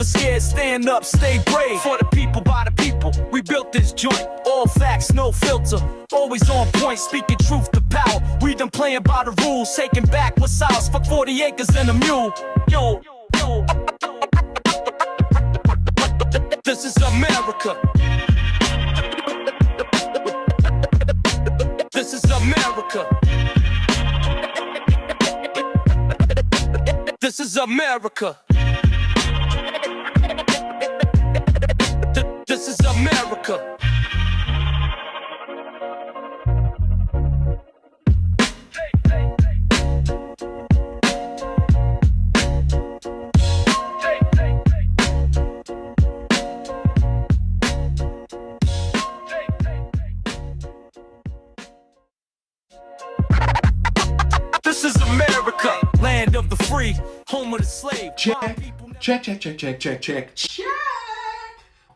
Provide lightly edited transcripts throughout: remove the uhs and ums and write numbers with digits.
Scared, stand up, stay brave. For the people, by the people, we built this joint. All facts, no filter, always on point, speaking truth to power. We done playing by the rules, taking back what's ours. For 40 acres and a mule. Yo, yo. This is America. This is America. This is America. This is America. This is America, land of the free, home of the slave. Check.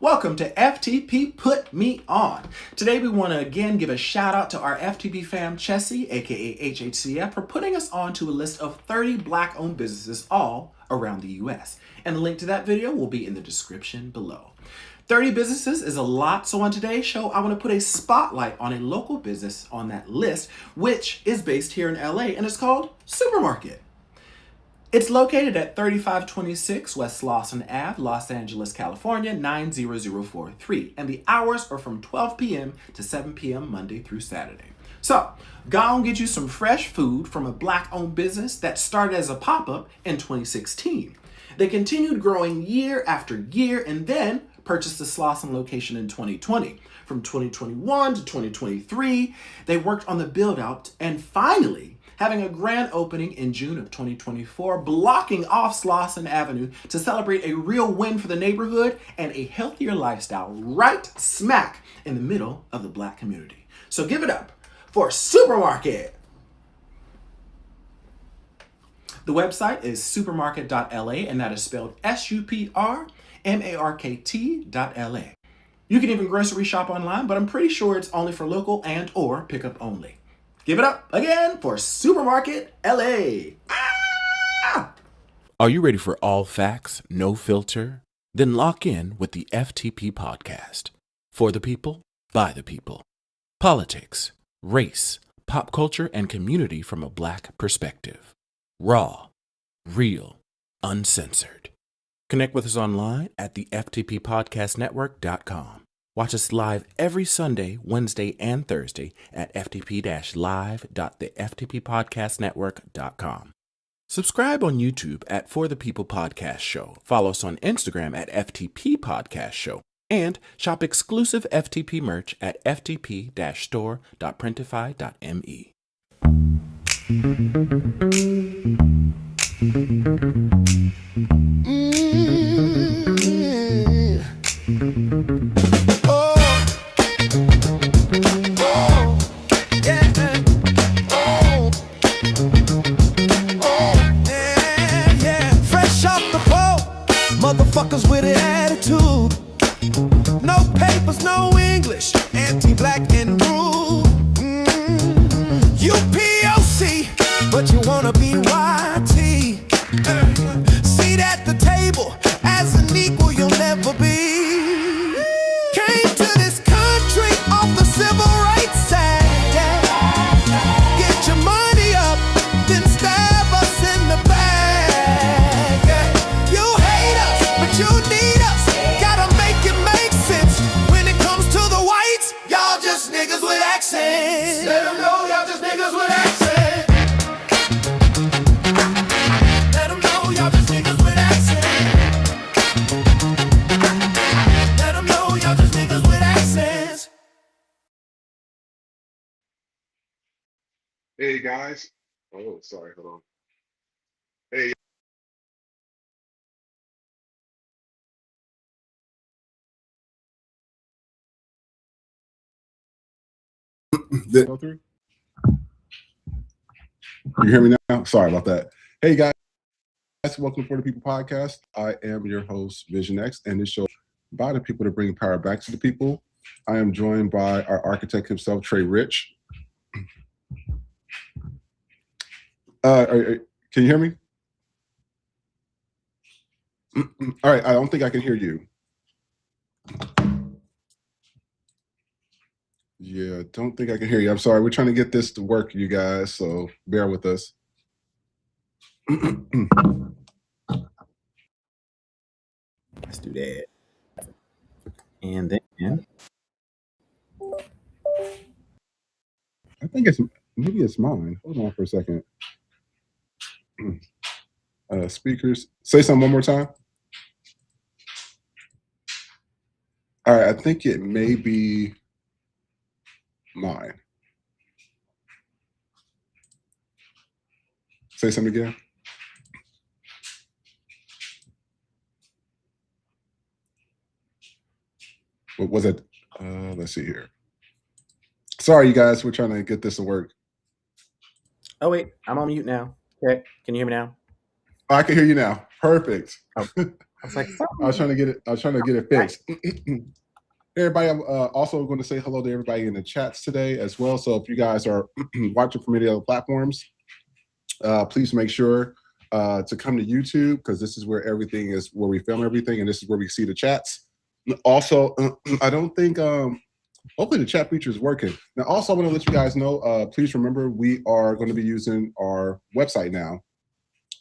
Welcome to FTP Put Me On. Today we want to again give a shout out to our FTP fam Chessie, aka HHCF, for putting us on to a list of 30 black owned businesses all around the US. And the link to that video will be in the description below. 30 businesses is a lot, so on today's show, I want to put a spotlight on a local business on that list, which is based here in LA, and it's called Supermarket. It's located at 3526 West Slauson Ave, Los Angeles, California, 90043, and the hours are from 12 p.m. to 7 p.m. Monday through Saturday. So, go and get you some fresh food from a black-owned business that started as a pop-up in 2016. They continued growing year after year and then purchased the Slauson location in 2020. From 2021 to 2023, they worked on the build-out and finally having a grand opening in June of 2024, blocking off Slauson Avenue to celebrate a real win for the neighborhood and a healthier lifestyle right smack in the middle of the black community. So give it up for Supermarket. The website is supermarket.la, and that is spelled SUPRMARKT.LA. You can even grocery shop online, but I'm pretty sure it's only for local and or pickup only. Give it up again for Supermarket LA. Are you ready for all facts, no filter? Then lock in with the FTP podcast. For the people, by the people. Politics, race, pop culture, and community from a black perspective. Raw, real, uncensored. Connect with us online at the FTPpodcastnetwork.com. Watch us live every Sunday, Wednesday, and Thursday at ftp-live.theftppodcastnetwork.com. Subscribe on YouTube at For the People Podcast Show. Follow us on Instagram at FTP Podcast Show. And shop exclusive FTP merch at ftp-store.printify.me. Motherfuckers with an attitude. No papers, no English. Anti-black and rude. You POC, but you wanna be YT. Seat at the table, as an equal you'll never be. Came to this country off the civil rights side. Get your money up, then stab us in the back. You need us, gotta make it make sense. When it comes to the whites, y'all just niggas with accents. Let them know y'all just niggas with accents. Let them know y'all just niggas with accents. Let them know y'all just niggas with accents. Hey guys. Oh, sorry, hold on. Hey. Go through. You hear me now? Sorry about that. Hey guys, welcome to For the People podcast. I am your host, Vision X, and this show is by the people to bring power back to the people. I am joined by our architect himself, Trey Rich. Can you hear me? All right, I don't think I can hear you. Yeah, don't think I can hear you. I'm sorry. We're trying to get this to work, you guys, so bear with us. Let's do that. And then I think maybe it's mine. Hold on for a second. Speakers. Say something one more time. All right, I think it may be mine. Say something again. What was it? Let's see here. Sorry, you guys. We're trying to get this to work. oh wait, I'm on mute now. Okay, can you hear me now? I can hear you now. Perfect. Oh, I was like, I was trying to get it fixed. Everybody, I'm also going to say hello to everybody in the chats today as well. So if you guys are watching from any other platforms, please make sure to come to YouTube, because this is where everything is, where we film everything, and this is where we see the chats. Also, I don't think, hopefully the chat feature is working. Now, also, I want to let you guys know, please remember, we are going to be using our website now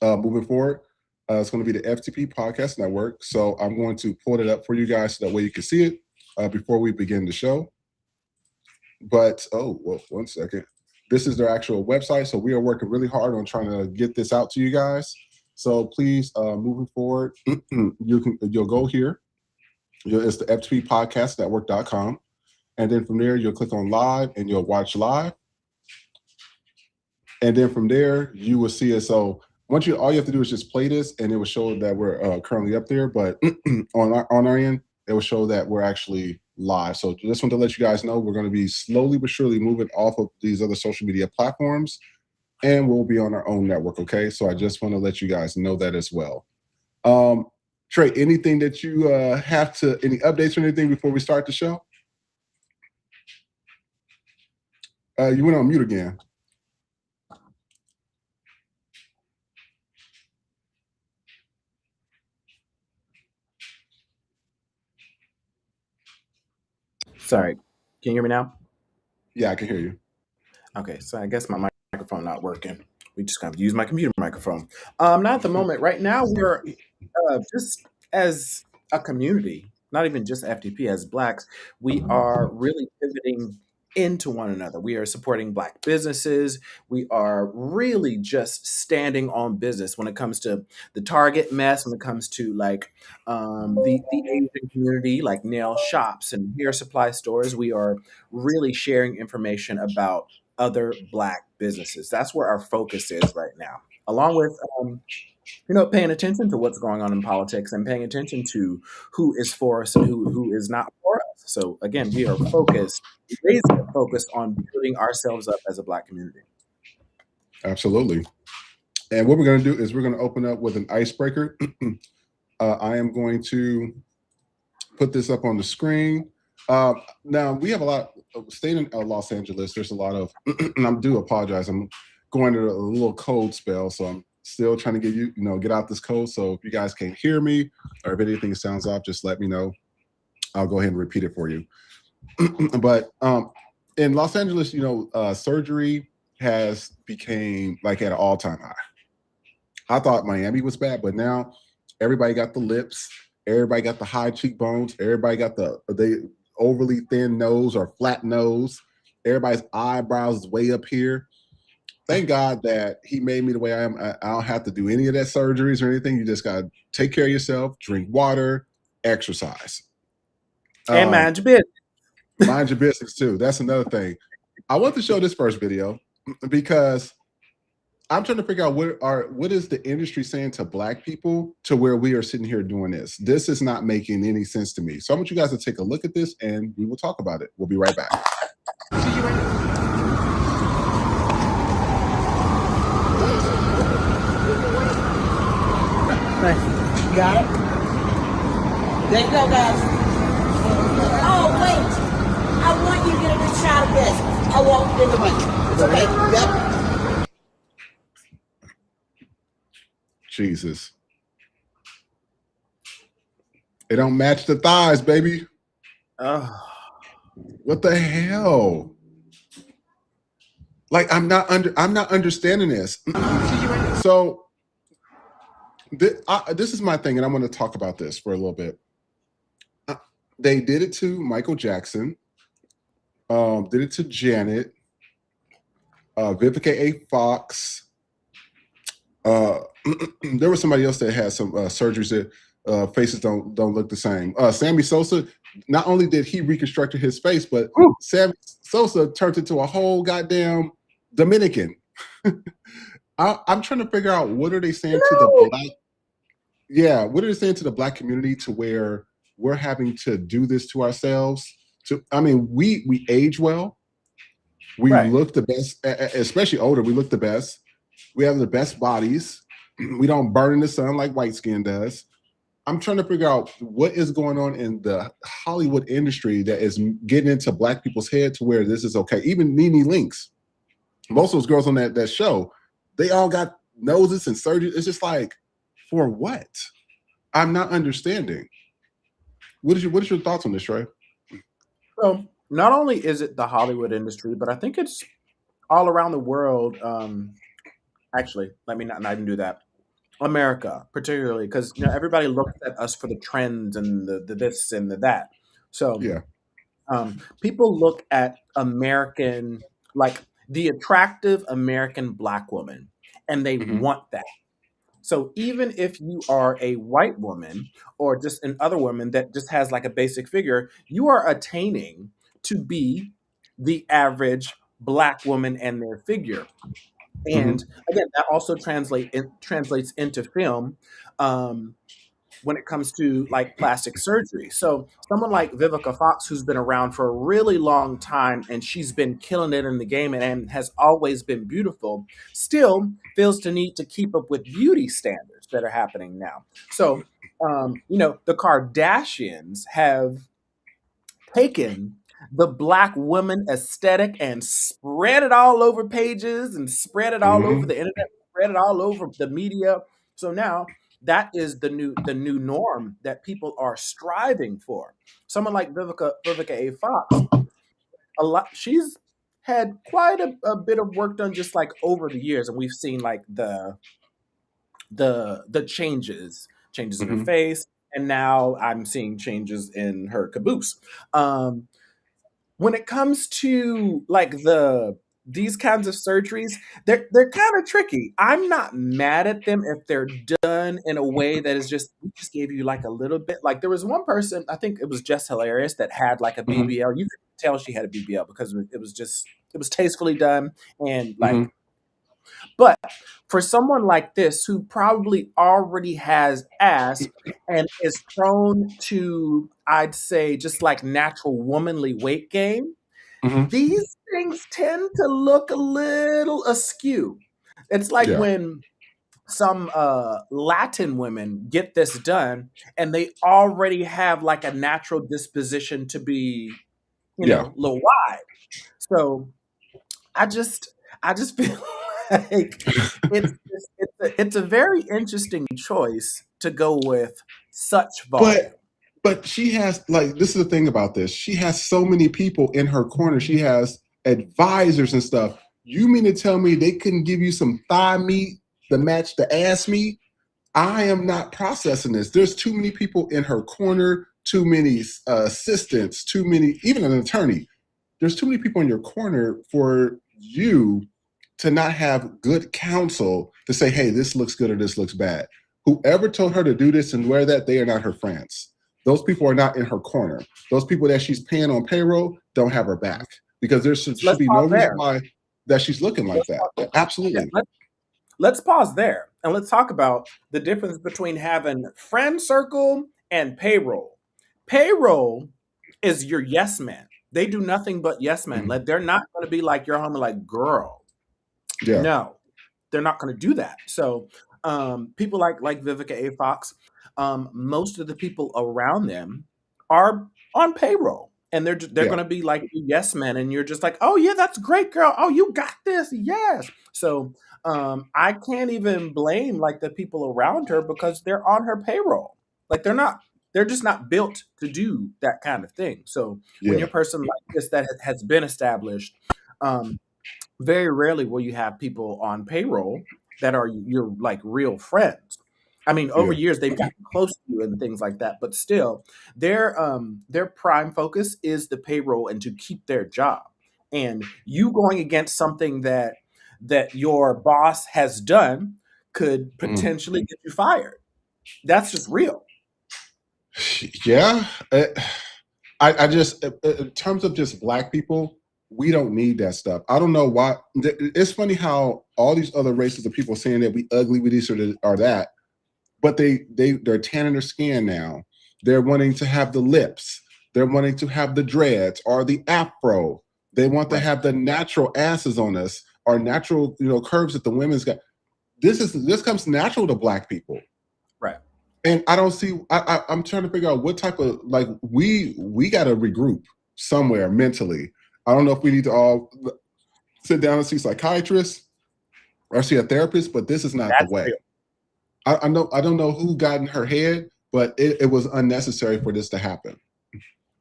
moving forward. It's going to be the FTP Podcast Network. So I'm going to pull it up for you guys so that way you can see it before we begin the show. But, oh, well, one second. This is their actual website. So we are working really hard on trying to get this out to you guys. So please, moving forward, you'll go here. It's the ftppodcastnetwork.com. And then from there, you'll click on live and you'll watch live. And then from there, you will see it. So once all you have to do is just play this, and it will show that we're currently up there. But on our end, it will show that we're actually live. So just want to let you guys know, we're going to be slowly but surely moving off of these other social media platforms, and we'll be on our own network. Okay. So I just want to let you guys know that as well. Trey, anything that you any updates or anything before we start the show? You went on mute again. sorry. Can you hear me now? Yeah, I can hear you. Okay, so I guess my microphone not working. We just got to use my computer microphone. Not at the moment. Right now, we're just as a community, not even just FTP, as Blacks, we are really pivoting into one another. We are supporting Black businesses. We are really just standing on business when it comes to the Target mess, when it comes to like the Asian community, like nail shops and hair supply stores. We are really sharing information about other Black businesses. That's where our focus is right now, along with paying attention to what's going on in politics and paying attention to who is for us and who is not for us. So again, we are laser focused on building ourselves up as a Black community. Absolutely. And what we're going to do is we're going to open up with an icebreaker. I am going to put this up on the screen. Now, we have a lot of staying in Los Angeles. There's a lot of, and I do apologize. I'm going to a little cold spell, so I'm still trying to get out this cold. So if you guys can't hear me or if anything sounds off, just let me know. I'll go ahead and repeat it for you. But in Los Angeles, surgery has became like at an all-time high. I thought Miami was bad, but now everybody got the lips, everybody got the high cheekbones, everybody got the overly thin nose or flat nose. Everybody's eyebrows is way up here. Thank God that he made me the way I am. I don't have to do any of that surgeries or anything. You just got to take care of yourself, drink water, exercise. And mind your business. Mind your business too. That's another thing. I want to show this first video because I'm trying to figure out what is the industry saying to Black people to where we are sitting here doing this. This is not making any sense to me. So I want you guys to take a look at this and we will talk about it. We'll be right back. Got it? There you go, guys. Oh, wait. I want you to get a good shot of this. I won't in the mic. It's okay. Yep. Jesus. It don't match the thighs, baby. Ugh. What the hell? Like I'm not understanding this. So this is my thing, and I'm going to talk about this for a little bit. They did it to Michael Jackson. Did it to Janet. Vivica A. Fox. There was somebody else that had some surgeries that faces don't look the same. Sammy Sosa. Not only did he reconstruct his face, but Sammy Sosa turned into a whole goddamn Dominican. I'm trying to figure out what are they saying to the black. Yeah, what are they saying to the black community to where we're having to do this to ourselves? I mean, we age well. We look the best, especially older. We look the best. We have the best bodies. We don't burn in the sun like white skin does. I'm trying to figure out what is going on in the Hollywood industry that is getting into black people's head to where this is okay. Even Nene Leakes, most of those girls on that show, they all got noses and surgery. It's just like, for what? I'm not understanding. What is your thoughts on this, Trey? So not only is it the Hollywood industry, but I think it's all around the world. Actually, let me not even do that. America, particularly, because everybody looks at us for the trends and the this and the that. So Yeah. People look at American, like the attractive American black woman, and they want that. So even if you are a white woman or just an other woman that just has like a basic figure, you are attaining to be the average black woman and their figure. And again, that also translates into film when it comes to like plastic surgery. So someone like Vivica Fox, who's been around for a really long time and she's been killing it in the game and has always been beautiful, still feels the need to keep up with beauty standards that are happening now. So, the Kardashians have taken the black woman aesthetic and spread it all over pages and spread it all over the internet, spread it all over the media. So now that is the new norm that people are striving for. Someone like Vivica A. Fox, she's had quite a bit of work done just like over the years, and we've seen like the changes in her face, and now I'm seeing changes in her caboose. When it comes to like these kinds of surgeries, they're kind of tricky. I'm not mad at them if they're done in a way that is just, we just gave you like a little bit. Like there was one person, I think it was Just Hilarious, that had like a BBL. You could tell she had a BBL because it was tastefully done and like. But for someone like this who probably already has ass and is prone to, I'd say, just like natural womanly weight gain, these things tend to look a little askew. It's like when some Latin women get this done and they already have like a natural disposition to be, a little wide. So I just feel like it's a very interesting choice to go with such volume. But she has, like, this is the thing about this. She has so many people in her corner. She has advisors and stuff. You mean to tell me they couldn't give you some thigh meat to match the ass meat? I am not processing this. There's too many people in her corner, too many assistants, too many, even an attorney. There's too many people in your corner for you to not have good counsel to say, hey, this looks good or this looks bad. Whoever told her to do this and wear that, they are not her friends. Those people are not in her corner. Those people that she's paying on payroll don't have her back because there should be no reason why that she's looking like that. Absolutely. Yeah, let's pause there and let's talk about the difference between having friend circle and payroll. Payroll is your yes man. They do nothing but yes man. Like they're not going to be like your homie, like girl. Yeah. No, they're not going to do that. So people like Vivica A. Fox, most of the people around them are on payroll, and they're going to be like yes men, and you're just like, oh yeah, that's great, girl. Oh, you got this, yes. So I can't even blame like the people around her because they're on her payroll. Like they're not they're just not built to do that kind of thing. So when Yeah. you're a person like this that has been established, very rarely will you have people on payroll that are your like real friends. I mean, over Yeah. years they've gotten close to you and things like that, but still, their prime focus is the payroll and to keep their job. And you going against something that your boss has done could potentially get you fired. That's just real. Yeah. I just, in terms of just Black people, we don't need that stuff. I don't know why. It's funny how all these other races of people saying that we ugly, we this or that, but they're tanning their skin now. They're wanting to have the lips. They're wanting to have the dreads or the afro. They want to have the natural asses on us or natural, curves that the women's got. This comes natural to Black people. Right. And I don't see. I'm trying to figure out what type of we got to regroup somewhere mentally. I don't know if we need to all sit down and see psychiatrists or see a therapist, but this is not the way. I don't know who got in her head, but it was unnecessary for this to happen.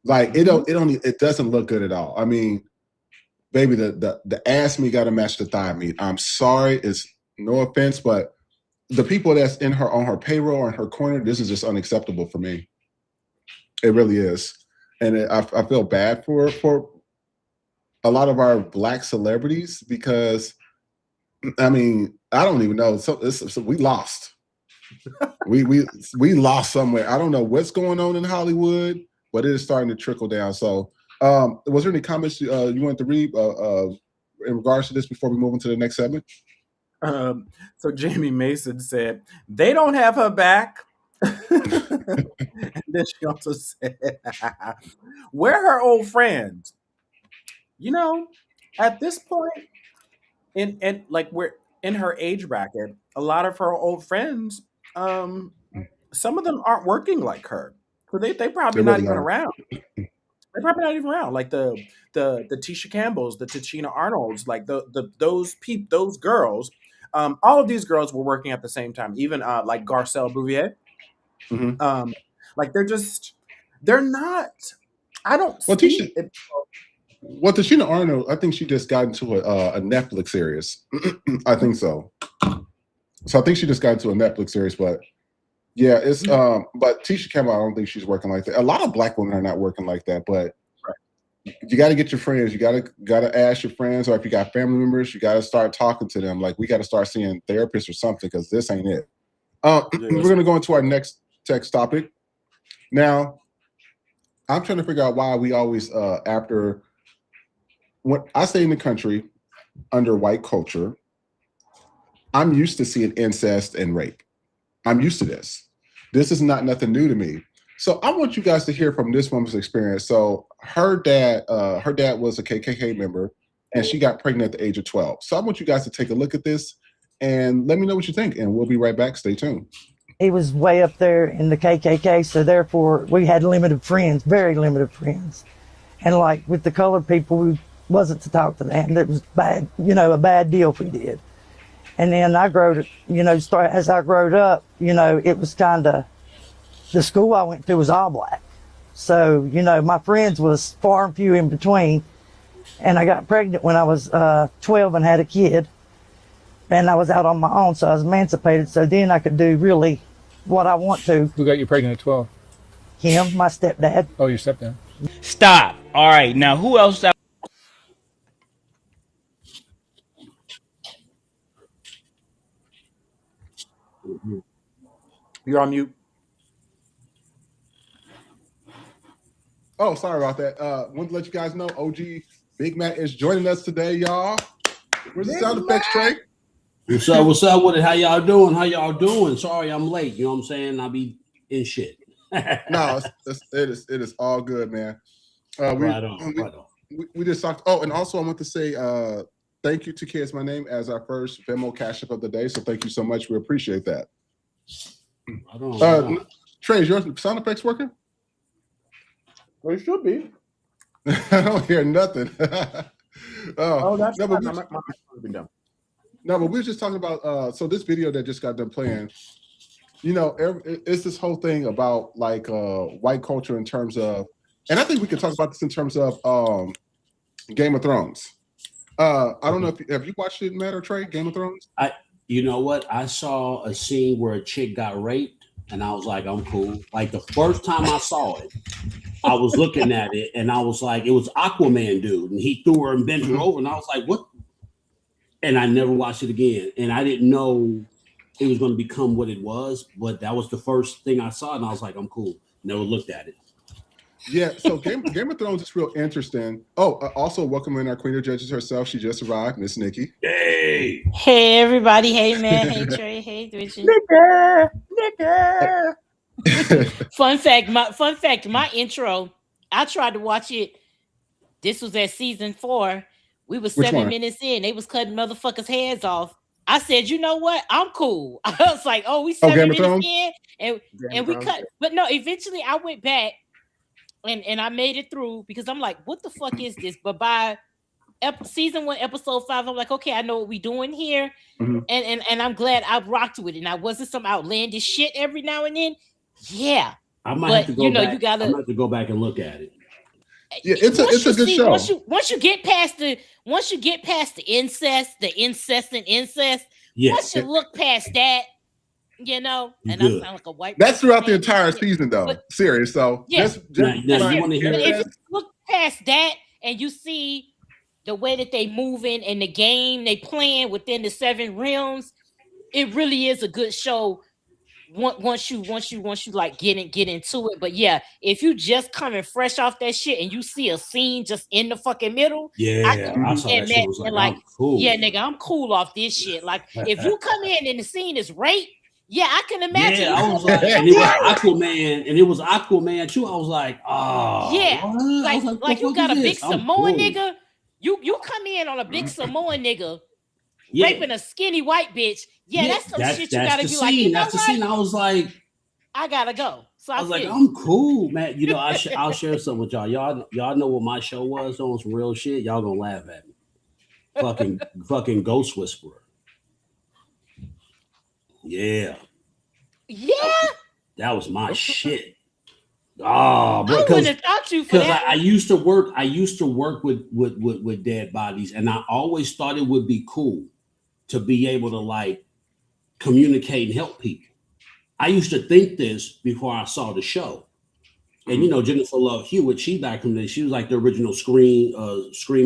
Like it doesn't look good at all. I mean, baby, the ass meat got to match the thigh meat. I'm sorry, it's no offense, but the people that's on her payroll or in her corner, this is just unacceptable for me. It really is, and I feel bad for a lot of our Black celebrities because, I mean, I don't even know. So we lost. we lost somewhere. I don't know what's going on in Hollywood, but it is starting to trickle down. So, was there any comments you wanted to read in regards to this before we move into the next segment? So Jamie Mason said, they don't have her back. And then she also said, where are her old friends? At this point, we're in her age bracket, a lot of her old friends, some of them aren't working like her. So they probably They not really even are. around. They're probably not even around. Like the Tisha Campbells, the Tachina Arnolds, like those girls. All of these girls were working at the same time. Even like Garcelle Bouvier. Mm-hmm. They're not. I don't Well, see it. Well, Tashina Arnold, I think she just got into a Netflix series. I think so. So I think she just got into a Netflix series, but yeah, it's but Tisha Campbell, I don't think she's working like that. A lot of Black women are not working like that, but you got to get your friends. You got to ask your friends, or if you got family members, you got to start talking to them. Like we got to start seeing therapists or something because this ain't it. We're gonna go into our next text topic. Now, I'm trying to figure out why we always after. When I stay in the country under white culture, I'm used to seeing incest and rape. I'm used to this. This is not nothing new to me. So I want you guys to hear from this woman's experience. So her dad was a KKK member, and she got pregnant at the age of 12. So I want you guys to take a look at this and let me know what you think. And we'll be right back. Stay tuned. He was way up there in the KKK, so therefore we had limited friends, very limited friends. And like with the colored people, we wasn't to talk to them. It was bad, a bad deal if we did. And then I as I growed up, it was kind of, the school I went to was all Black. So, my friends was far and few in between. And I got pregnant when I was 12 and had a kid. And I was out on my own, so I was emancipated. So then I could do really what I want to. Who got you pregnant at 12? Him, my stepdad. Oh, your stepdad. Stop. All right. Now, who else? You're on mute. Oh, sorry about that. Want to let you guys know OG Big Mac is joining us today, y'all. Where's the sound effects, Trey? What's up with it? How y'all doing? Sorry I'm late. You know what I'm saying? I'll be in shit. No, it is all good, man. Right on. We just talked. Oh, and also I want to say thank you to Kids My Name as our first Venmo Cash App of the day. So thank you so much. We appreciate that. Right on. Trey, is your sound effects working? Well, it should be. I don't hear nothing. That's no, fine. No, but we were just talking about so this video that just got done playing. it's this whole thing about like white culture in terms of, and I think we can talk about this in terms of Game of Thrones. I don't know if have you watched it, Matt or Trey? Game of Thrones. You know what? I saw a scene where a chick got raped, and I was like, I'm cool. Like the first time I saw it, I was looking at it, and I was like, it was Aquaman dude, and he threw her and bent her over, and I was like, what? And I never watched it again, and I didn't know it was going to become what it was, but that was the first thing I saw, and I was like, I'm cool. Never looked at it. Yeah, so Game of Thrones is real interesting. Oh, also welcoming our Queen of Judges herself. She just arrived, Miss Nikki. Hey. Hey, everybody. Hey, man. Hey, Trey. Hey, Richard. Fun fact, my intro, I tried to watch it. This was at season 4. We were 7 minutes in. They was cutting motherfuckers' heads off. I said, you know what? I'm cool. I was like, oh, we 7 minutes in, and we cut. But no, eventually I went back and I made it through because I'm like, what the fuck is this? But by season 1, episode 5, I'm like, okay, I know what we doing here. Mm-hmm. And I'm glad I rocked with it. And I wasn't some outlandish shit every now and then. Yeah. I might have to go back. I might have to go back and look at it. Yeah, it's a good show. Once you get past the incest, once you look past that, and I sound like a white. That's throughout the entire season, though. Serious. So if you look past that and you see the way that they moving and the game they playing within the 7 realms, it really is a good show. Once you like get into it, but yeah, if you just coming fresh off that shit and you see a scene just in the fucking middle, I saw that shit, was like, cool. Yeah, nigga, I'm cool off this shit. Like if you come in and the scene is rape, yeah, I can imagine. Yeah, I was like, and it was Aquaman, too. I was like, oh, yeah, like you got a big Samoan nigga. You come in on a big Samoan nigga. Raping a skinny white bitch. Yeah, that's some shit you gotta be like, that's the scene. I was like, I gotta go. So I was like, I'm cool, man. I'll share something with y'all. Y'all know what my show was on some real shit. Y'all gonna laugh at me. Fucking Ghost Whisperer. Yeah. Yeah. That was my shit. Oh, I wouldn't have thought you for that. I used to work with dead bodies, and I always thought it would be cool to be able to like communicate and help people. I used to think this before I saw the show. And Jennifer Love Hewitt, she back from there, she was like the original scream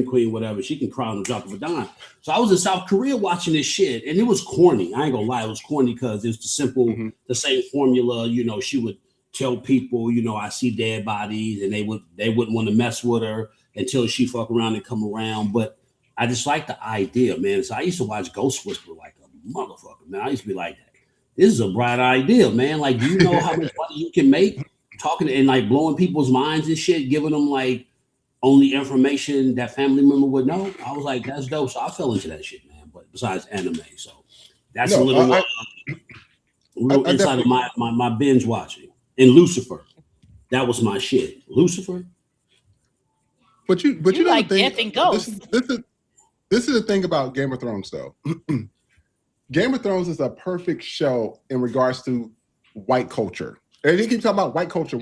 queen, whatever. She can cry on the drop of a dime. So I was in South Korea watching this shit, and it was corny. I ain't gonna lie, it was corny because it's the simple, the same formula. She would tell people, I see dead bodies, and they wouldn't want to mess with her until she fuck around and come around. But I just like the idea, man. So I used to watch Ghost Whisperer like a motherfucker, man. I used to be like, this is a bright idea, man. Like, do you know how much money you can make talking and like blowing people's minds and shit, giving them like only information that family member would know? I was like, that's dope. So I fell into that shit, man. But besides anime, so that's a little inside of my binge watching. And Lucifer, that was my shit. Lucifer. But you like death and ghosts. This is the thing about Game of Thrones, though. Game of Thrones is a perfect show in regards to white culture. And you keep talking about white culture.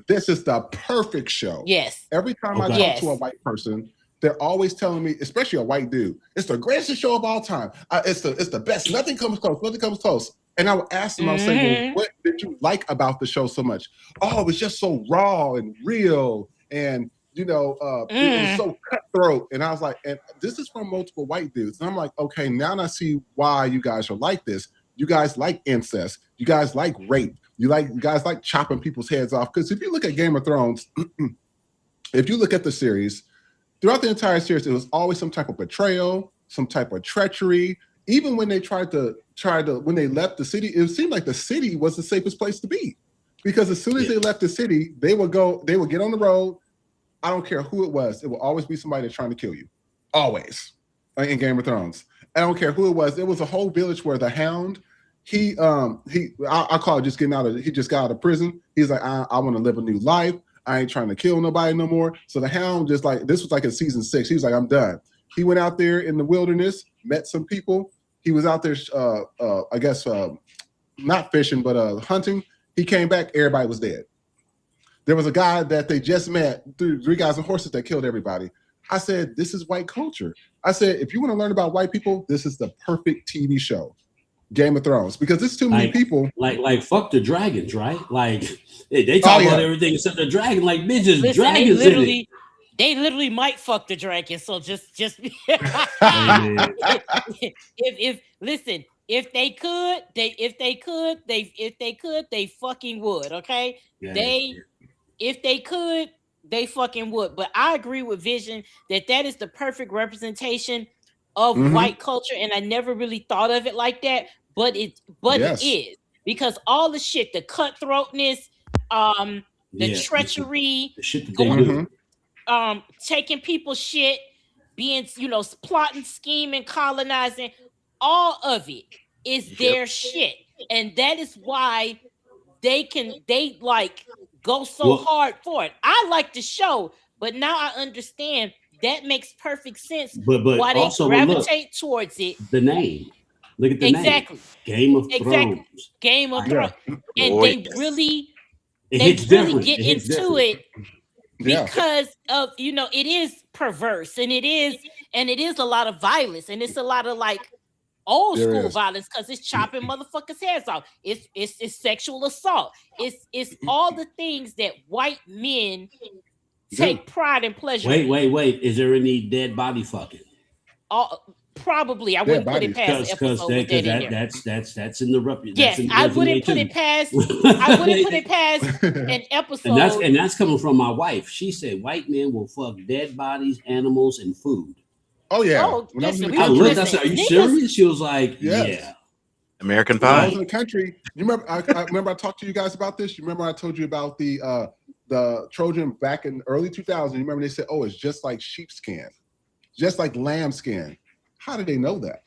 This is the perfect show. Yes. Every time I talk to a white person, they're always telling me, especially a white dude, it's the greatest show of all time. It's the best. Nothing comes close. And I would ask them, I would say, well, what did you like about the show so much? Oh, it was just so raw and real. And, it was so cutthroat. And I was like, and this is from multiple white dudes. And I'm like, okay, now I see why you guys are like this. You guys like incest. You guys like rape. You guys like chopping people's heads off. Because if you look at Game of Thrones, if you look at the series, throughout the entire series, it was always some type of betrayal, some type of treachery. Even when they when they left the city, it seemed like the city was the safest place to be. Because as soon as they left the city, they would get on the road. I don't care who it was. It will always be somebody that's trying to kill you. Always. In Game of Thrones. I don't care who it was. It was a whole village where the Hound, I call it just getting out of, he just got out of prison. He's like, I want to live a new life. I ain't trying to kill nobody no more. So the Hound just like, this was like in season 6. He was like, I'm done. He went out there in the wilderness, met some people. He was out there, not fishing, but hunting. He came back, everybody was dead. There was a guy that they just met, three guys on horses that killed everybody. I said, this is white culture. I said, if you want to learn about white people, this is the perfect TV show, Game of Thrones, because there's too many people. Like fuck the dragons, right? Like they talk about everything except the dragon. Like bitches, dragons they literally might fuck the dragon. So just if listen, if they could, they fucking would. Okay, if they could, they fucking would. But I agree with Vision that is the perfect representation of white culture, and I never really thought of it like that. But it is, because all the shit, the cutthroatness, the treachery, the shit that they do. Taking people's shit, being, plotting, scheming, colonizing, all of it is their shit. And that is why they go so hard for it. I like the show, but now I understand that makes perfect sense. But why they gravitate towards it. The name. Look at the name. Game of Thrones. Game of Thrones. And they really get into it. Because of it is perverse, and it is a lot of violence, and it's a lot of old school violence, because it's chopping motherfuckers' heads off. It's sexual assault. It's all the things that white men take pride and pleasure. Wait. Is there any dead body fucking? Probably. I wouldn't put it past that's in the reputation. Yes, I wouldn't put it past. I wouldn't put it past an episode. And that's coming from my wife. She said white men will fuck dead bodies, animals, and food. Oh yeah. Oh, listen, I looked. I said, "Are you serious?" She was like, "Yeah." American Pie. When I was in the country. You remember? I remember I talked to you guys about this. You remember I told you about the Trojan back in early 2000. You remember they said, "Oh, it's just like sheepskin, just like lambskin." How did they know that?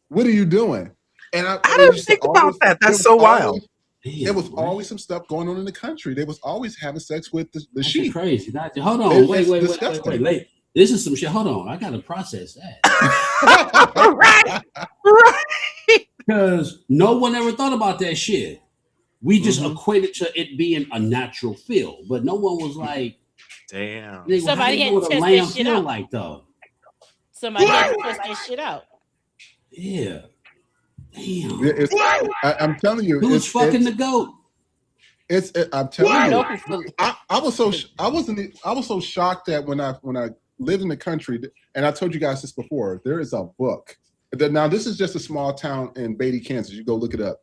What are you doing? And I didn't think about that. That's so wild. There was always some stuff going on in the country. They was always having sex with the sheep. Crazy. Hold on. Wait. This is some shit. Hold on. I got to process that. Right. Because no one ever thought about that shit. We just equated to it being a natural feel. But no one was like, damn. Somebody had to test that shit out. Like, though. Somebody had to test that shit out. Yeah. Damn. I'm telling you, who's fucking the goat? I'm telling you, I was so shocked that when I lived in the country, and I told you guys this before, there is a book. Now this is just a small town in Beatty, Kansas. You go look it up.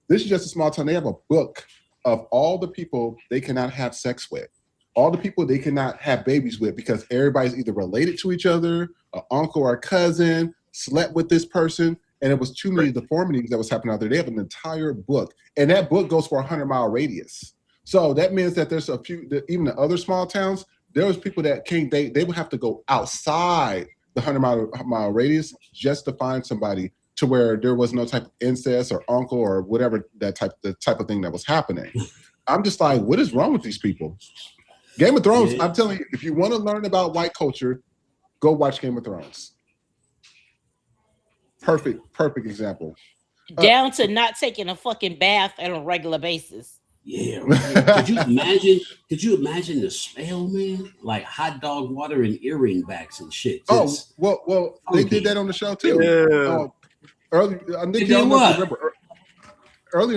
This is just a small town. They have a book of all the people they cannot have sex with, all the people they cannot have babies with, because everybody's either related to each other, an uncle or a cousin, slept with this person. And it was too many deformities that was happening out there. They have an entire book, and that book goes for a 100-mile radius. So that means that there's a few, even the other small towns, there was people that came, they would have to go outside the 100-mile radius just to find somebody, to where there was no type of incest or uncle or whatever the type of thing that was happening. I'm just like, what is wrong with these people? Game of Thrones, I'm telling you, if you want to learn about white culture, go watch Game of Thrones. Perfect example. Down to not taking a fucking bath on a regular basis. Yeah. Could you imagine the smell, man? Like hot dog water and earring backs and shit. Just well, they did that on the show too. Yeah. Early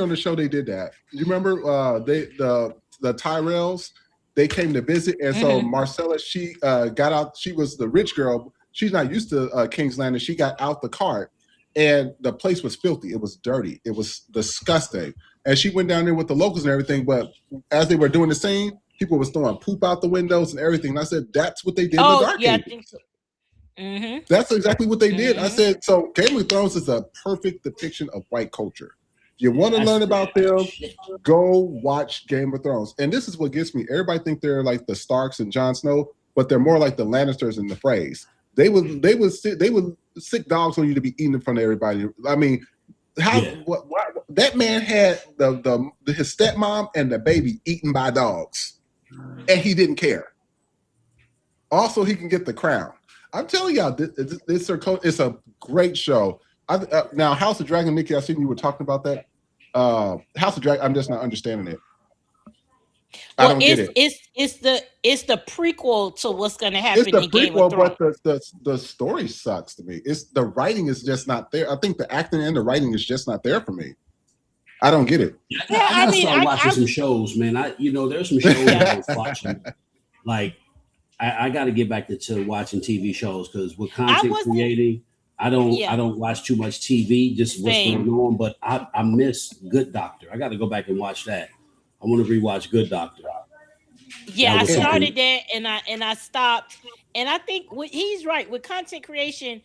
on the show they did that. You remember the Tyrells? They came to visit, and so Marcella, she got out. She was the rich girl. She's not used to King's Landing. She got out the cart, and the place was filthy. It was dirty. It was disgusting. And she went down there with the locals and everything. But as they were doing the scene, people was throwing poop out the windows and everything. And I said, that's what they did in the Dark Ages. I think so. That's exactly what they did. I said, so Game of Thrones is a perfect depiction of white culture. You want to learn about them, go watch Game of Thrones. And this is what gets me. Everybody think they're like the Starks and Jon Snow, but they're more like the Lannisters and the Freys. They would sick dogs on you to be eating in front of everybody. I mean, that man had his stepmom and the baby eaten by dogs, and he didn't care. Also, he can get the crown. I'm telling y'all, it's a great show. Now, House of Dragon, Nikki, I seen you were talking about that. House of Dragon. I'm just not understanding it. Well, I don't get it. It's the prequel to what's going to happen It's the in Game of prequel, Thrones. but the story sucks to me. It's the writing is just not there. I think the acting and the writing is just not there for me. I don't get it. I started watching some shows, man. There's some shows I was watching. Like, I got to get back to watching TV shows because with content creating, I don't watch too much TV. Just what's going on. But I miss Good Doctor. I got to go back and watch that. I want to rewatch Good Doctor. Yeah, I started that and I stopped. And I think he's right with content creation.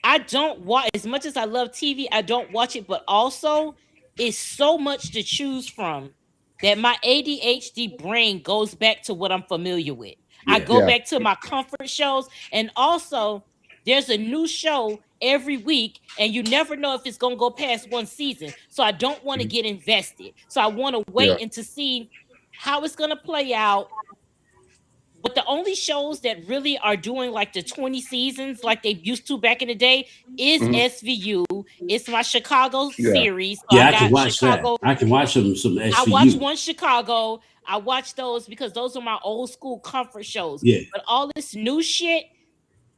I don't watch as much as I love TV. I don't watch it, but also it's so much to choose from that my ADHD brain goes back to what I'm familiar with. I go back to my comfort shows, and also there's a new show every week, and you never know if it's gonna go past one season. So I don't want to get invested. So I want to wait and to see how it's gonna play out. But the only shows that really are doing like the 20 seasons like they used to back in the day is SVU. It's my Chicago series. So I can watch Chicago. That. I can watch some SVU. I watch one Chicago. I watch those because those are my old school comfort shows. Yeah. But all this new shit,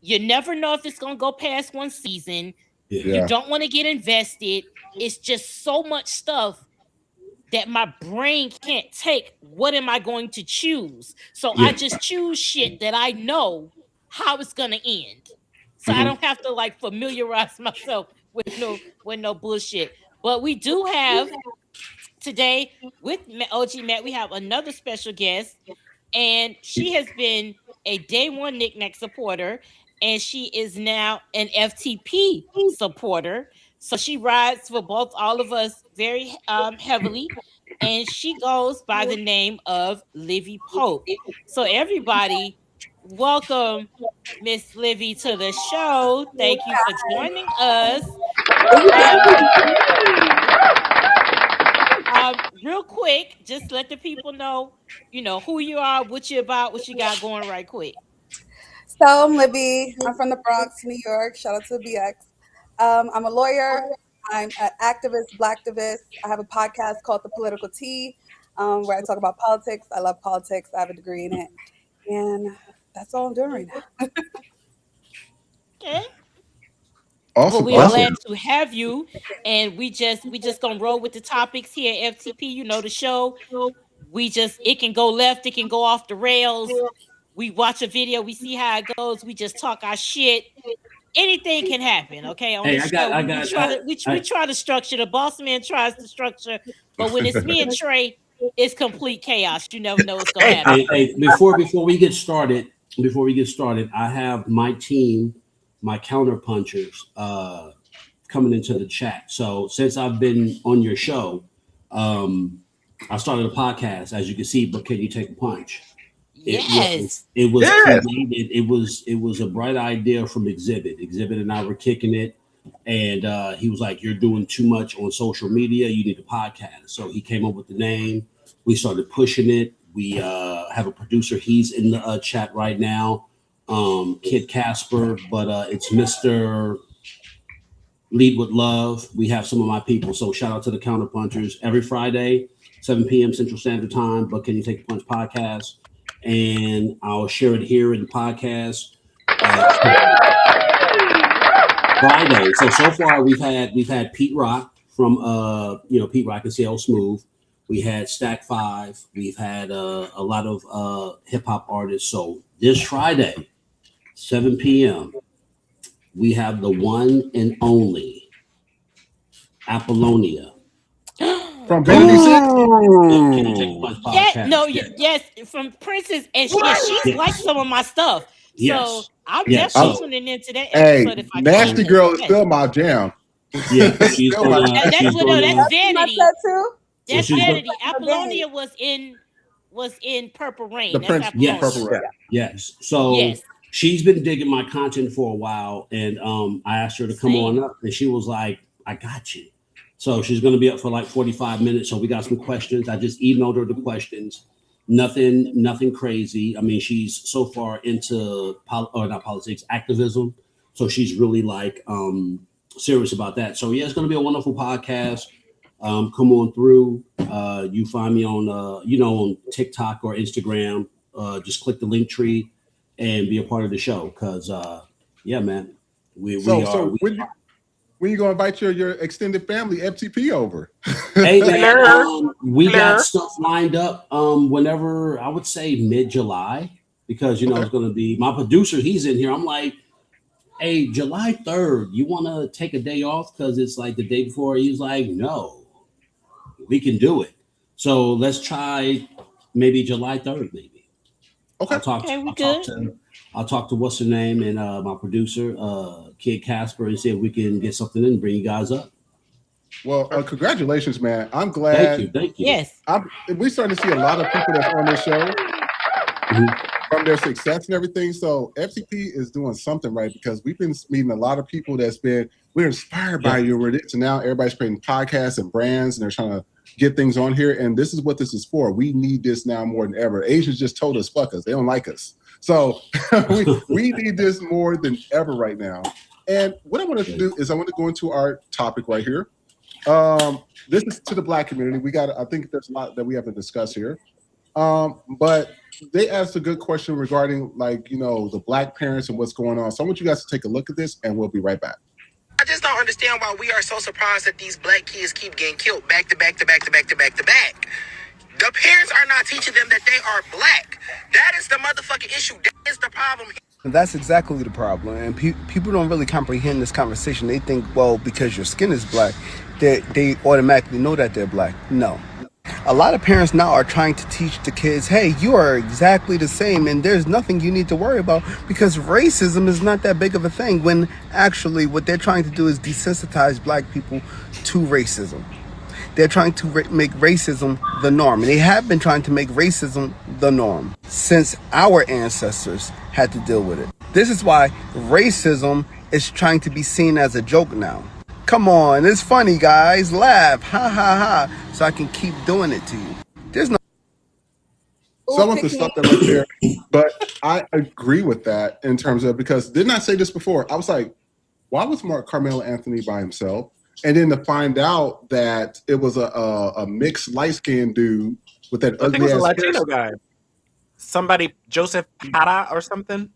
you never know if it's going to go past one season. Yeah. You don't want to get invested. It's just so much stuff that my brain can't take. What am I going to choose? So I just choose shit that I know how it's gonna end. So I don't have to like familiarize myself with no bullshit. But we do have today with OG Matt, we have another special guest, and she has been a day one Knickknack supporter, and she is now an FTP supporter. So she rides for all of us very heavily, and she goes by the name of Livy Pope. So everybody, welcome Miss Livy to the show. Thank you for joining us. Real quick, just let the people know, who you are, what you're about, what you got going right quick. So I'm Libby. I'm from the Bronx, New York. Shout out to BX. I'm a lawyer. I'm an activist, Blacktivist. I have a podcast called The Political Tea, where I talk about politics. I love politics. I have a degree in it. And that's all I'm doing right now. Okay. Awesome. Well, we're glad to have you. And we just gonna roll with the topics here at FTP. The show. It can go left, it can go off the rails. We watch a video, we see how it goes, we just talk our shit. Anything can happen, okay? On this show, we try to structure. The boss man tries to structure, but when it's me and Trey, it's complete chaos. You never know what's gonna happen. Hey, before we get started, I have my team, my counterpunchers, coming into the chat. So since I've been on your show, I started a podcast, as you can see, but can you take a punch? It was a bright idea from Exhibit. Exhibit and I were kicking it, and he was like, "You're doing too much on social media. You need a podcast." So he came up with the name. We started pushing it. We have a producer. He's in the chat right now, Kid Casper, but it's Mr. Lead with Love. We have some of my people. So shout out to the Counterpunchers every Friday, 7 p.m. Central Standard Time. But Can You Take a Punch podcast? And I'll share it here in the podcast Friday. So far we've had Pete Rock from Pete Rock and CL Smooth. We had Stack 5. We've had a lot of hip hop artists. So this Friday, 7 p.m. we have the one and only Apollonia. From Vanity Yes, from Princess, and she's like some of my stuff. So I'm definitely tuning into that episode. Hey, Nasty Girl is still my jam. Yeah, that's Vanity. That's Vanity. Apollonia was in Purple Rain. The Prince, Purple Rain. Yes. So she's been digging my content for a while, and I asked her to come on up, and she was like, "I got you." So she's going to be up for like 45 minutes. So we got some questions. I just emailed her the questions. Nothing crazy. I mean, she's so far into not politics, activism. So she's really like serious about that. So yeah, it's going to be a wonderful podcast. Come on through. You find me on on TikTok or Instagram. Just click the link tree and be a part of the show. Cause yeah, man, we are. When you gonna invite your extended family FTP over? Hey man, we got stuff lined up. Whenever I would say mid-July, because it's gonna be my producer. He's in here. I'm like, hey, July 3rd, you want to take a day off because it's like the day before? He's like, no, we can do it. So let's try maybe July 3rd, maybe. Okay. I'll talk to what's her name and my producer, Kid Casper, and see if we can get something in and bring you guys up. Well, congratulations, man. I'm glad. Thank you. Yes. We're starting to see a lot of people that's on this show from their success and everything. So FTP is doing something right, because we've been meeting a lot of people we're inspired by you already. So now everybody's creating podcasts and brands, and they're trying to get things on here. And this is what this is for. We need this now more than ever. Asians just told us, fuck us. They don't like us. So we need this more than ever right now. And what I want to do is I want to go into our topic right here. This is to the Black community. I think there's a lot that we have to discuss here. But they asked a good question regarding the Black parents and what's going on. So I want you guys to take a look at this, and we'll be right back. I just don't understand why we are so surprised that these Black kids keep getting killed back to back to back to back to back to back. The parents are not teaching them that they are Black. That is the motherfucking issue. That is the problem. And that's exactly the problem. And people don't really comprehend this conversation. They think, well, because your skin is Black, they automatically know that they're Black. No. A lot of parents now are trying to teach the kids, hey, you are exactly the same and there's nothing you need to worry about, because racism is not that big of a thing, when actually what they're trying to do is desensitize Black people to racism. They're trying to make racism the norm. And they have been trying to make racism the norm since our ancestors had to deal with it. This is why racism is trying to be seen as a joke now. Come on, it's funny, guys. Laugh. Ha, ha, ha. So I can keep doing it to you. There's no... So I want to stop that right there. But I agree with that in terms of, because didn't I say this before? I was like, why was Karmelo Anthony by himself? And then to find out that it was a mixed light-skinned dude with that ugly ass. I think it was a Latino guy. Somebody, Joseph Para or something,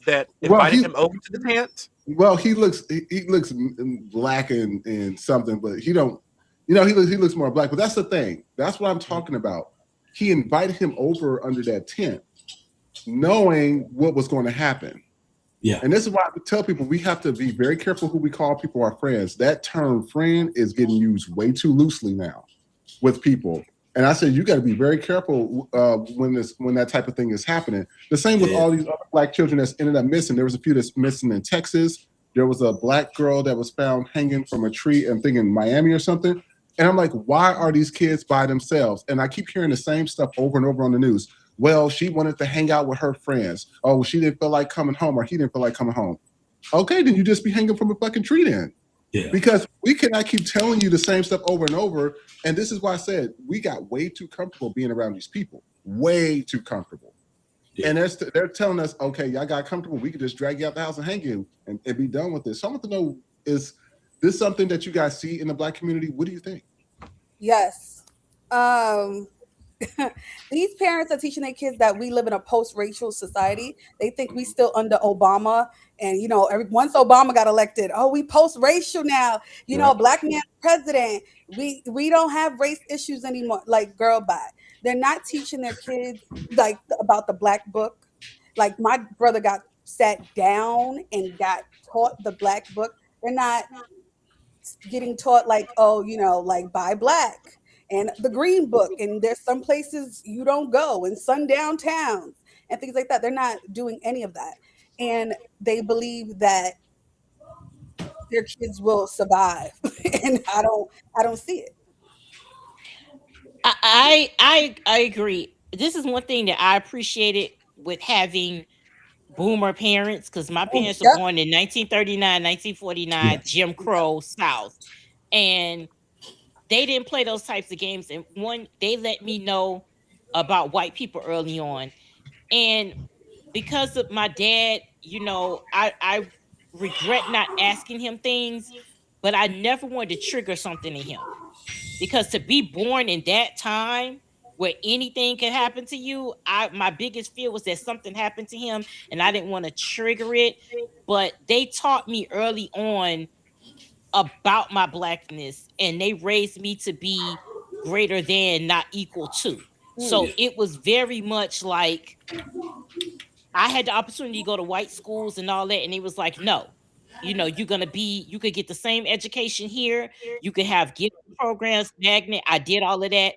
that invited him over to the tent. Well, he looks Black and something, but he looks more Black. But that's the thing. That's what I'm talking about. He invited him over under that tent, knowing what was going to happen. Yeah. And this is why I tell people we have to be very careful who we call people our friends. That term friend is getting used way too loosely now with people. And I said, you got to be very careful when that type of thing is happening. The same with all these other Black children that's ended up missing. There was a few that's missing in Texas. There was a Black girl that was found hanging from a tree, I'm thinking Miami or something. And I'm like, why are these kids by themselves? And I keep hearing the same stuff over and over on the news. Well, she wanted to hang out with her friends. Oh, she didn't feel like coming home, or he didn't feel like coming home. Okay, then you just be hanging from a fucking tree then. Yeah. Because we cannot keep telling you the same stuff over and over. And this is why I said we got way too comfortable being around these people. Way too comfortable. Yeah. And they're telling us, okay, y'all got comfortable. We could just drag you out the house and hang you and be done with this. So I want to know, is this something that you guys see in the Black community? What do you think? Yes. These parents are teaching their kids that we live in a post-racial society. They think we still under Obama, and once Obama got elected, we post-racial now. Black man president. We don't have race issues anymore. Like, girl, bye. They're not teaching their kids about the Black book. Like, my brother got sat down and got taught the Black book. They're not getting taught buy Black and the Green Book, and there's some places you don't go, and sundown towns and things like that. They're not doing any of that, and they believe that their kids will survive, and I don't see it. I agree. This is one thing that I appreciated with having boomer parents, because my parents were born in 1939, 1949, Jim Crow South, and they didn't play those types of games. And they let me know about white people early on. And because of my dad, I regret not asking him things, but I never wanted to trigger something in him. Because to be born in that time where anything could happen to you, my biggest fear was that something happened to him and I didn't want to trigger it. But they taught me early on about my blackness, and they raised me to be greater than, not equal to. So it was very much like I had the opportunity to go to white schools and all that, and it was like, no, you could get the same education here. You could have gift programs, magnet. I did all of that.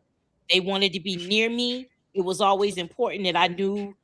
They wanted to be near me. It was always important that I knew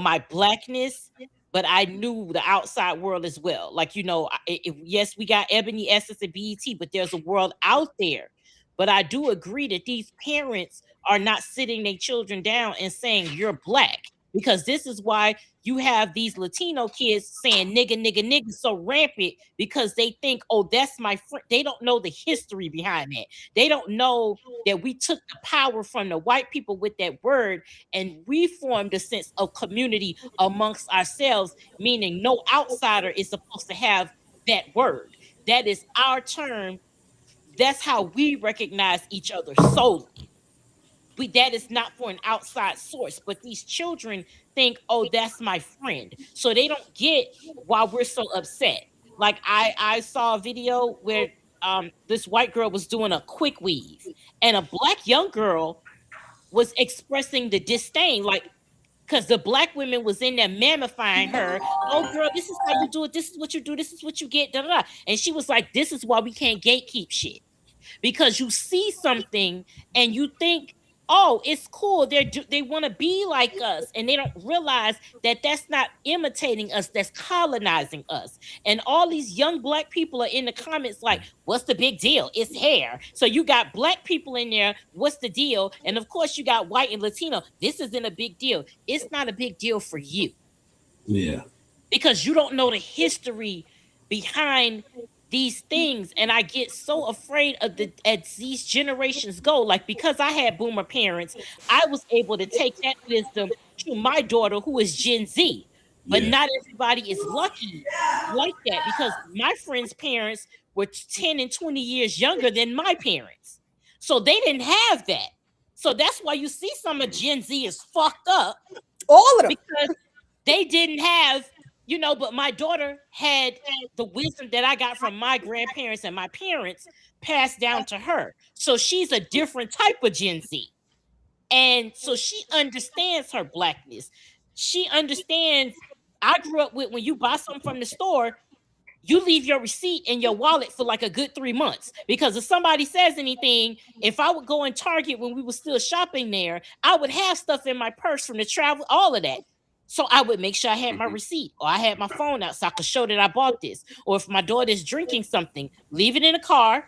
my blackness, but I knew the outside world as well. Like, yes, we got Ebony Essence and BET, but there's a world out there. But I do agree that these parents are not sitting their children down and saying you're black, because this is why you have these Latino kids saying nigga, nigga, nigga so rampant, because they think, oh, that's my friend. They don't know the history behind that. They don't know that we took the power from the white people with that word, and we formed a sense of community amongst ourselves, meaning no outsider is supposed to have that word. That is our term. That's how we recognize each other solely. That is not for an outside source, but these children think, oh, that's my friend. So they don't get why we're so upset. Like I saw a video where this white girl was doing a quick weave, and a black young girl was expressing the disdain, like, because the black women was in there mammifying her. Oh, girl, this is how you do it. This is what you do. This is what you get. Da, da, da. And she was like, this is why we can't gatekeep shit. Because you see something and you think, oh, it's cool. They want to be like us, and they don't realize that that's not imitating us. That's colonizing us. And all these young black people are in the comments like, "What's the big deal? It's hair." So you got black people in there. What's the deal? And of course, you got white and Latino. This isn't a big deal. It's not a big deal for you. Yeah. Because you don't know the history behind these things. And I get so afraid of as these generations go. Like, because I had boomer parents, I was able to take that wisdom to my daughter, who is Gen Z. But not everybody is lucky like that, because my friends' parents were 10 and 20 years younger than my parents. So they didn't have that. So that's why you see some of Gen Z is fucked up. All of them. Because they didn't have, but my daughter had the wisdom that I got from my grandparents and my parents passed down to her. So she's a different type of Gen Z. And so she understands her blackness. She understands. I grew up with, when you buy something from the store, you leave your receipt in your wallet for like a good 3 months, because if somebody says anything, if I would go in Target when we were still shopping there, I would have stuff in my purse from the travel, all of that. So I would make sure I had my receipt, or I had my phone out so I could show that I bought this. Or if my daughter's drinking something, leave it in the car,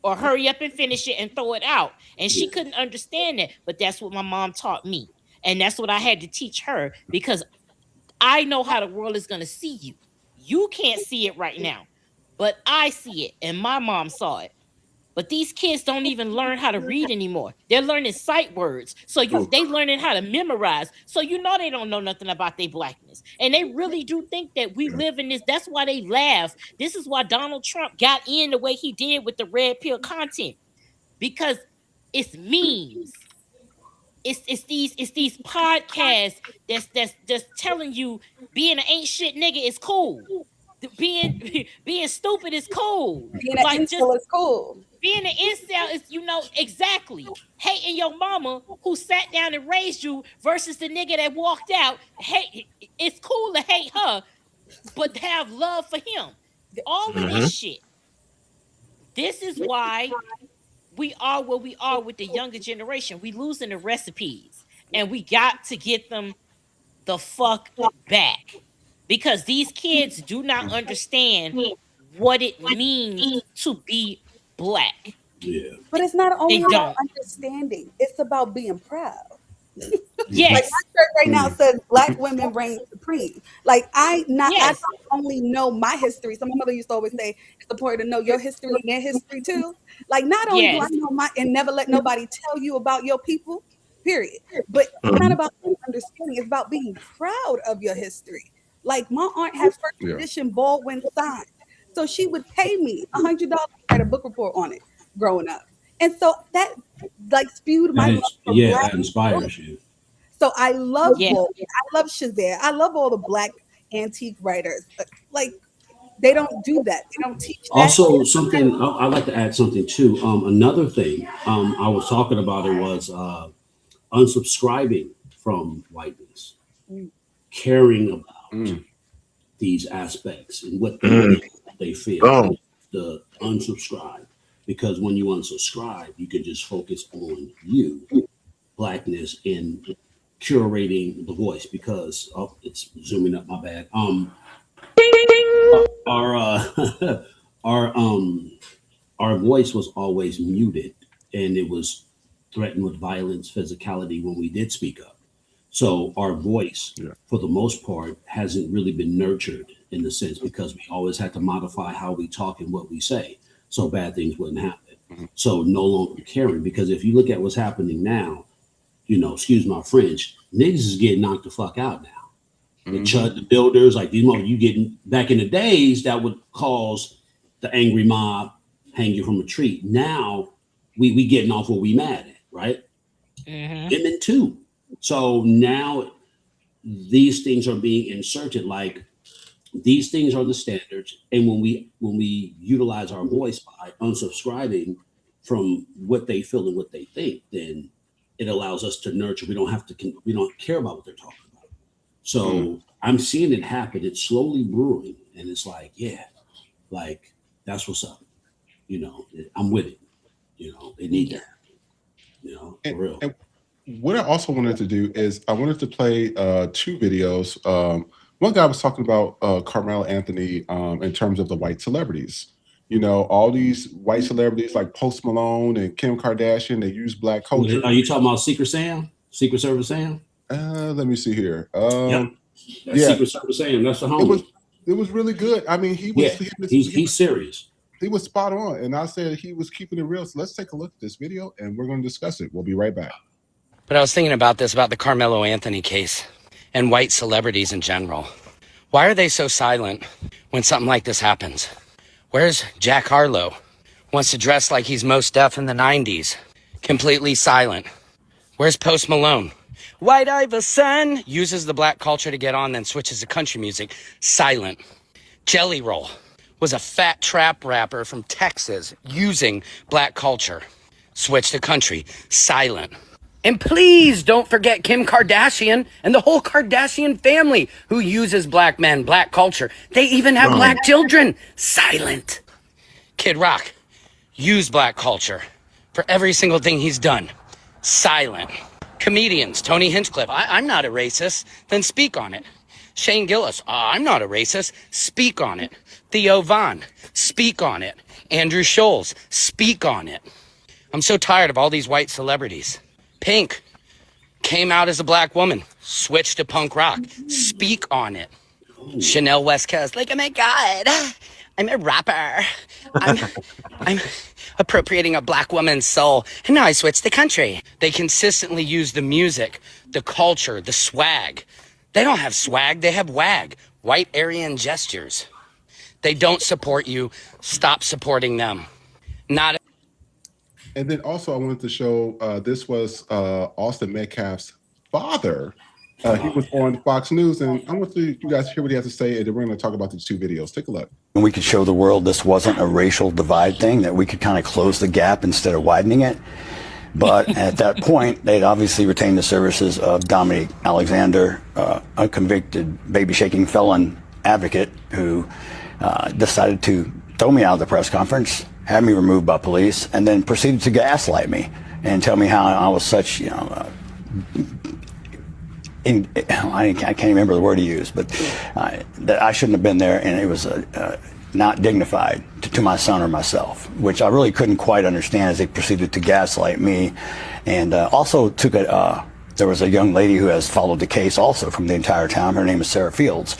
or hurry up and finish it and throw it out. And she couldn't understand that, but that's what my mom taught me. And that's what I had to teach her, because I know how the world is going to see you. You can't see it right now, but I see it, and my mom saw it. But these kids don't even learn how to read anymore. They're learning sight words. So they learning how to memorize. So they don't know nothing about their blackness. And they really do think that we live in this. That's why they laugh. This is why Donald Trump got in the way he did with the red pill content. Because it's memes. It's these podcasts that's telling you being an ain't shit nigga is cool. Being stupid is cool. Being an incel is cool. Being an incel is, exactly. Hating your mama who sat down and raised you versus the nigga that walked out. Hey, it's cool to hate her, but have love for him. All of this shit. This is why we are where we are with the younger generation. We losing the recipes, and we got to get them the fuck back, because these kids do not understand what it means to be black. Yeah. But it's not only about understanding, it's about being proud. Yes. Like my shirt right now says Black women reign supreme. Like I don't only know my history. So my mother used to always say it's important to know your history and their history too. Like not only do I know my, and never let nobody tell you about your people, period. But it's not about understanding, it's about being proud of your history. Like my aunt had first edition Baldwin signed. So she would pay me $100 to write a book report on it growing up. And so that like spewed my love for Black that inspires you. So I love Baldwin. I love Shazam. I love all the Black antique writers. Like they don't do that. They don't teach that. Also, something I'd like to add something too. Another thing I was talking about it was unsubscribing from whiteness, caring about these aspects and what they feel. The unsubscribe, because when you unsubscribe, you can just focus on you, Blackness, and curating the voice. Because it's zooming up. My bad. Our voice was always muted, and it was threatened with violence, physicality when we did speak up. So our voice, for the most part, hasn't really been nurtured in the sense, because we always had to modify how we talk and what we say, so bad things wouldn't happen. So no longer caring, because if you look at what's happening now, excuse my French, niggas is getting knocked the fuck out now. The chud, the builders, like you getting back in the days that would cause the angry mob hang you from a tree. Now we getting off what we mad at, right? Women too. So now these things are being inserted, like these things are the standards. And when we utilize our voice by unsubscribing from what they feel and what they think, then it allows us to nurture. We don't care about what they're talking about. So I'm seeing it happen. It's slowly brewing, and it's like, like that's what's up. I'm with it. It needs to happen. For real. And what I also wanted to do is I wanted to play 2 videos. One guy was talking about Karmelo Anthony in terms of the white celebrities. All these white celebrities like Post Malone and Kim Kardashian, they use Black culture. Are you talking about Secret Service Sam? Let me see here. Secret Service Sam. That's the homie. It was really good. I mean, he's serious. He was spot on, and I said he was keeping it real. So let's take a look at this video, and we're going to discuss it. We'll be right back. But I was thinking about the Karmelo Anthony case and white celebrities in general. Why are they so silent when something like this happens? Where's Jack Harlow? Wants to dress like he's Mos Def in the 90s. Completely silent. Where's Post Malone? White Iverson uses the Black culture to get on, then switches to country music. Silent. Jelly Roll was a fat trap rapper from Texas using Black culture. Switch to country. Silent. And please don't forget Kim Kardashian and the whole Kardashian family who uses Black men, Black culture. They even have Black children. Silent. Kid Rock used Black culture for every single thing he's done. Silent. Comedians, Tony Hinchcliffe, I'm not a racist, then speak on it. Shane Gillis, I'm not a racist, speak on it. Theo Von, speak on it. Andrew Scholes, speak on it. I'm so tired of all these white celebrities. Pink came out as a Black woman, switched to punk rock, speak on it. Chanel West Coast, like, oh my God, I'm a rapper. I'm appropriating a Black woman's soul, and now I switch to country. They consistently use the music, the culture, the swag. They don't have swag, they have wag, white Aryan gestures. They don't support you, stop supporting them. And then also I wanted to show, this was Austin Metcalf's father. He was on Fox News, and I want you guys to hear what he has to say, and then we're going to talk about these 2 videos. Take a look. We could show the world this wasn't a racial divide thing, that we could kind of close the gap instead of widening it. But at that point, they'd obviously retained the services of Dominic Alexander, a convicted baby-shaking felon advocate who decided to throw me out of the press conference, had me removed by police, and then proceeded to gaslight me and tell me how I was such, I can't remember the word he used, but that I shouldn't have been there, and it was not dignified to my son or myself, which I really couldn't quite understand as they proceeded to gaslight me. And also took there was a young lady who has followed the case also from the entire time. Her name is Sarah Fields.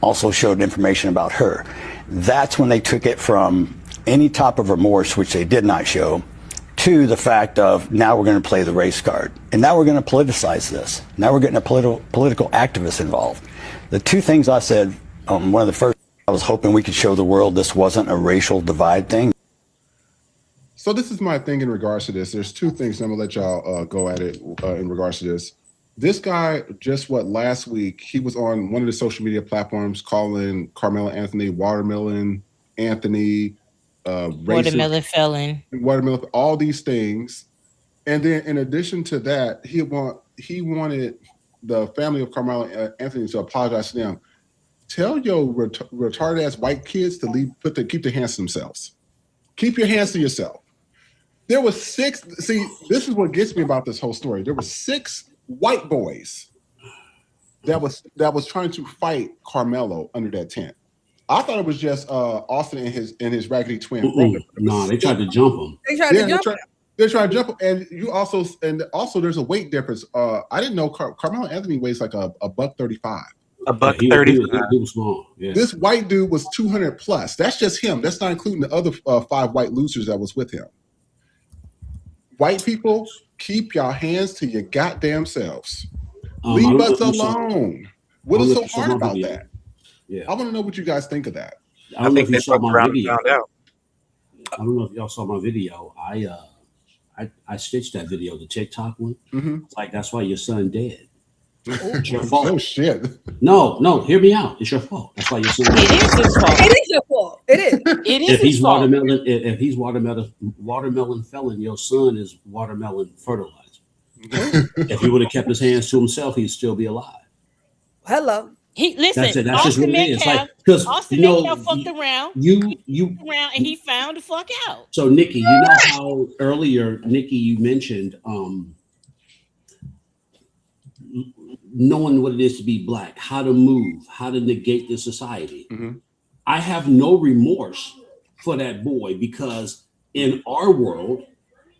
Also showed information about her. That's when they took it from any type of remorse, which they did not show, to the fact of now we're going to play the race card, and now we're going to politicize this. Now we're getting a political activists involved. The two things I said, one of the first, I was hoping we could show the world this wasn't a racial divide thing. So this is my thing in regards to this. There's two things. I'm gonna let y'all go at it in regards to this. This guy, last week, he was on one of the social media platforms calling Karmelo Anthony Watermelon Anthony, Watermelon felon, watermelon, all these things. And then in addition to that, he wanted the family of Karmelo Anthony to apologize to them. Tell your retarded ass white kids to keep their hands to themselves. Keep your hands to yourself. There was 6. See, this is what gets me about this whole story. There were 6 white boys that was trying to fight Karmelo under that tent. I thought it was just Austin and his raggedy twin brother. No, they tried to jump him. They tried to jump him. They tried to jump him, and also there's a weight difference. I didn't know Karmelo Anthony weighs like a $135. A $135. He was small. Yeah. This white dude was 200 plus. That's just him. That's not including the other 5 white losers that was with him. White people, keep your hands to your goddamn selves. Leave us alone. What is so hard about that? Yeah. I want to know what you guys think of that. I don't know if you saw my video. Found out. I don't know if y'all saw my video. I stitched that video, the TikTok one. Mm-hmm. It's like, that's why your son dead. It's your fault. Oh shit. No, hear me out. It's your fault. That's why your son dead. It is his fault. It is your fault. It is. It is his fault. If he's watermelon felon, your son is watermelon fertilizer. If he would have kept his hands to himself, he'd still be alive. Hello. Listen, That's just Austin what it is. Metcalf, Like, because Austin Metcalf fucked around. You around and he found the fuck out. So Nikki, you know how earlier, Nikki, you mentioned knowing what it is to be black, how to move, how to negate the society. Mm-hmm. I have no remorse for that boy because in our world,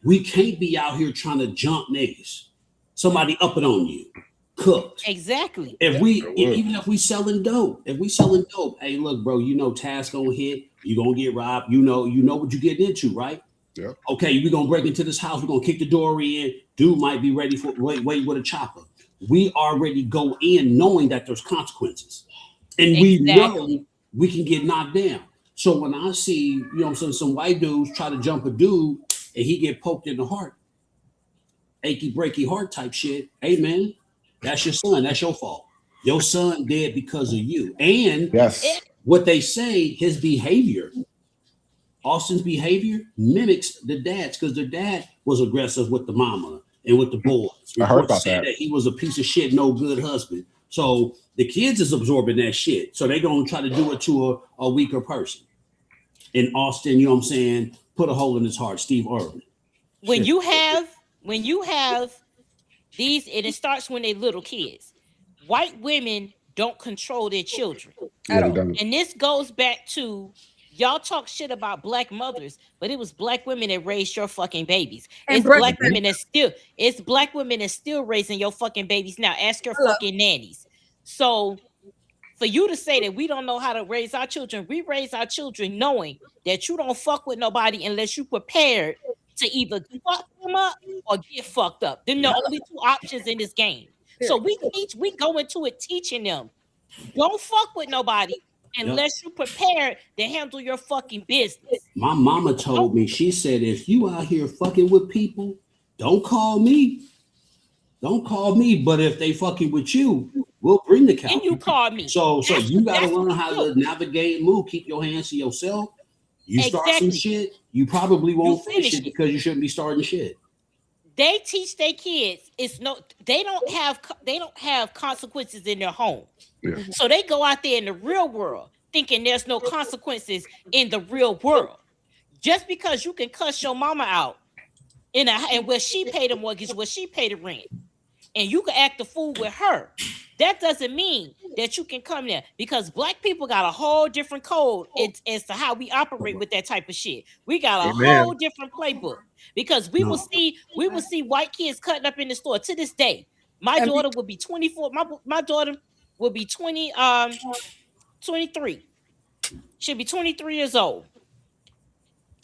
we can't be out here trying to jump niggas. Somebody up it on you, cooked. Exactly. Even if we selling dope, hey, look, bro, you know task gonna hit, you gonna get robbed. You know what you're getting into, right? Yeah. Okay, we're gonna break into this house. We're gonna kick the door in. Dude might be ready for wait with a chopper. We already go in knowing that there's consequences, and we know we can get knocked down. So when I see, some white dudes try to jump a dude and he get poked in the heart, achy breaky heart type shit. Hey man, that's your son. That's your fault. Your son dead because of you. And what they say, his behavior, Austin's behavior mimics the dad's because the dad was aggressive with the mama and with the boys. I heard about that. He was a piece of shit, no good husband. So the kids is absorbing that shit. So they're going to try to do it to a weaker person. And Austin, you know what I'm saying, put a hole in his heart, Steve Irwin. When you have these, and it starts when they're little kids. White women don't control their children. And this goes back to y'all talk shit about black mothers, but it was black women that raised your fucking babies. It's black women that's still raising your fucking babies now. Ask your fucking nannies. So for you to say that we don't know how to raise our children, we raise our children knowing that you don't fuck with nobody unless you prepared to either fuck them up or get fucked up. Then the only 2 options in this game. So we go into it teaching them, don't fuck with nobody unless you're prepared to handle your fucking business. My mama told me, she said, if you out here fucking with people, don't call me. Don't call me. But if they fucking with you, we'll bring the cow. And you call me. So you got to learn how to navigate and move. Keep your hands to yourself. You start some shit, you probably won't finish it because you shouldn't be starting shit. They teach their kids they don't have consequences in their home. Yeah. So they go out there in the real world thinking there's no consequences in the real world. Just because you can cuss your mama out and where she paid the mortgage, where she paid the rent, and you can act a fool with her, that doesn't mean that you can come there, because black people got a whole different code as to how we operate with that type of shit. We got a whole different playbook, because we will see white kids cutting up in the store to this day. My daughter will be 24. My daughter will be 23. She'll be 23 years old.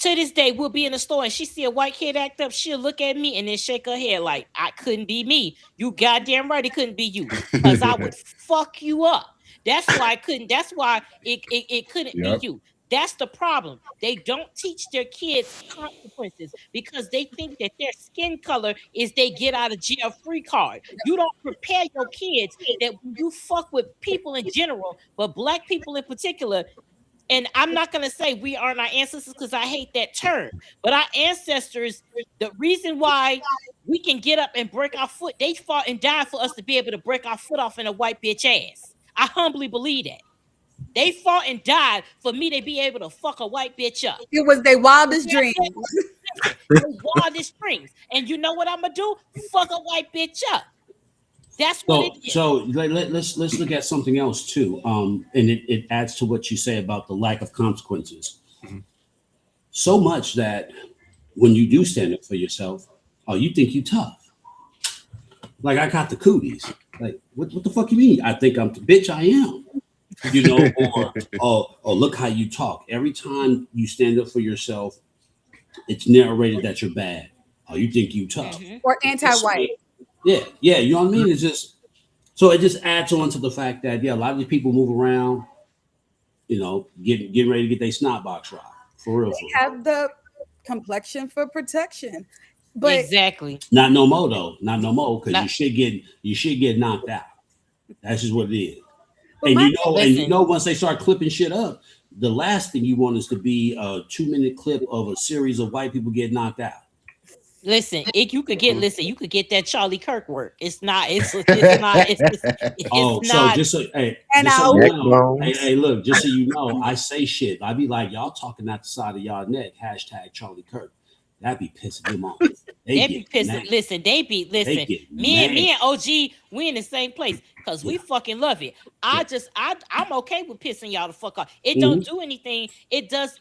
To this day, we'll be in the store and she see a white kid act up. She'll look at me and then shake her head like, I couldn't be me. You goddamn right it couldn't be you. Because I would fuck you up. That's why I couldn't. That's why it couldn't be you. That's the problem. They don't teach their kids consequences because they think that their skin color is they get out of jail free card. You don't prepare your kids that when you fuck with people in general, but black people in particular. And I'm not going to say we aren't our ancestors because I hate that term, but our ancestors, the reason why we can get up and break our foot, they fought and died for us to be able to break our foot off in a white bitch ass. I humbly believe that. They fought and died for me to be able to fuck a white bitch up. It was their wildest dreams. Their wildest dreams. And you know what I'm going to do? Fuck a white bitch up. That's what it is. So let's look at something else too. And it adds to what you say about the lack of consequences. Mm-hmm. So much that when you do stand up for yourself, you think you tough. Like I got the cooties. Like what the fuck you mean? I think I'm the bitch. I am. You know, or look how you talk. Every time you stand up for yourself, it's narrated that you're bad. Oh, you think you tough. Mm-hmm. Or anti-white. Yeah, you know what I mean? It's just so it just adds on to the fact that a lot of these people move around, you know, getting ready to get their snot box rocked. For real. They have the complexion for protection. But exactly. Not no more though. Not no more, because you should get knocked out. That's just what it is. But and you know once they start clipping shit up, the last thing you want is to be a 2-minute clip of a series of white people get knocked out. Listen, you could get that Charlie Kirk work. It's not. It's not. So just so hey, look, just so you know, I say shit. I be like, y'all talking out the side of y'all neck. # Charlie Kirk. That be pissing them off. They be pissing. Mad. Listen, me and OG, we in the same place because we fucking love it. I'm okay with pissing y'all the fuck off. It don't do anything. It does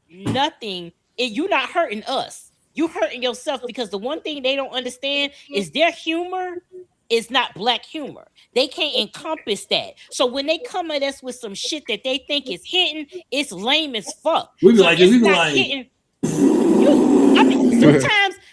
nothing. You're not hurting us. You hurting yourself because the one thing they don't understand is their humor is not black humor. They can't encompass that. So when they come at us with some shit that they think is hitting, it's lame as fuck. Hitting.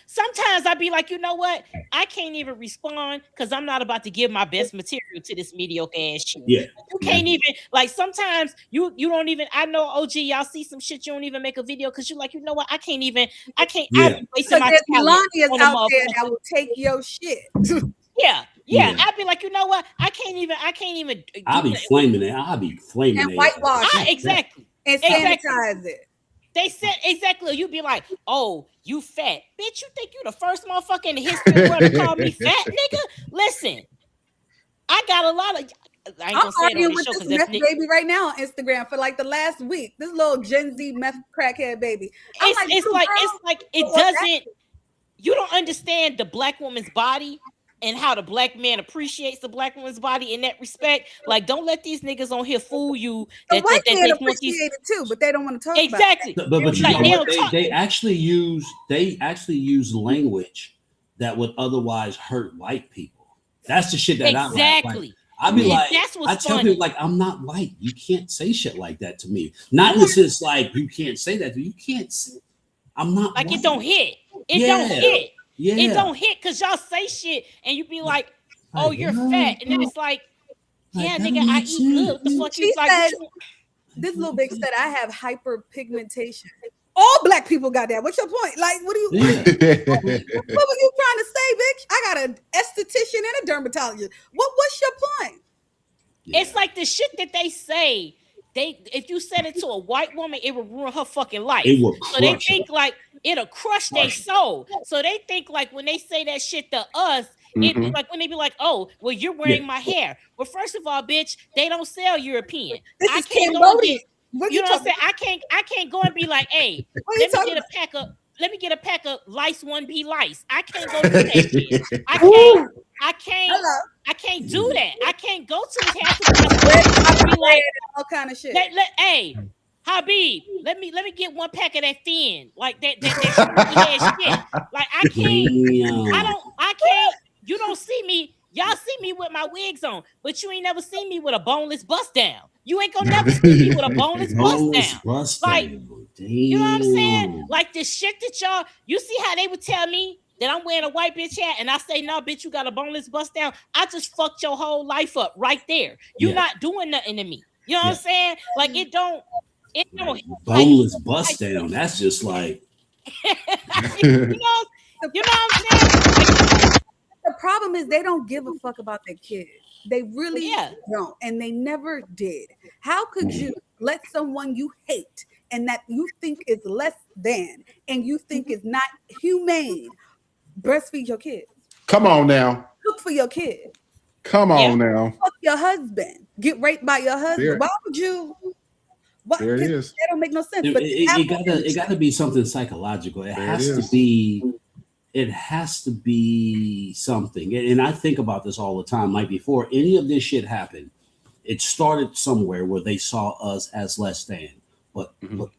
Sometimes I be like, you know what? I can't even respond because I'm not about to give my best material to this mediocre ass shit. Yeah. You can't even like sometimes you don't even I know OG, y'all see some shit, you don't even make a video because you're like, you know what? I can't Yeah. I'm wasting my time. Melania's out there that will take your shit. Yeah. I'd be like, you know what? I can't even I'll be flaming it. And whitewash it. Exactly. And sanitize it. They said exactly. You'd be like, "Oh, you fat bitch! You think you the first motherfucker in the history of the world to call me fat, nigga?" Listen, I got a lot of. I'm arguing with this meth baby right now on Instagram for like the last week. This little Gen Z meth crackhead baby. It's like it doesn't. You don't understand the black woman's body and how the black man appreciates the black woman's body in that respect. Like, don't let these niggas on here fool you. The white man appreciate it too, but they don't want to talk exactly. about it. But you know what? They actually use language that would otherwise hurt white people. That's the shit that exactly. I'd be like, I tell people like, I'm not white. You can't say shit like that to me. Not in the sense like you can't say that. You can't. I'm not like white. It don't hit. It don't hit. Yeah. It don't hit because y'all say shit and you be like, "Oh, you're fat," and then it's like, "Yeah, nigga, I eat good." What the fuck you like? This little bitch said, "I have hyperpigmentation." All black people got that. What's your point? Like, what are you? What were you trying to say, bitch? I got an esthetician and a dermatologist. What's your point? It's like the shit that they say. If you said it to a white woman, it would ruin her fucking life. It will so they think like it'll crush their soul. So they think like when they say that shit to us, it'd be like when they be like, "Oh, well, you're wearing my hair." Well, first of all, bitch, they don't sell European. I can't go and get, you know what I'm saying? I can't go and be like, "Hey, let me get a pack of Lice 1B Lice." I can't go do that shit. I can't do that. I can't go to his house and be like all kind of shit. Hey, Habib, let me get one pack of that thin, like that shit. Like I can't. You don't see me. Y'all see me with my wigs on, but you ain't never seen me with a boneless bust down. You ain't gonna never see me with a boneless bust down. Like You know what I'm saying? Damn. Like the shit that y'all, you see how they would tell me that I'm wearing a white bitch hat, and I say, no, bitch, you got a boneless bust down. I just fucked your whole life up right there. You're not doing nothing to me. You know what I'm saying? Like it don't Boneless bust down. That's just like you know what I'm saying? The problem is they don't give a fuck about their kids. They really don't, and they never did. How could you let someone you hate and that you think is less than and you think is not humane breastfeed your kids? Come on now. Cook for your kids. Come on now. Fuck your husband. Get raped by your husband. There. Why would you? There it is. That don't make no sense. But it gotta be something psychological. It has to be something. And I think about this all the time. Like before any of this shit happened, it started somewhere where they saw us as less than. But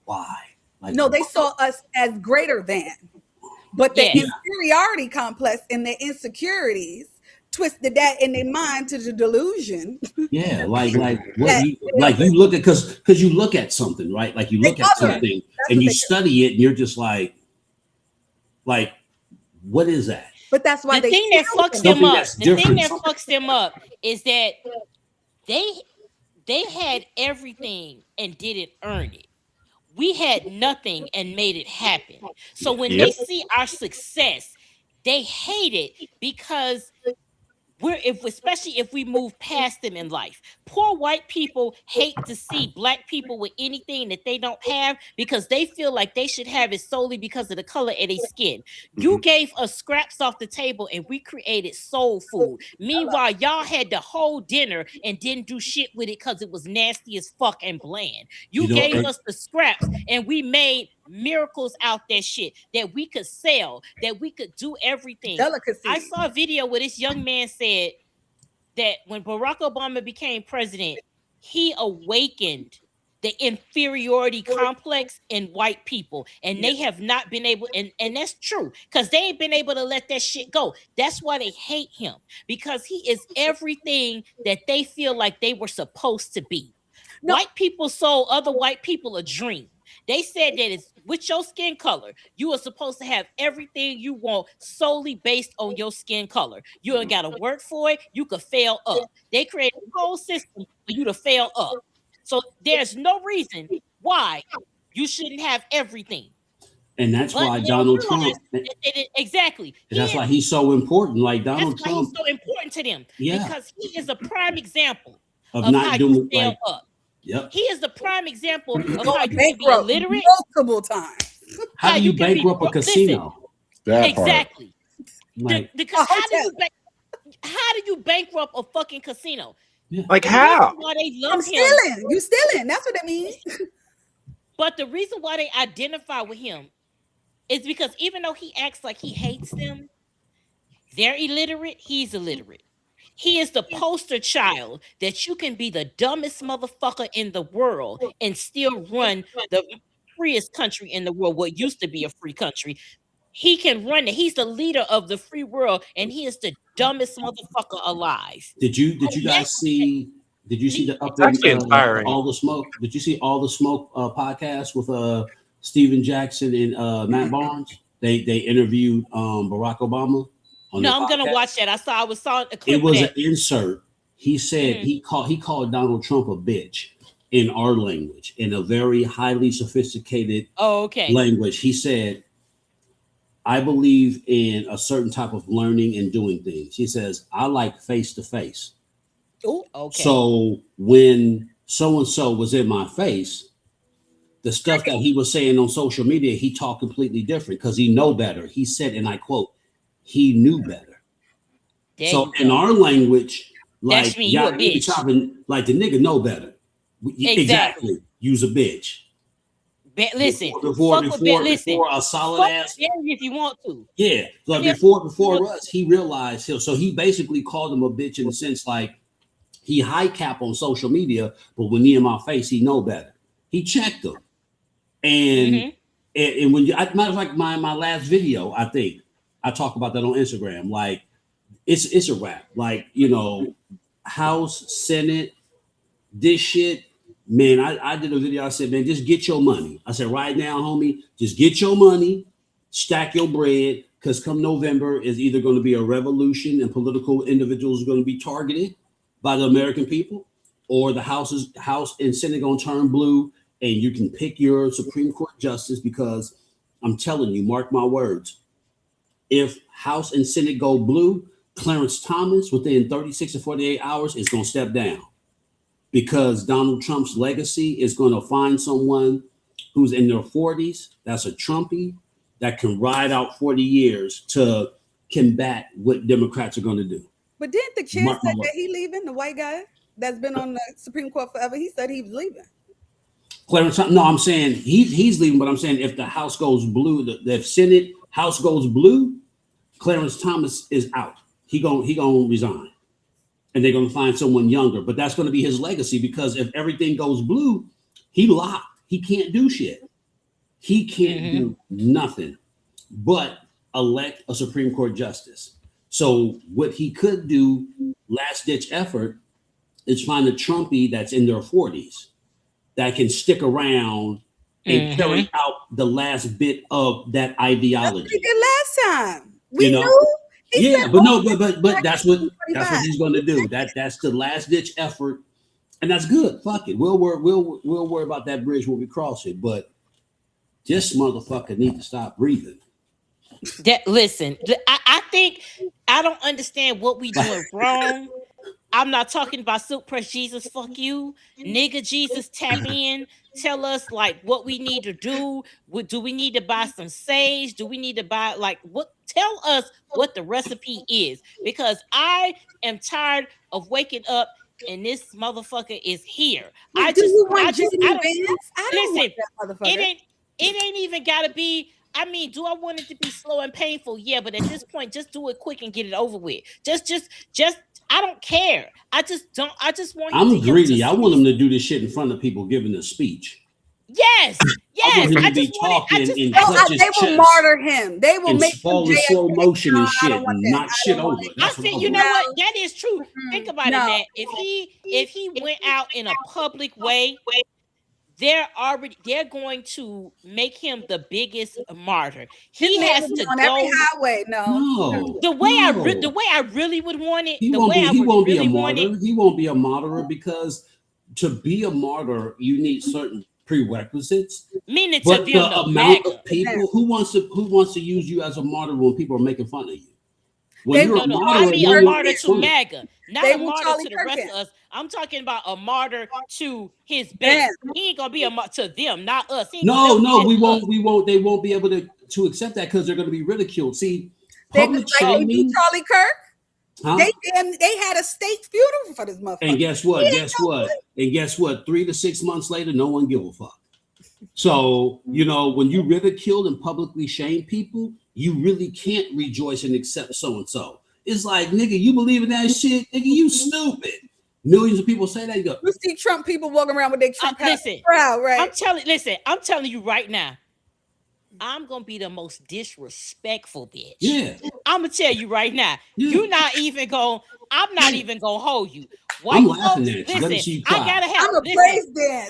why? Like, no, they saw us as greater than. But the inferiority complex and their insecurities twisted that in their mind to the delusion. Yeah, like you look at because you look at something, right? Like you look at something and you study it, and you're just like, what is that? But that's why the thing that fucks them up. The thing that fucks them up is that they had everything and didn't earn it. We had nothing and made it happen. So when they see our success, they hate it because especially if we move past them in life. Poor white people hate to see black people with anything that they don't have because they feel like they should have it solely because of the color of their skin. You gave us scraps off the table and we created soul food. Meanwhile, y'all had the whole dinner and didn't do shit with it because it was nasty as fuck and bland. You gave us the scraps and we made miracles out that shit that we could sell, that we could do everything. Delicacy. I saw a video where this young man said that when Barack Obama became president, he awakened the inferiority complex in white people, and they have not been able, and that's true, because they ain't been able to let that shit go. That's why they hate him, because he is everything that they feel like they were supposed to be. White people sold other white people a dream. They said that it's with your skin color. You are supposed to have everything you want solely based on your skin color. You ain't got to work for it. You could fail up. They created a whole system for you to fail up. So there's no reason why you shouldn't have everything. And that's why Donald Trump. Exactly. And that's why he's so important. Like Donald Trump. He's so important to them. Because he is a prime example of not how doing you fail up. Yep. He is the prime example of how you can be illiterate multiple times. How do you bankrupt a casino? Exactly. Like, Because how do you bankrupt a fucking casino? Like how? Why they love I'm stealing. You stealing. That's what it means. But the reason why they identify with him is because even though he acts like he hates them, they're illiterate. He's illiterate. He is the poster child that you can be the dumbest motherfucker in the world and still run the freest country in the world, what used to be a free country. He can run it. He's the leader of the free world, and he is the dumbest motherfucker alive. Did you guys see? Did you see the All the Smoke? Did you see All the Smoke podcast with Steven Jackson and Matt Barnes? They interviewed Barack Obama. No, I'm gonna watch that. I saw a clip. It was an insert. He said he called Donald Trump a bitch in our language, in a very highly sophisticated language. He said, I believe in a certain type of learning and doing things. He says, I like face to face. So when so-and-so was in my face, the stuff that he was saying on social media, he talked completely different because he know better. He said, and I quote, he knew better. So in our language, like y'all chopping, like the nigga know better. Exactly. Use a bitch. Listen, before a solid ass. If you want to. Yeah. So before us, he realized so he basically called him a bitch in the sense like he high cap on social media, but when he in my face, he know better. He checked him. And when you matter of fact, my last video, I think I talk about that on Instagram. Like it's a wrap. Like, House, Senate, this shit, Man, I did a video. I said, man, just get your money. I said, right now, homie, just get your money, stack your bread, because come November is either going to be a revolution and political individuals are going to be targeted by the American people, or the House and Senate going to turn blue, and you can pick your Supreme Court justice. Because I'm telling you, mark my words, if House and Senate go blue, Clarence Thomas within 36 to 48 hours is going to step down. Because Donald Trump's legacy is going to find someone who's in their 40s, that's a Trumpy, that can ride out 40 years to combat what Democrats are going to do. But didn't the chair say that he leaving, the white guy that's been on the Supreme Court forever? He said he was leaving. Clarence, no, I'm saying he's leaving, but I'm saying if the House goes blue, the Senate House goes blue, Clarence Thomas is out. He gonna resign. And they're going to find someone younger, but that's going to be his legacy, because if everything goes blue, he locked. He can't do shit. He can't do nothing but elect a Supreme Court justice. So what he could do, last ditch effort, is find a Trumpy that's in their 40s that can stick around and carry out the last bit of that ideology. That's what he did last time. We knew. But that's what he's going to do. That's the last ditch effort, and that's good. Fuck it. We'll worry about that bridge when we cross it. But this motherfucker need to stop breathing. Listen, I think I don't understand what we doing wrong. I'm not talking about Silk Press Jesus, fuck you. Nigga Jesus, tap in. Tell us like what we need to do. Do we need to buy some sage? Do we need to buy what? Tell us what the recipe is, because I am tired of waking up and this motherfucker is here. I don't listen. It ain't even gotta be. I mean, do I want it to be slow and painful? Yeah, but at this point, just do it quick and get it over with. Just I don't care. I just want. I'm greedy. I want him to do this shit in front of people giving a speech. Yes. I want him to be talking and they will martyr him. They will make fall in slow motion and shit, and knock shit over. I think you know what? That is true. Think about it, man. If he went out in a public way, they're going to make him the biggest martyr. He has to on go every highway. The way I really would want it. He won't be a martyr. He won't be a martyr, because to be a martyr, you need certain prerequisites. Meaning but to be the amount MAGA. Of people who wants to use you as a martyr when people are making fun of you. I'll be a martyr to MAGA, not a martyr to the rest of us. I'm talking about a martyr to his base. He ain't gonna be a martyr to them, not us. No, we won't. They won't be able to accept that, because they're going to be ridiculed. See, public shaming. Charlie Kirk. Huh? They had a state funeral for this motherfucker. And guess what? 3 to 6 months later, no one give a fuck. So, when you ridicule and publicly shame people, you really can't rejoice and accept so-and-so. It's like, nigga, you believe in that shit? Nigga, you stupid. Millions of people say that. You see Trump people walking around with their Trump listen, proud, right? I'm telling you right now, I'm gonna be the most disrespectful bitch. Yeah. I'm gonna tell you right now. Yeah. I'm not even gonna hold you. I'm laughing at you. Listen, I'm a praise dance.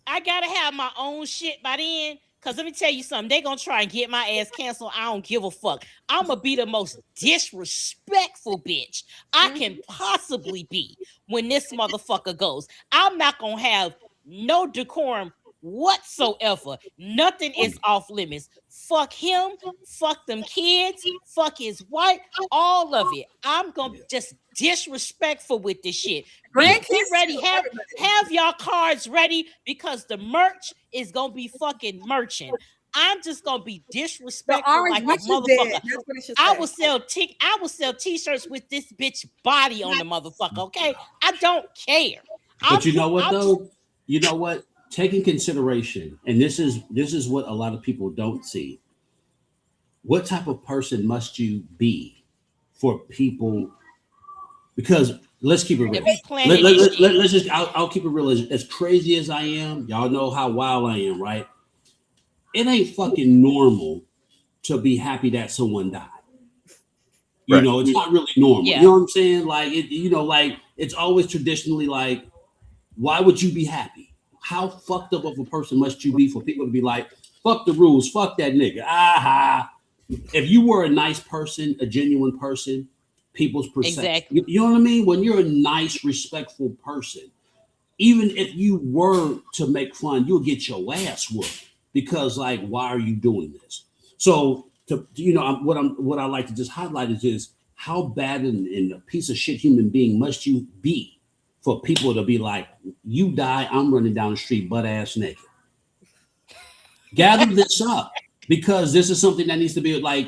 I gotta have my own shit by then. Cause let me tell you something, they gonna try and get my ass canceled. I don't give a fuck. I'm gonna be the most disrespectful bitch I can possibly be when this motherfucker goes. I'm not gonna have no decorum whatsoever. Nothing is off limits. Fuck him, fuck them kids, fuck his wife, all of it. I'm gonna just disrespectful with this shit. Get ready, have y'all cards ready, because the merch is gonna be fucking merchant. I'm just gonna be disrespectful like a motherfucker. I will sell t-shirts with this bitch body on the motherfucker. Okay, I don't care. But you know what though? You know what? Take in consideration, and this is what a lot of people don't see. What type of person must you be for people? Because let's keep it real. Let's just. I'll keep it real. As crazy as I am, y'all know how wild I am, right? It ain't fucking normal to be happy that someone died. You know, it's not really normal. Yeah. You know what I'm saying? Like it's always traditionally like, Why would you be happy? How fucked up of a person must you be for people to be like, fuck the rules, fuck that nigga? Aha. If you were a nice person, a genuine person, people's perception. Exactly. You know what I mean? When you're a nice, respectful person, even if you were to make fun, you'll get your ass whooped because, like, why are you doing this? So, what I like to just highlight is just how bad and a piece of shit human being must you be for people to be like, you die, I'm running down the street butt ass naked. Gather this up because this is something that needs to be like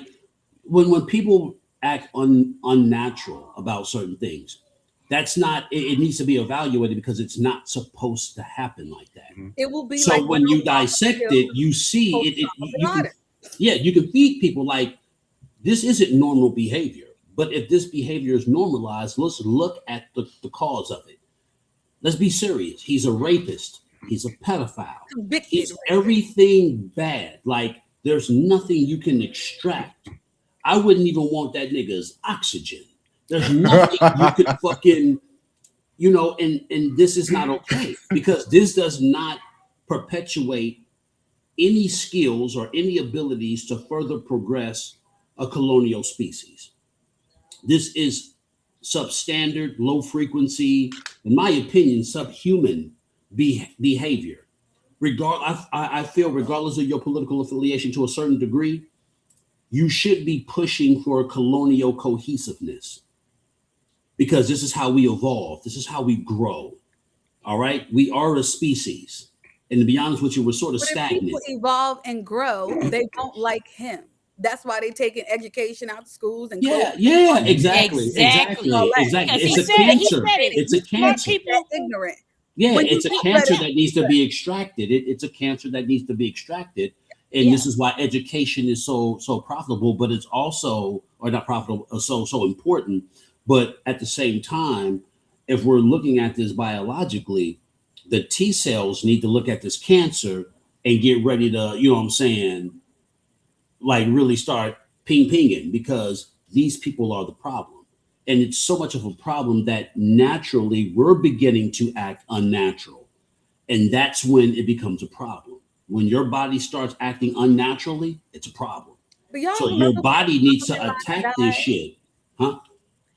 when people act unnatural about certain things. That's not. It needs to be evaluated because it's not supposed to happen like that. It will be so like when you dissect it, you see it. You can feed people like this isn't normal behavior. But if this behavior is normalized, let's look at the cause of it. Let's be serious. He's a rapist. He's a pedophile. He's everything bad. Like there's nothing you can extract. I wouldn't even want that nigga's oxygen. There's nothing you could fucking, and this is not okay because this does not perpetuate any skills or any abilities to further progress a colonial species. This is substandard, low frequency, in my opinion, subhuman behavior. I feel regardless of your political affiliation to a certain degree, you should be pushing for colonial cohesiveness because this is how we evolve. This is how we grow. All right. We are a species. And to be honest with you, we're sort of stagnant. If people evolve and grow, they don't like him. That's why they're taking education out of schools and exactly. It's a cancer. It's a cancer. Ignorant. Yeah, it's a cancer that needs to be extracted. It's a cancer that needs to be extracted. And this is why education is so profitable, but it's also, or not profitable, so important. But at the same time, if we're looking at this biologically, the T cells need to look at this cancer and get ready to, like really start pinging because these people are the problem. And it's so much of a problem that naturally we're beginning to act unnatural. And that's when it becomes a problem. When your body starts acting unnaturally, it's a problem. So your body needs to attack this shit. Huh?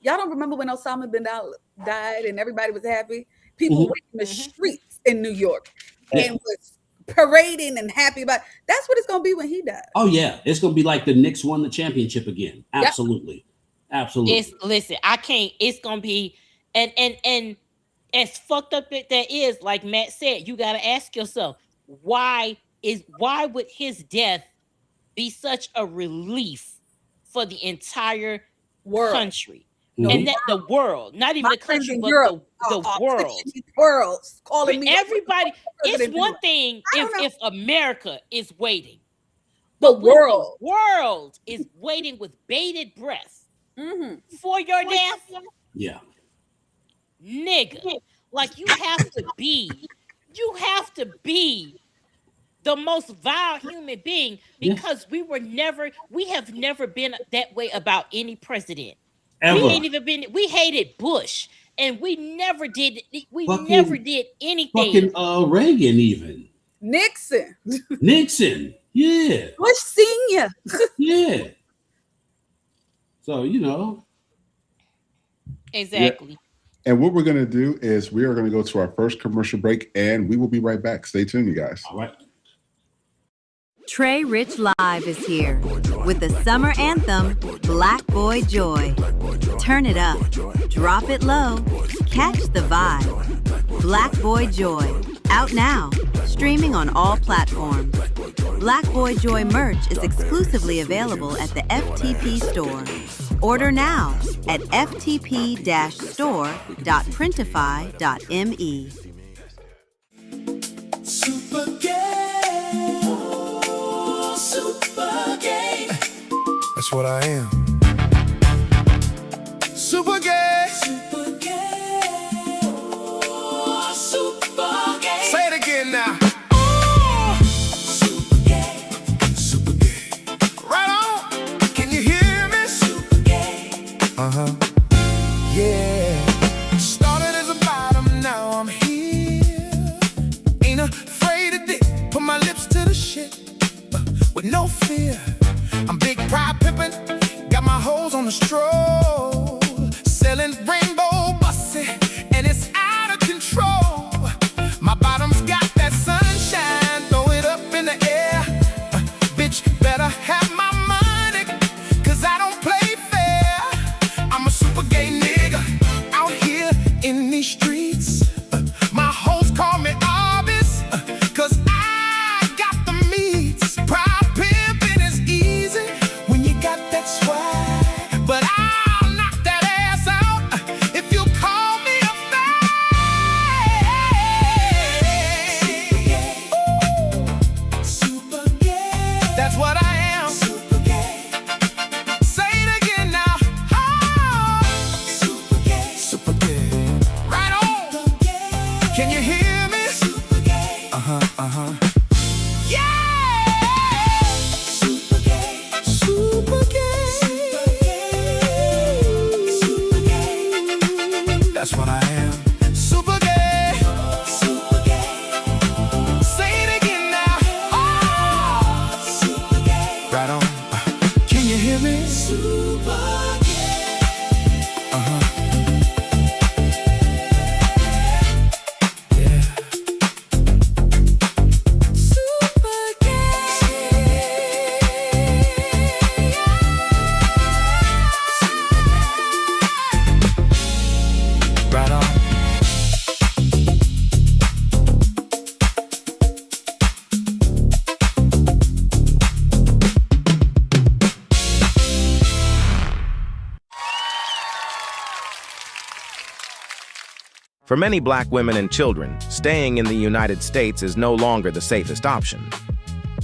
Y'all don't remember when Osama bin Laden died and everybody was happy? People were in the streets in New York and was parading and happy about it. That's what it's going to be when he dies. Oh, yeah. It's going to be like the Knicks won the championship again. Absolutely. Yep. Absolutely. Listen, I can't. It's going to be, and as fucked up that is, like Matt said, you got to ask yourself, why would his death be such a relief for the entire country? And that the world, not even the country, but the world. Calling me everybody. It's one thing if America is waiting. The world. The world is waiting with bated breath for your death. Yeah. Nigga. Like you have to be the most vile human being because we have never been that way about any president. Ever. We ain't even been. We hated Bush, and we never did. Never did anything. Fucking Reagan, even Nixon. Yeah. Bush Senior. Yeah. So exactly. Yeah. And what we're going to do is we are going to go to our first commercial break, and we will be right back. Stay tuned, you guys. All right. Trey Rich Live is here with the summer anthem, Black Boy Joy. Turn it up, drop it low, catch the vibe. Black Boy Joy, out now, streaming on all platforms. Black Boy Joy merch is exclusively available at the FTP store. Order now at ftp-store.printify.me. Super gay. Super gay. That's what I am. Super gay. Super gay. Super gay. Say it again now. Super gay. Super gay. Right on. Can you hear me? Super gay. Yeah. Started as a bottom, now I'm here. with no fear. I'm big pride pimpin', got my hoes on the stroll, selling rainbow bussy, and it's out of control. My bottom's got that sunshine, throw it up in the air. Bitch, better have my money, cause I don't play fair. I'm a super gay nigga, out here in these streets. My hoes call me Arbis, cause I got the meats. Pride pimpin' is easy when you got that swag, but I'll knock that ass out if you call me a fag. Super gay. That's what I am. Super gay. Say it again now. Oh. Super gay. Super gay. Right on. Can you hear me? Super gay. Yeah. Super gay. Super gay. Super gay. That's what I am. Super gay. Super gay. Say it again now. Oh. Super gay. Right on. Can you hear me? Super gay. Yeah. Super gay. Right on. For many black women and children, staying in the United States is no longer the safest option.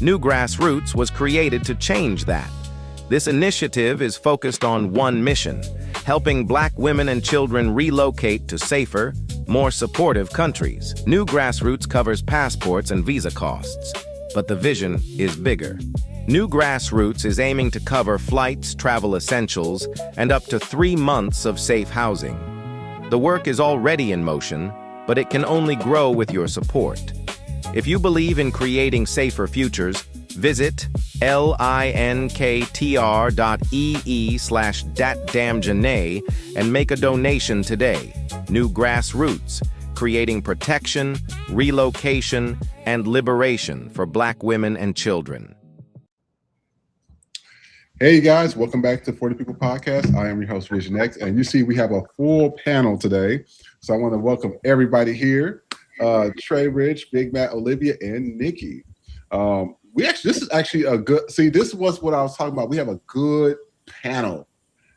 New Grassroots was created to change that. This initiative is focused on one mission: helping black women and children relocate to safer, more supportive countries. New Grassroots covers passports and visa costs, but the vision is bigger. New Grassroots is aiming to cover flights, travel essentials, and up to 3 months of safe housing. The work is already in motion, but it can only grow with your support. If you believe in creating safer futures, visit linktr.ee/datdamnjanae and make a donation today. New Grassroots, creating protection, relocation, and liberation for black women and children. Hey guys, welcome back to 40 People Podcast. I am your host, Vision X, and you see we have a full panel today. So I want to welcome everybody here. Trey Rich, Big Matt, Olivia, and Nikki. This is actually a good, this was what I was talking about. We have a good panel.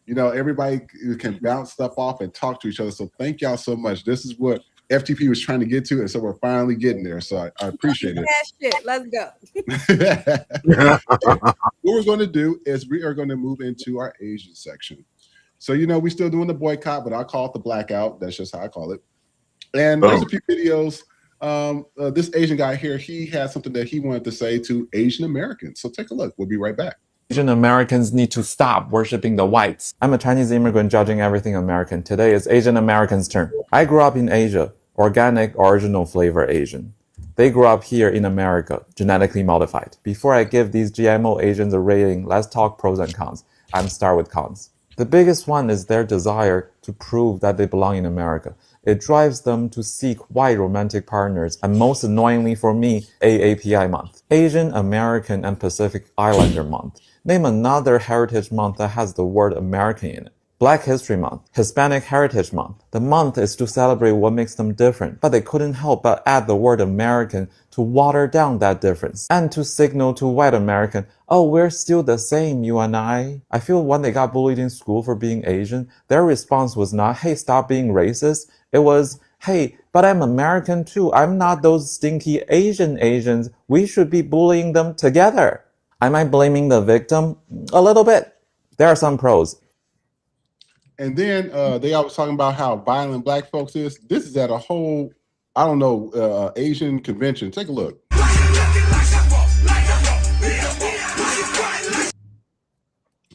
You know, everybody can bounce stuff off and talk to each other. So thank y'all so much. This is what FTP was trying to get to, and so we're finally getting there. So I appreciate it. Shit. Let's go. What we're going to do is we are going to move into our Asian section. So, you know, we're still doing the boycott, but I call it the blackout. That's just how I call it. And there's a few videos. This Asian guy here, he had something that he wanted to say to Asian Americans. So take a look. We'll be right back. Asian Americans need to stop worshiping the whites. I'm a Chinese immigrant judging everything American. Today is Asian Americans' turn. I grew up in Asia, organic, original flavor Asian. They grew up here in America, genetically modified. Before I give these GMO Asians a rating, let's talk pros and cons. I'm start with cons. The biggest one is their desire to prove that they belong in America. It drives them to seek white romantic partners, and most annoyingly for me, AAPI month. Asian American and Pacific Islander month. Name another heritage month that has the word American in it. Black History Month, Hispanic Heritage Month. The month is to celebrate what makes them different, but they couldn't help but add the word American to water down that difference and to signal to white American, oh, we're still the same, you and I. I feel when they got bullied in school for being Asian, their response was not, hey, stop being racist. It was, hey, but I'm American too. I'm not those stinky Asians. We should be bullying them together. Am I blaming the victim? A little bit. There are some pros. And then they always talking about how violent black folks is. This is at a whole, I don't know, Asian convention. Take a look.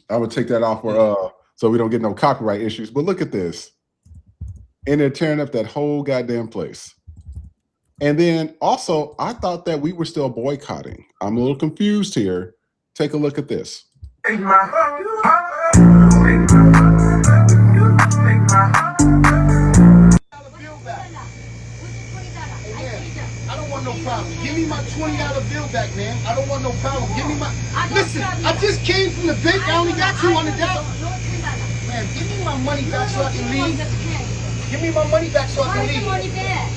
I would take that off for so we don't get no copyright issues. But look at this. And they're tearing up that whole goddamn place. And then also, I thought that we were still boycotting. I'm a little confused here. Take a look at this. I don't want no problem. Give me my $20 bill back, man. I don't want no problem. Give me my. Listen, I just came from the bank. I only got $200. Man, give me my money back so I can leave. Give me my money back so I can leave. Why is the money there?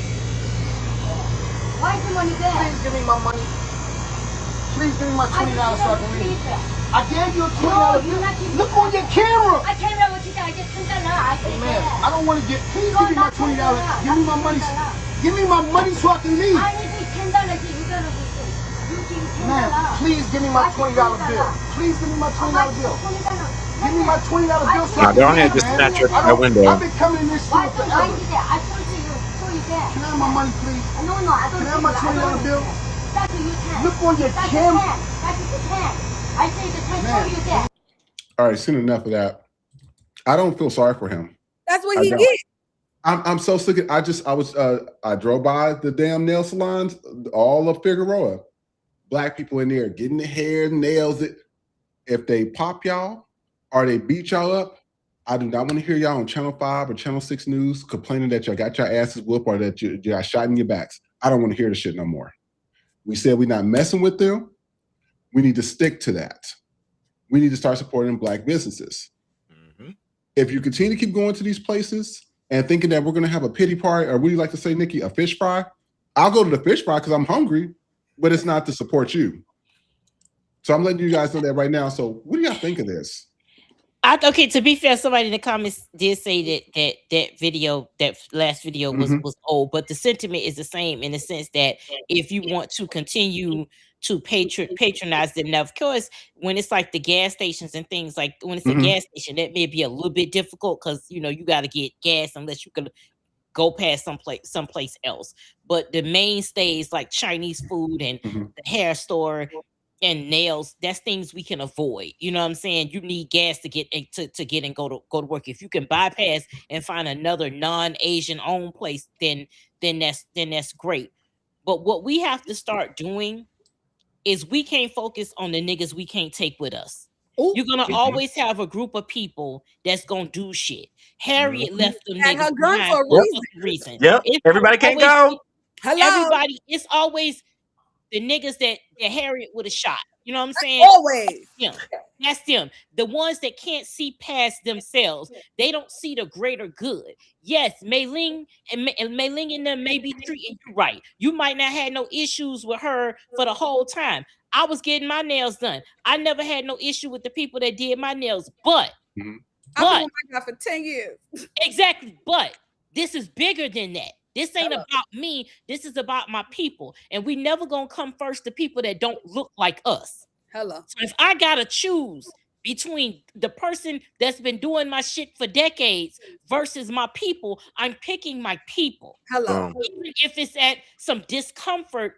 Why is the money there? Please give me my money. Please give me my $20 so I can leave. I gave you a $20 bill. Look on your camera. I can't remember what you said. I just put that out. Hey, man, I don't want to get. Please give me my $20. Give me my money. Give me my money so I can leave. I need $10. Man, please give me my $20 bill. Please give me my $20 bill. Give me my $20 bill so I can Go ahead, leave, just man. snatch that window. I've been coming in this store forever. I told you that. Can I have my money, please? No, I don't. Can I have my $20 bill? That's what you can. Look on your camera. That's what you can. I say the show you that. All right, seen enough of that. I don't feel sorry for him. That's what he gets. I'm so sick of I drove by the damn nail salons, all of Figueroa. Black people in there getting the hair, nails. If they pop y'all or they beat y'all up, I do not want to hear y'all on Channel 5 or Channel 6 News complaining that y'all got your asses whooped or that you got shot in your backs. I don't want to hear the shit no more. We said we're not messing with them. We need to stick to that. We need to start supporting Black businesses. Mm-hmm. If you continue to keep going to these places and thinking that we're going to have a pity party, or what do you like to say, Nikki, a fish fry? I'll go to the fish fry because I'm hungry, but it's not to support you. So I'm letting you guys know that right now. So what do y'all think of this? Okay, to be fair, somebody in the comments did say that last video was old, but the sentiment is the same in the sense that if you want to continue to patronize them. Now, of course, when it's like the gas stations and things like when it's a gas station, that may be a little bit difficult because you got to get gas unless you can go past someplace else. But the mainstays like Chinese food and the hair store and nails, that's things we can avoid. You know what I'm saying? You need gas to get to get and go to work. If you can bypass and find another non-Asian owned place, then that's great. But what we have to start doing is we can't focus on the niggas we can't take with us. You're gonna always have a group of people that's gonna do shit. Harriet left them And her niggas gun behind for for a a reason. Yep. Everybody can't go. Everybody, it's always the niggas that Harriet would have shot. You know what I'm saying? Always. Yeah, that's them. The ones that can't see past themselves. They don't see the greater good. Yes, Mei Ling and them may be treating you right. You might not have no issues with her for the whole time. I was getting my nails done. I never had no issue with the people that did my nails, but I've been with my guy for 10 years. Exactly, but this is bigger than that. This ain't about me. This is about my people. And we never gonna come first to people that don't look like us. Hello. So if I gotta choose between the person that's been doing my shit for decades versus my people, I'm picking my people. Hello. Even if it's at some discomfort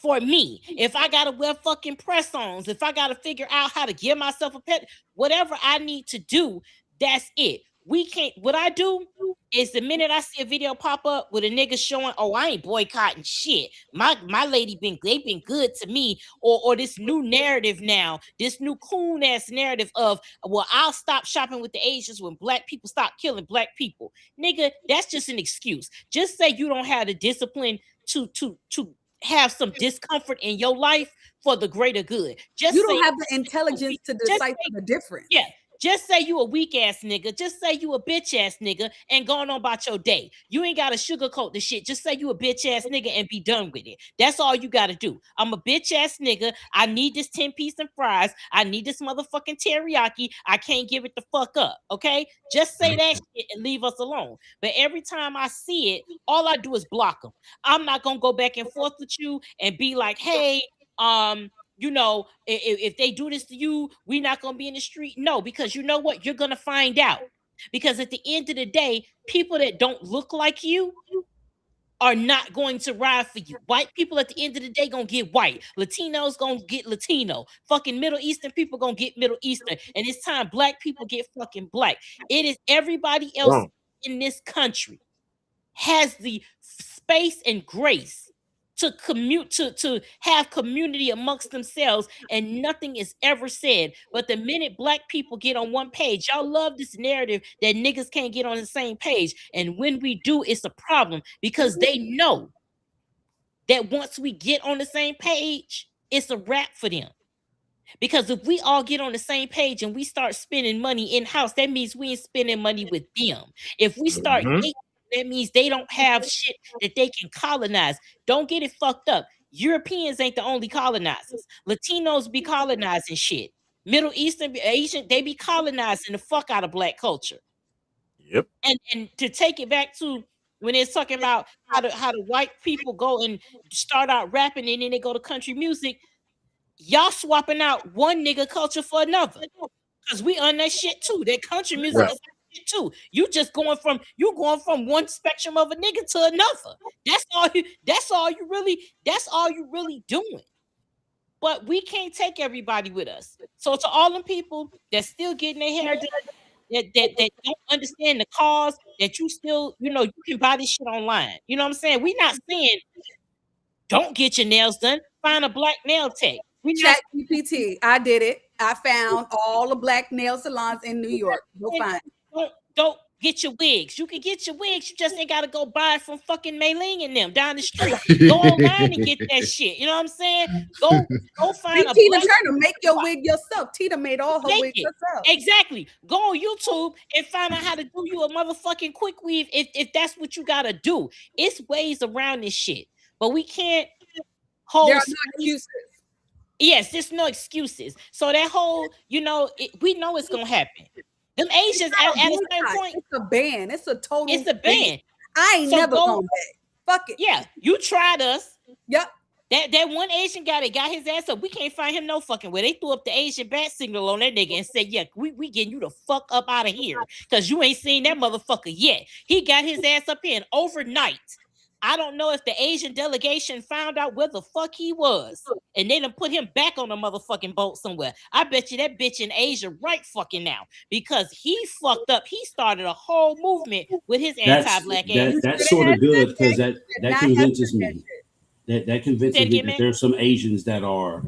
for me, if I gotta wear fucking press-ons, if I gotta figure out how to give myself a pet, whatever I need to do, that's it. We can't. What I do is the minute I see a video pop up with a nigga showing, oh, I ain't boycotting shit. My lady they've been good to me, or this new narrative now, this new cool ass narrative of, well, I'll stop shopping with the Asians when Black people stop killing Black people. Nigga, that's just an excuse. Just say you don't have the discipline to have some discomfort in your life for the greater good. Just you don't have the intelligence to decipher the difference. Yeah. Just say you a weak ass nigga. Just say you a bitch ass nigga and going on about your day. You ain't got to sugarcoat the shit. Just say you a bitch ass nigga and be done with it. That's all you got to do. I'm a bitch ass nigga. I need this 10-piece and fries. I need this motherfucking teriyaki. I can't give it the fuck up. Okay? Just say that shit and leave us alone. But every time I see it, all I do is block them. I'm not going to go back and forth with you and be like, hey, if they do this to you, we're not going to be in the street. No, because you know what? You're going to find out. Because at the end of the day, people that don't look like you are not going to ride for you. White people at the end of the day going to get white. Latinos going to get Latino. Fucking Middle Eastern people going to get Middle Eastern. And it's time Black people get fucking Black. It is everybody else in this country has the space and grace to commute to have community amongst themselves, and nothing is ever said. But the minute black people get on one page, y'all love this narrative that niggas can't get on the same page. And when we do, it's a problem because they know that once we get on the same page, it's a wrap for them. Because if we all get on the same page and we start spending money in-house, that means we ain't spending money with them. If we start dating, that means they don't have shit that they can colonize. Don't get it fucked up. Europeans ain't the only colonizers. Latinos be colonizing shit. Middle Eastern, Asian, they be colonizing the fuck out of black culture. Yep. And to take it back to when it's talking about how the white people go and start out rapping and then they go to country music, y'all swapping out one nigga culture for another. Because we on that shit too. That country music is shit too. You just going from one spectrum of a nigga to another. That's all you really doing. But we can't take everybody with us. So to all them people that still getting their hair done, that don't understand the cause, that you still, you can buy this shit online. You know what I'm saying? We're not saying don't get your nails done. Find a black nail tech. Chat GPT. I did it. I found all the black nail salons in New York. Go find it. Don't get your wigs. You can get your wigs. You just ain't got to go buy it from fucking Mei Ling and them down the street. Go online and get that shit. You know what I'm saying? Go find a Tina Turner. Make your wig yourself. Tina made all her wigs herself. Exactly. Go on YouTube and find out how to do you a motherfucking quick weave if that's what you got to do. It's ways around this shit. But we can't hold. There are no excuses. Yes, there's no excuses. So that whole, we know it's gonna happen. Them Asians at a certain point, it's a ban. It's a total. It's a ban. I ain't never going back. Fuck it. Yeah, you tried us. Yep. That one Asian guy that got his ass up, we can't find him no fucking way. They threw up the Asian bat signal on that nigga and said, yeah, we getting you the fuck up out of here because you ain't seen that motherfucker yet. He got his ass up in overnight. I don't know if the Asian delegation found out where the fuck he was and they done put him back on a motherfucking boat somewhere. I bet you that bitch in Asia right fucking now because he fucked up. He started a whole movement with his anti-black ass. That's sort of good because that convinces me. That convinces me that there's some Asians that are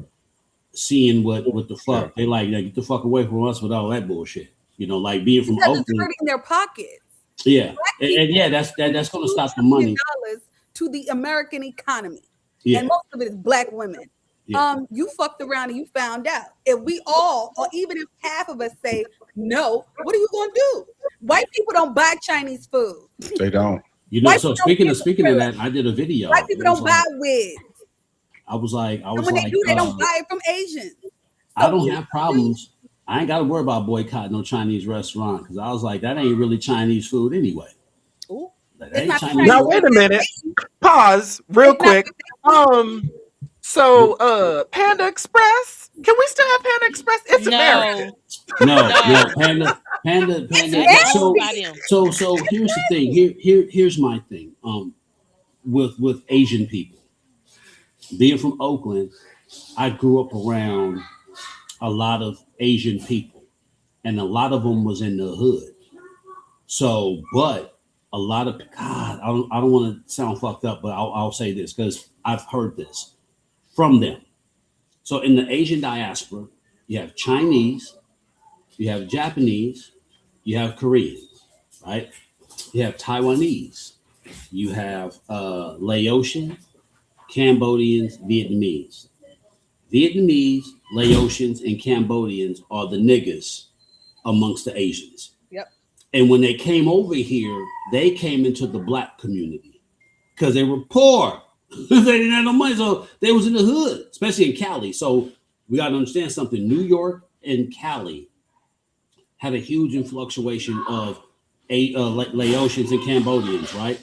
seeing what the fuck they like. Get the fuck away from us with all that bullshit. Like being from Oakland. It's hurting their pockets. Yeah, and yeah, that's going to stop the money to the American economy, and most of it is black women. Yeah. You fucked around and you found out. If we all, or even if half of us say no, what are you going to do? White people don't buy Chinese food. They don't. So speaking of that, I did a video. White people don't buy wigs. I was like, and when they do, they don't buy it from Asians. So I don't have problems. I ain't got to worry about boycotting no Chinese restaurant because I was like, that ain't really Chinese food anyway. Ooh. Now wait a minute. Pause real quick. So Panda Express. Can we still have Panda Express? It's American. No. Panda. So here's the thing. Here's my thing. With Asian people, being from Oakland, I grew up around a lot of Asian people, and a lot of them was in the hood. So, but a lot of God, I don't want to sound fucked up, but I'll say this because I've heard this from them. So, in the Asian diaspora, you have Chinese, you have Japanese, you have Koreans, right? You have Taiwanese, you have Laotian, Cambodians, Vietnamese. Vietnamese, Laotians, and Cambodians are the niggas amongst the Asians. Yep. And when they came over here, they came into the black community because they were poor. They didn't have no money, so they was in the hood, especially in Cali. So we got to understand something. New York and Cali had a huge influctuation of Laotians and Cambodians, right?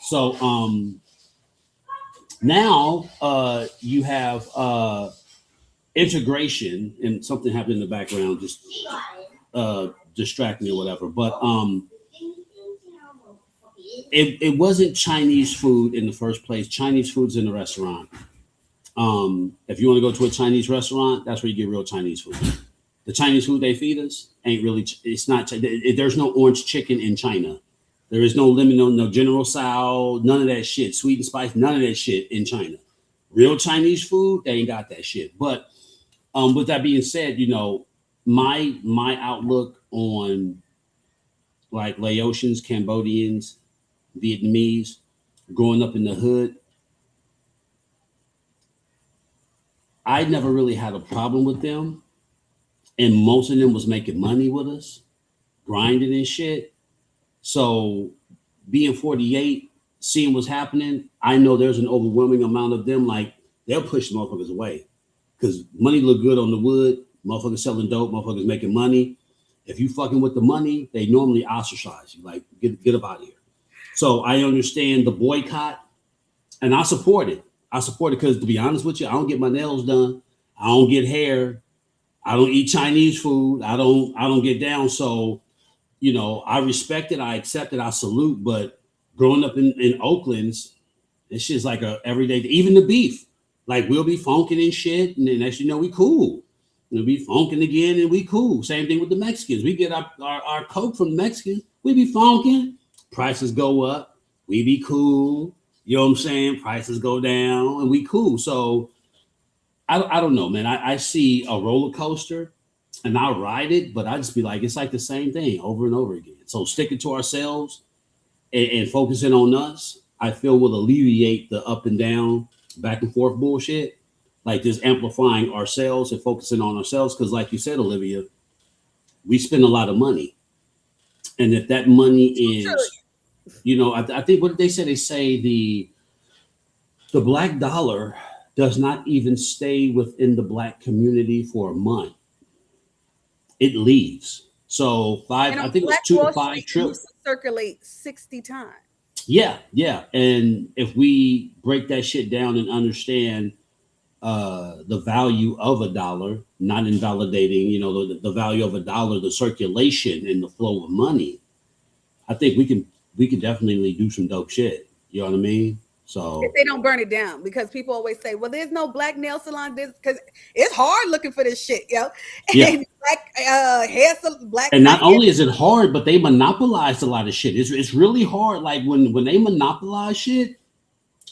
So now you have integration, and something happened in the background, just distract me or whatever. But it wasn't Chinese food in the first place. Chinese food's in the restaurant. If you want to go to a Chinese restaurant, that's where you get real Chinese food. The Chinese food they feed us ain't really. It's not. There's no orange chicken in China. There is no lemon, no General Tso, none of that shit. Sweet and spice, none of that shit in China. Real Chinese food, they ain't got that shit. But with that being said, you know, my outlook on like Laotians, Cambodians, Vietnamese, growing up in the hood, I never really had a problem with them. And most of them was making money with us, grinding and shit. So being 48, seeing what's happening, I know there's an overwhelming amount of them, like they'll push motherfuckers away. Because money look good on the wood, motherfuckers selling dope, motherfuckers making money. If you fucking with the money, they normally ostracize you, like get up out of here. So I understand the boycott, and I support it. I support it because, to be honest with you, I don't get my nails done. I don't get hair. I don't eat Chinese food. I don't get down. So, you know, I respect it. I accept it. I salute. But growing up in Oakland's, this shit's like a everyday. Even the beef, like we'll be funking and shit, and then next you know we cool. We'll be funking again, and we cool. Same thing with the Mexicans. We get our coke from the Mexicans. We be funking. Prices go up. We be cool. You know what I'm saying? Prices go down, and we cool. So I don't know, man. I see a roller coaster, and I ride it, but I just be like, it's like the same thing over and over again. So sticking to ourselves and focusing on us, I feel will alleviate the up and down, back and forth bullshit. Like just amplifying ourselves and focusing on ourselves. Because like you said, Olivia, we spend a lot of money. And if that money is, you know, I think what did they say? They say the black dollar does not even stay within the black community for a month. It leaves. So I think it was 2 to 5 trips. Circulate 60 times. Yeah. And if we break that shit down and understand the value of a dollar, not invalidating, you know, the value of a dollar, the circulation and the flow of money, I think we can definitely do some dope shit. You know what I mean? So if they don't burn it down, because people always say, well, there's no black nail salon, because it's hard looking for this shit, yo. Yeah. And black hair salon, black. And not only is it hard, but they monopolized a lot of shit. It's really hard. Like when they monopolize shit,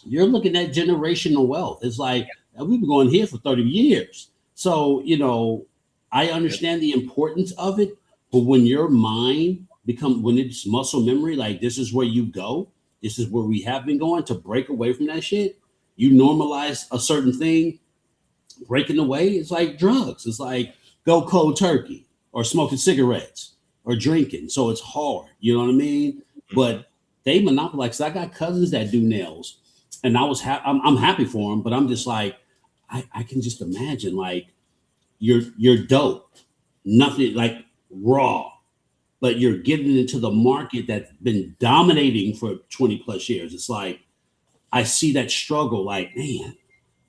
you're looking at generational wealth. It's like we've been going here for 30 years. So, you know, I understand the importance of it, but when your mind when it's muscle memory, like this is where you go, this is where we have been going, to break away from that shit, you normalize a certain thing, breaking away, it's like drugs. It's like go cold turkey or smoking cigarettes or drinking. So it's hard, you know what I mean? But they monopolize. 'Cause I got cousins that do nails, and I'm happy for them, but I'm just like, I can just imagine like you're dope, nothing like raw, but you're getting into the market that's been dominating for 20 plus years. It's like, I see that struggle, like, man,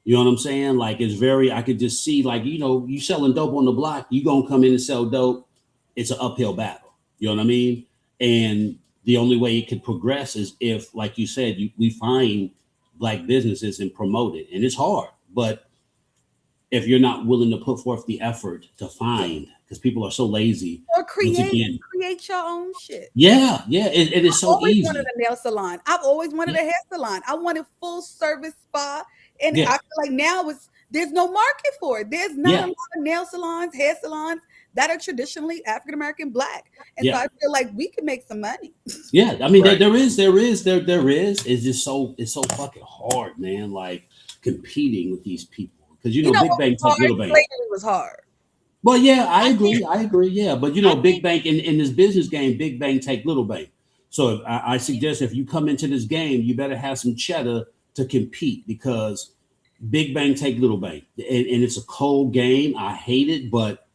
you know what I'm saying? Like, it's very, I could just see like, you know, you selling dope on the block, you gonna come in and sell dope. It's an uphill battle. You know what I mean? And the only way it could progress is if, like you said, we find black businesses and promote it. And it's hard, but if you're not willing to put forth the effort to find, because people are so lazy. Or create your own shit. Yeah. It is so easy. I've always wanted a nail salon. I've always wanted a hair salon. I wanted full service spa. And I feel like now there's no market for it. There's not a lot of nail salons, hair salons that are traditionally African-American black. And so I feel like we can make some money. Yeah. I mean, there is. It's just it's so fucking hard, man. Like competing with these people. Because, you know, Big Bank take Little Bank. Slavery was hard. Well, yeah, I agree. Yeah. But, you know, Big Bank in this business game, Big Bank take Little Bank. So I suggest if you come into this game, you better have some cheddar to compete, because Big Bank take Little Bank. And it's a cold game. I hate it, but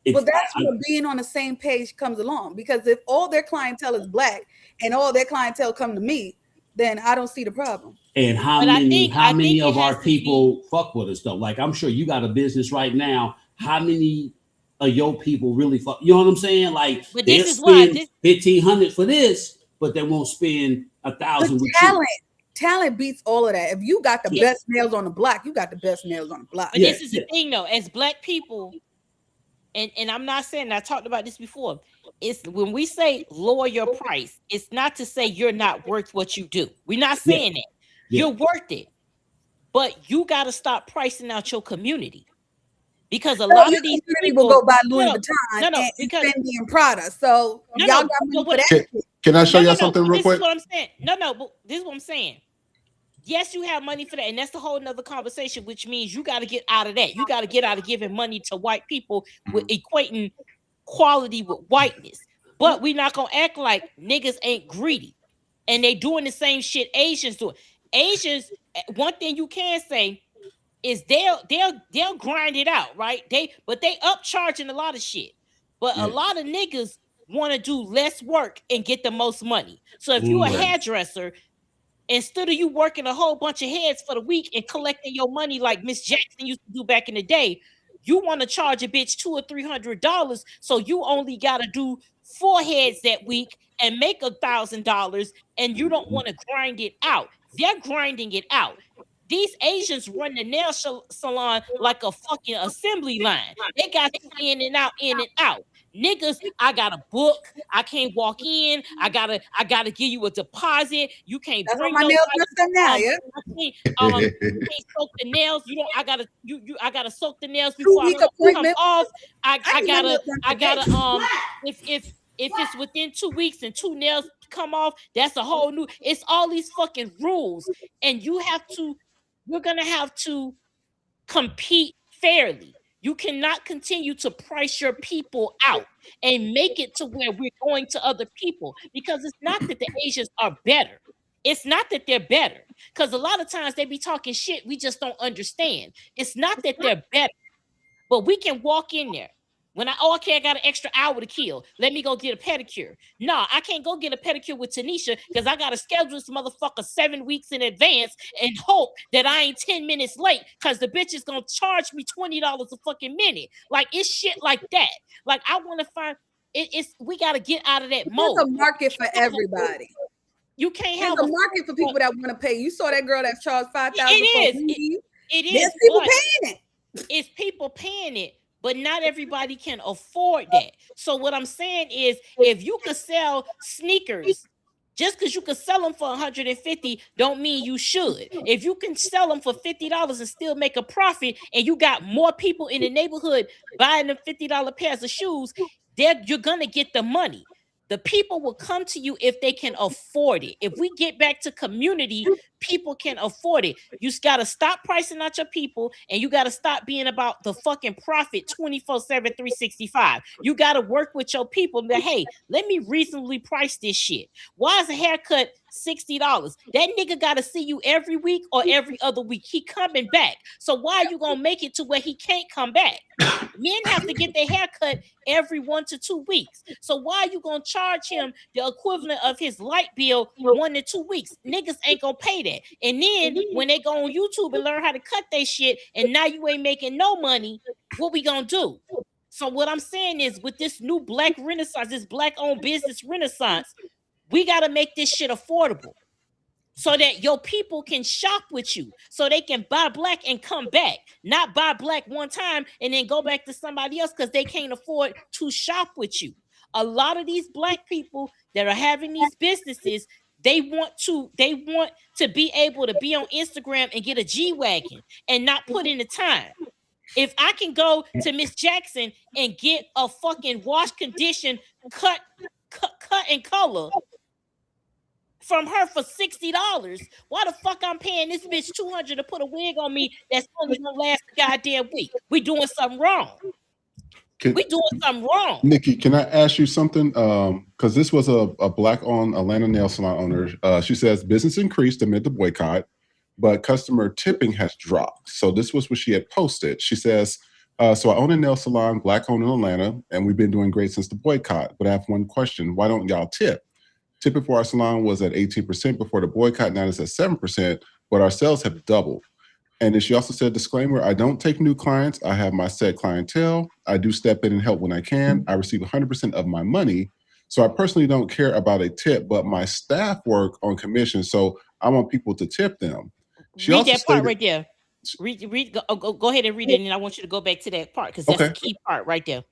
well, that's where being on the same page comes along, because if all their clientele is black and all their clientele come to me, then I don't see the problem. And how many of our people fuck with us though? Like, I'm sure you got a business right now. How many of your people really fuck? You know what I'm saying? Like, they'll spend $1,500 for this, but they won't spend $1,000 with you. Talent beats all of that. If you got the best nails on the block, you got the best nails on the block. But this is the thing though, as black people, and I'm not saying, I talked about this before. It's when we say lower your price, it's not to say you're not worth what you do. We're not saying that. You're worth it, but you got to stop pricing out your community. Because a lot of these people will go buy Louis Vuitton and because Fendi and Prada. So y'all got money for that. Can I show y'all something real quick? This is what I'm saying. But this is what I'm saying. Yes, you have money for that, and that's a whole nother conversation, which means you got to get out of that. You got to get out of giving money to white people with equating quality with whiteness. But we're not gonna act like niggas ain't greedy, and they doing the same shit Asians do. Asians, one thing you can say is they'll grind it out, right? They upcharging a lot of shit, but a lot of niggas want to do less work and get the most money. So if you're a hairdresser, instead of you working a whole bunch of heads for the week and collecting your money like Miss Jackson used to do back in the day, you want to charge a bitch $200 or $300, so you only got to do 4 heads that week and make $1,000, and you don't want to grind it out. They're grinding it out. These Asians run the nail salon like a fucking assembly line. They got you in and out, in and out. Niggas, I got a book. I can't walk in. I gotta give you a deposit. You can't bring my no nails done now, you can't soak the nails. You don't. I gotta soak the nails before I come off. I gotta if it's within 2 weeks and 2 nails come off, that's a whole new. It's all these fucking rules, and you're gonna have to compete fairly. You cannot continue to price your people out and make it to where we're going to other people, because it's not that the Asians are better. It's not that they're better, because a lot of times they be talking shit we just don't understand. It's not that they're better, but we can walk in there. When I got an extra hour to kill. Let me go get a pedicure. No, I can't go get a pedicure with Tanisha because I got to schedule this motherfucker 7 weeks in advance and hope that I ain't 10 minutes late because the bitch is going to charge me $20 a fucking minute. Like, it's shit like that. Like, I want to find we got to get out of that mode. There's a market for everybody. You can't have a market for people that want to pay. You saw that girl that charged $5,000. It is. There's people paying it. It's people paying it. But not everybody can afford that. So what I'm saying is, if you could sell sneakers, just because you could sell them for $150, don't mean you should. If you can sell them for $50 and still make a profit, and you got more people in the neighborhood buying them $50 pairs of shoes, you're gonna get the money. The people will come to you if they can afford it. If we get back to community, people can afford it. You just got to stop pricing out your people, and you got to stop being about the fucking profit 24/7, 365. You got to work with your people. That, hey, let me reasonably price this shit. Why is a haircut $60? That nigga got to see you every week or every other week. He coming back. So why are you going to make it to where he can't come back? Men have to get their haircut every 1 to 2 weeks. So why are you going to charge him the equivalent of his light bill 1 to 2 weeks? Niggas ain't going to pay that. And then when they go on YouTube and learn how to cut their shit, and now you ain't making no money, what we going to do? So what I'm saying is, with this new black renaissance, this black-owned business renaissance, we got to make this shit affordable so that your people can shop with you, so they can buy black and come back, not buy black one time and then go back to somebody else because they can't afford to shop with you. A lot of these black people that are having these businesses, they want to be able to be on Instagram and get a G-Wagon and not put in the time. If I can go to Miss Jackson and get a fucking wash, condition, cut and color from her for $60, why the fuck I'm paying this bitch $200 to put a wig on me that's only gonna last a goddamn week? We doing something wrong. We doing something wrong. Nikki, can I ask you something? Because this was a black-owned Atlanta nail salon owner. She says business increased amid the boycott, but customer tipping has dropped. So this was what she had posted. She says, so I own a nail salon, black-owned in Atlanta, and we've been doing great since the boycott. But I have one question. Why don't y'all tip? Tipping for our salon was at 18% before the boycott. Now it's at 7%, but our sales have doubled. And then she also said, disclaimer, I don't take new clients. I have my set clientele. I do step in and help when I can. I receive 100% of my money. So I personally don't care about a tip, but my staff work on commission. So I want people to tip them. She read that part right there. Go ahead and read it. And I want you to go back to that part because that's the key part right there.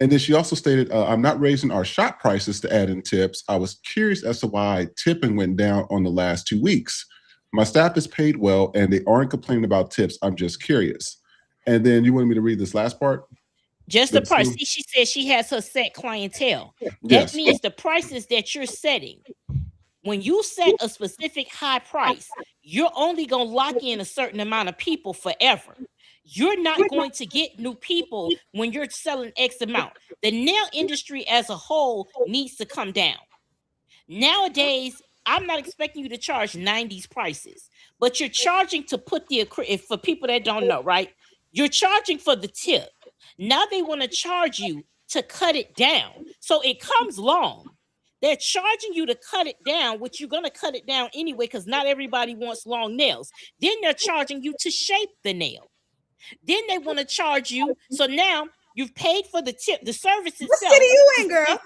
And then she also stated, I'm not raising our shop prices to add in tips. I was curious as to why tipping went down on the last 2 weeks. My staff is paid well and they aren't complaining about tips. I'm just curious. And then you wanted me to read this last part? Just the price. See, she said she has her set clientele. That means the prices that you're setting. When you set a specific high price, you're only going to lock in a certain amount of people forever. You're not going to get new people when you're selling X amount. The nail industry as a whole needs to come down. Nowadays, I'm not expecting you to charge 90s prices, but you're charging to put the, for people that don't know, right? You're charging for the tip. Now they want to charge you to cut it down. So it comes long. They're charging you to cut it down, which you're going to cut it down anyway, because not everybody wants long nails. Then they're charging you to shape the nail. Then they want to charge you. So now you've paid for the tip. The service itself. What city you in, girl?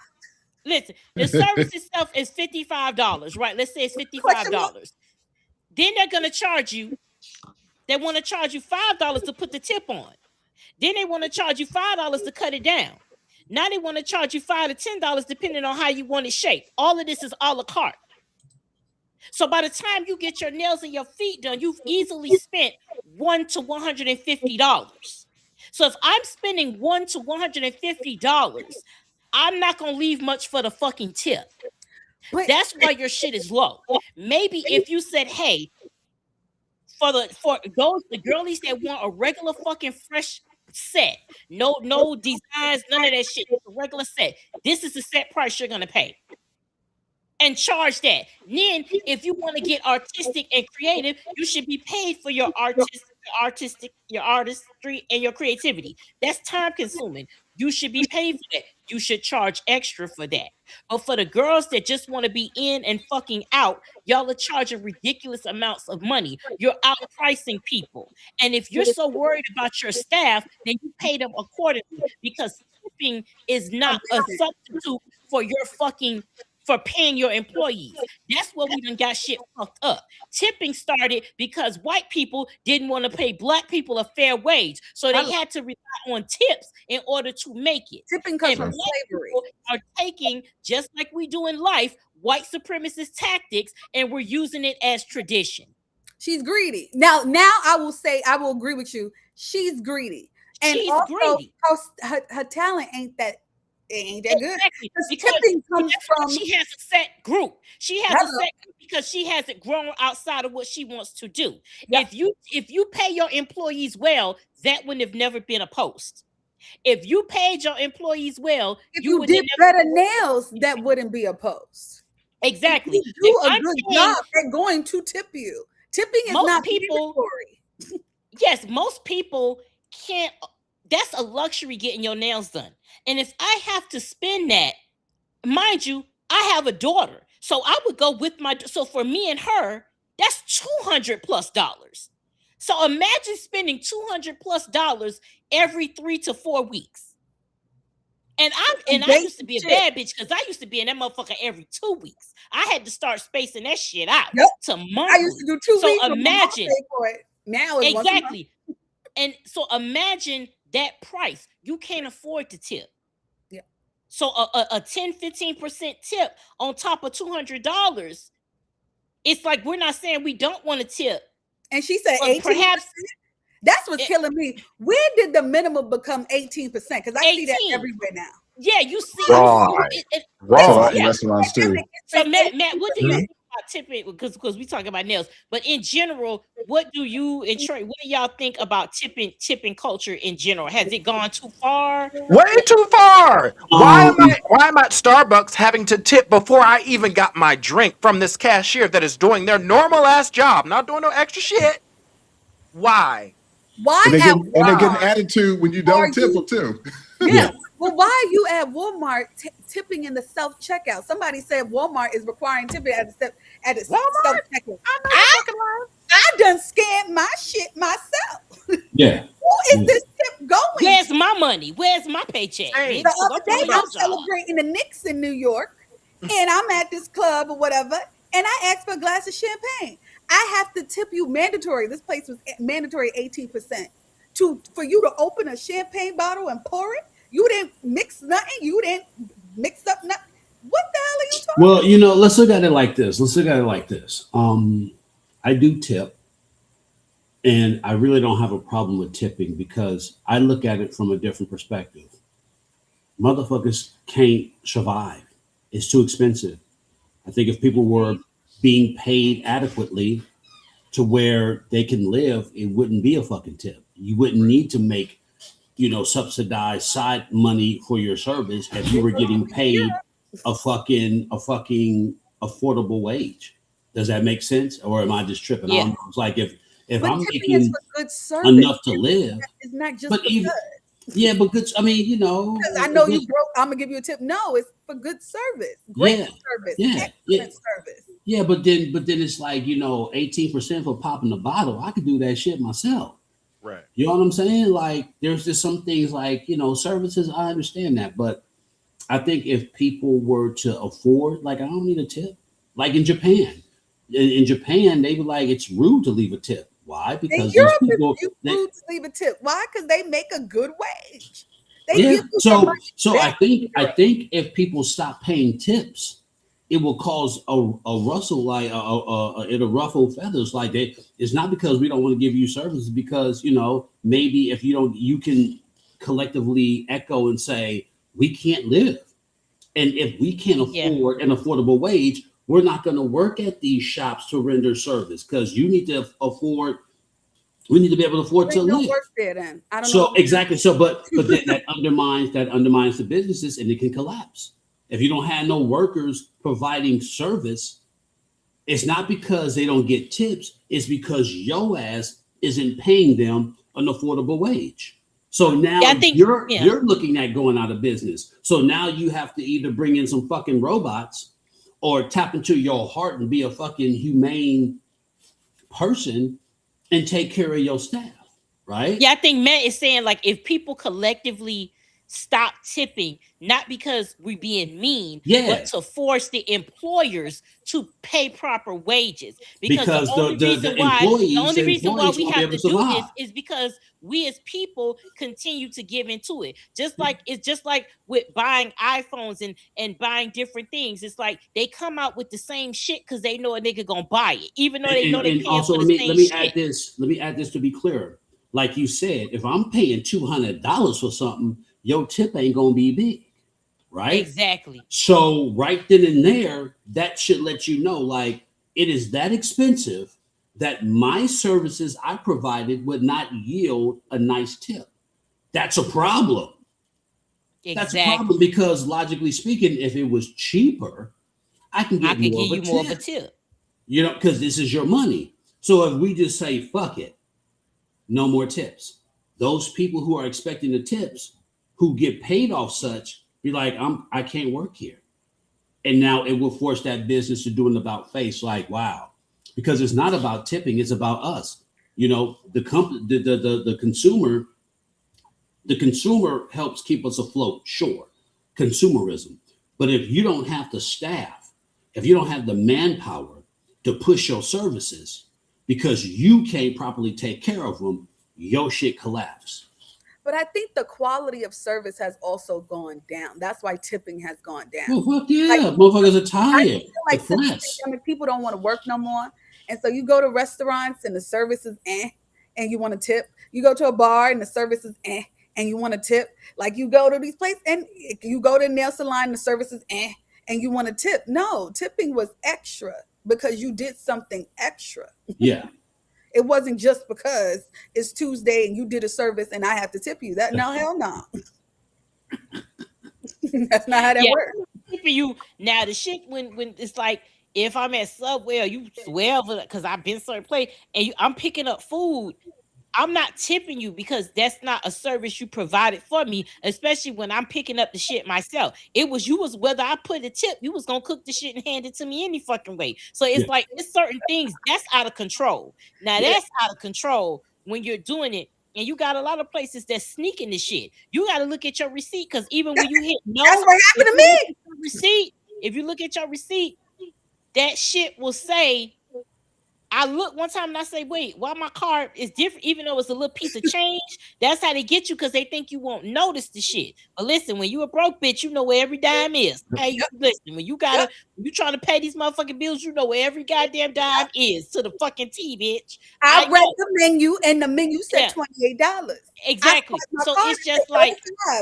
Listen, the service itself is $55, right? Let's say it's $55. Then they're going to charge you. They want to charge you $5 to put the tip on. Then they want to charge you $5 to cut it down. Now they want to charge you $5 to $10 depending on how you want it shaped. All of this is a la carte. So by the time you get your nails and your feet done, you've easily spent $100 to $150. So if I'm spending $100 to $150, I'm not gonna leave much for the fucking tip. That's why your shit is low. Maybe if you said, hey, for the girlies that want a regular fucking fresh set, no designs, none of that shit, it's a regular set. This is the set price you're gonna pay. And charge that. Then, if you want to get artistic and creative, you should be paid for your your artistry, and your creativity. That's time consuming. You should be paid for that. You should charge extra for that. But for the girls that just want to be in and fucking out, y'all are charging ridiculous amounts of money. You're outpricing people. And if you're so worried about your staff, then you pay them accordingly, because tipping is not a substitute for your fucking for paying your employees. That's where we done got shit fucked up. Tipping started because white people didn't want to pay black people a fair wage. So they had to rely on tips in order to make it. Tipping comes from slavery. Are taking, just like we do in life, white supremacist tactics, and we're using it as tradition. She's greedy. Now I will say, I will agree with you. She's greedy. And she's also, greedy. Her talent ain't that good. Exactly. Because she has a set group. She has a set group because she hasn't grown outside of what she wants to do. Yep. If you pay your employees well, that wouldn't have never been a post. If you paid your employees well, if you did better nails, that wouldn't be a post. Exactly. If you do a good job, they're going to tip you. Tipping is not mandatory. Yes, most people can't. That's a luxury, getting your nails done. And if I have to spend that, mind you, I have a daughter. So I would go with so for me and her, that's $200+. So imagine spending $200+ every 3 to 4 weeks. And I used to be a bad bitch, because I used to be in that motherfucker every 2 weeks. I had to start spacing that shit out to monthly. I used to do 2 weeks. So imagine. Now it's exactly. And so imagine that price. You can't afford to tip. Yeah. So a 10-15% tip on top of $200. It's like, we're not saying we don't want to tip. And she said 18%. Perhaps that's what's killing me. When did the minimum become 18%? Because I see that everywhere now. Yeah, you see. Right. Restaurants too. So Matt, what do you think about tipping? Because we talking about nails, but in general, what do you and Trey? What do y'all think about tipping culture in general? Has it gone too far? Way too far. Why am I at Starbucks having to tip before I even got my drink from this cashier that is doing their normal ass job, not doing no extra shit? Why? Why? And they get an attitude when you don't tip them too. Yeah. Well, why are you at Walmart tipping in the self-checkout? Somebody said Walmart is requiring tipping at the self-checkout. I done scanned my shit myself. Yeah. Who is this tip going? Where's my money? Where's my paycheck? The other day, I'm celebrating the Knicks in New York, and I'm at this club or whatever, and I asked for a glass of champagne. I have to tip you mandatory. This place was mandatory 18%. For you to open a champagne bottle and pour it, You didn't mix nothing. You didn't mix up nothing. What the hell are you talking Well, about? you know, let's look at it like this. I do tip, and I really don't have a problem with tipping because I look at it from a different perspective. Motherfuckers can't survive. It's too expensive. I think if people were being paid adequately to where they can live, it wouldn't be a fucking tip. You wouldn't need to make, subsidized side money for your service if you were getting paid a fucking affordable wage. Does that make sense? Or am I just tripping? Yeah. It's like if But I'm tipping is making for good service. enough to live, It's not just but for even good. yeah, but good. I mean, Because I know you broke. I'm gonna give you a tip. No, it's for good service. Great service. Excellent service. Yeah, but then it's like 18% for popping the bottle. I could do that shit myself. Right. You know what I'm saying? Like, there's just some things like services. I understand that, but I think if people were to afford, like, I don't need a tip. Like in Japan, in Japan, they were like, it's rude to leave a tip. Why? In Because Europe, these people. it's rude to leave a tip. Why? Because they make a good wage. They Yeah. give you some money So I back in think Europe. if people stop paying tips, it will cause a rustle, like it'll ruffle feathers. Like it's not because we don't want to give you services, because maybe if you don't, you can collectively echo and say we can't live, and if we can't afford an affordable wage, we're not going to work at these shops to render service because you need to afford. We need to be able to afford to Don't live. work there then. I don't So know. exactly. So, but then that undermines the businesses, and it can collapse. If you don't have no workers providing service, it's not because they don't get tips. It's because your ass isn't paying them an affordable wage. So now you're looking at going out of business. So now you have to either bring in some fucking robots or tap into your heart and be a fucking humane person and take care of your staff. Right? Yeah, I think Matt is saying, like, if people collectively stop tipping, not because we're being mean, but to force the employers to pay proper wages. Because the only reason why we have to do this is because we as people continue to give into it. Just like with buying iPhones and buying different things. It's like they come out with the same shit because they know a nigga gonna buy it, even though they know they paying for the same let me shit. Let me add this to be clear. Like you said, if I'm paying $200 for something, your tip ain't gonna be big, right? Exactly. So right then and there, that should let you know, like, it is that expensive that my services I provided would not yield a nice tip. That's a problem. Exactly. That's a problem because logically speaking, if it was cheaper, I can give you more of a tip. Because this is your money. So if we just say fuck it, no more tips. Those people who are expecting the tips, who get paid off such, be like, I can't work here. And now it will force that business to do an about face, like, wow. Because it's not about tipping, it's about us. The consumer helps keep us afloat, sure. Consumerism. But if you don't have the staff, if you don't have the manpower to push your services, because you can't properly take care of them, your shit collapse. But I think the quality of service has also gone down. That's why tipping has gone down. Well, fuck yeah, motherfuckers are tired. I feel like people don't want to work no more. And so you go to restaurants and the service is and you want to tip. You go to a bar and the service is and you want to tip. Like you go to these places and you go to a nail salon and the service is and you want to tip. No, tipping was extra because you did something extra. Yeah. It wasn't just because it's Tuesday and you did a service and I have to tip you. Hell no. That's not how that works. Tipping you now, the shit when it's like, if I'm at Subway or you swear because I've been certain place and I'm picking up food, I'm not tipping you because that's not a service you provided for me, especially when I'm picking up the shit myself. Whether I put a tip, you was gonna cook the shit and hand it to me any fucking way. So it's like it's certain things that's out of control. Now that's out of control when you're doing it, and you got a lot of places that's sneaking the shit. You got to look at your receipt because even when you hit no, that's what happened to me. If you look at your receipt, that shit will say I look one time and I say, wait, why my card is different, even though it's a little piece of change? That's how they get you, because they think you won't notice the shit. But listen, when you a broke bitch, you know where every dime is. Hey, listen, when you trying to pay these motherfucking bills, you know where every goddamn dime is to the fucking T, bitch. I read know. the menu, and the menu said $28. Exactly. So it's just like,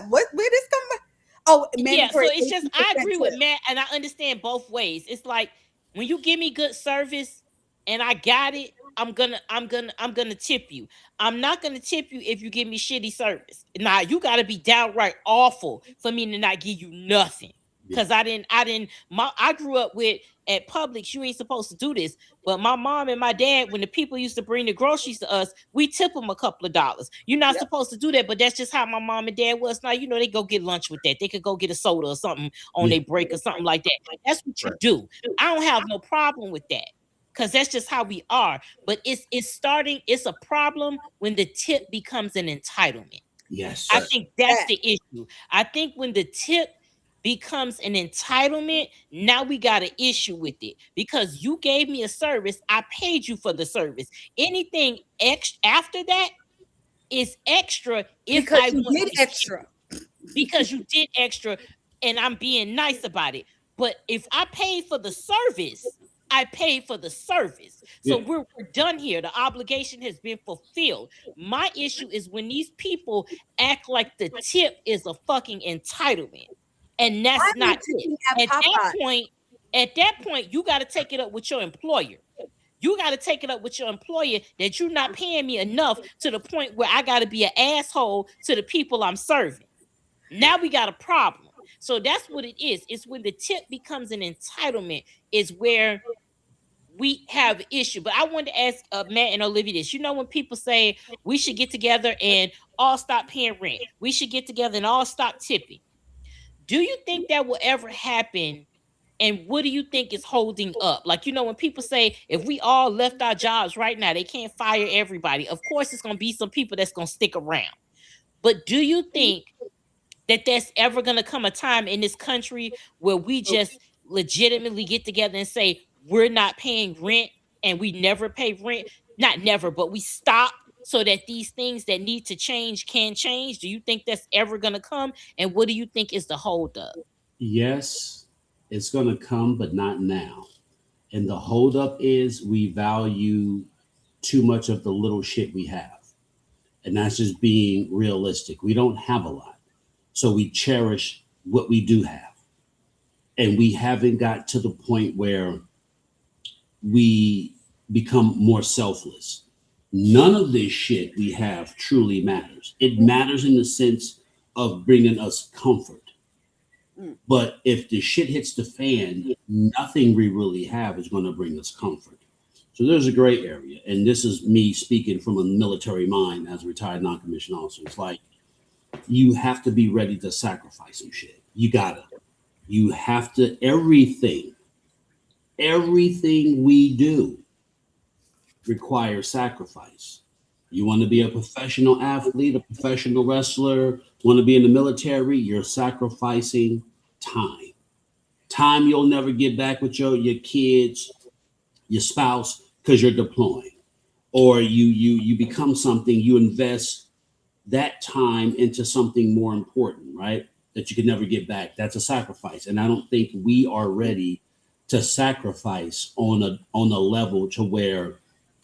where this come from? Oh, yeah. So mandatory. it's just, I 18% agree with tip. Matt, and I understand both ways. It's like, when you give me good service and I got it, I'm gonna tip you. I'm not gonna tip you if you give me shitty service. Now you gotta be downright awful for me to not give you nothing. Because I grew up with, at Publix, you ain't supposed to do this. But my mom and my dad, when the people used to bring the groceries to us, we tip them a couple of dollars. You're not supposed to do that, but that's just how my mom and dad was. Now, they go get lunch with that. They could go get a soda or something on their break or something like that. That's what you do. I don't have no problem with that, because that's just how we are. But it's a problem when the tip becomes an entitlement. Yes. I think that's the issue. I think when the tip becomes an entitlement, now we got an issue with it, because you gave me a service, I paid you for the service. Anything after that is extra if Because I you want did to extra. because you did extra and I'm being nice about it. But if I paid for the service, I paid for the service. So we're done here. The obligation has been fulfilled. My issue is when these people act like the tip is a fucking entitlement. And that's not it. At that point, you got to take it up with your employer. You got to take it up with your employer that you're not paying me enough to the point where I got to be an asshole to the people I'm serving. Now we got a problem. So that's what it is. It's when the tip becomes an entitlement is where we have an issue. But I wanted to ask Matt and Olivia this. When people say we should get together and all stop paying rent, we should get together and all stop tipping. Do you think that will ever happen? And what do you think is holding up? Like, when people say, if we all left our jobs right now, they can't fire everybody. Of course, it's going to be some people that's going to stick around. But do you think that there's ever going to come a time in this country where we just legitimately get together and say, we're not paying rent and we never pay rent? Not never, but we stop so that these things that need to change can change. Do you think that's ever going to come? And what do you think is the holdup? Yes, it's going to come, but not now. And the holdup is we value too much of the little shit we have. And that's just being realistic. We don't have a lot. So we cherish what we do have. And we haven't got to the point where we become more selfless. None of this shit we have truly matters. It matters in the sense of bringing us comfort. But if the shit hits the fan, nothing we really have is going to bring us comfort. So there's a gray area. And this is me speaking from a military mind as a retired non-commissioned officer. It's like, you have to be ready to sacrifice some shit. You have to, everything we do requires sacrifice. You want to be a professional athlete, a professional wrestler, want to be in the military, you're sacrificing time. Time you'll never get back with your kids, your spouse, because you're deploying. Or you become something, you invest that time into something more important, right? That you can never get back. That's a sacrifice. And I don't think we are ready to sacrifice on a level to where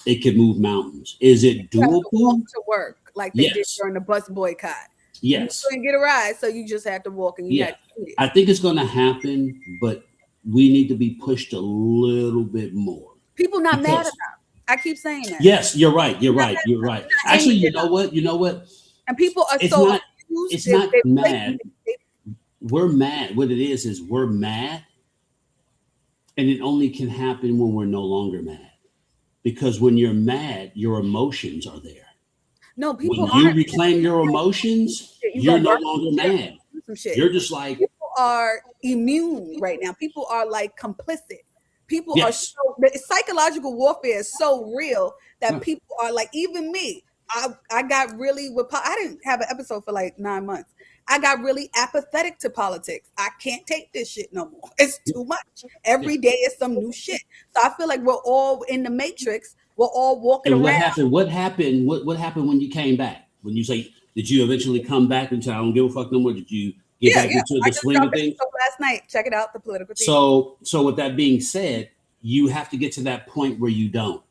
it can move mountains. Is it doable? Walk to work like they did during the bus boycott. Yes. You couldn't get a ride, so you just have to walk and you had to eat it. I think it's going to happen, but we need to be pushed a little bit more. People not mad about it. I keep saying that. Yes, you're right. Actually, you know what? And people are it's not mad. We're mad. What it is we're mad. And it only can happen when we're no longer mad. Because when you're mad, your emotions are there. No, people when you reclaim your emotions, you're no longer mad. You're just like, people are immune right now. People are like complicit. People are so, the psychological warfare is so real that people are like, even me. I got really, I didn't have an episode for like 9 months. I got really apathetic to politics. I can't take this shit no more. It's too much. Every day is some new shit. So I feel like we're all in the matrix. We're all walking And around. what happened? What happened when you came back? When you say, did you eventually come back and say, I don't give a fuck no more? Did you get back into the swing of things? Last night, check it out, the political team. So with that being said, you have to get to that point where you don't,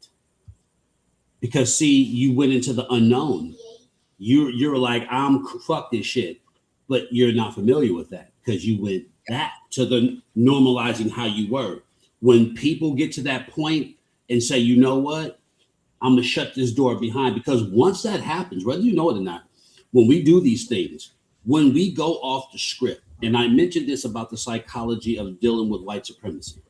because see, you went into the unknown. You're like, I'm fuck this shit, but you're not familiar with that because you went back to the normalizing how you were. When people get to that point and say, you know what, I'm gonna shut this door behind, because once that happens, whether you know it or not, when we do these things, when we go off the script, and I mentioned this about the psychology of dealing with white supremacy.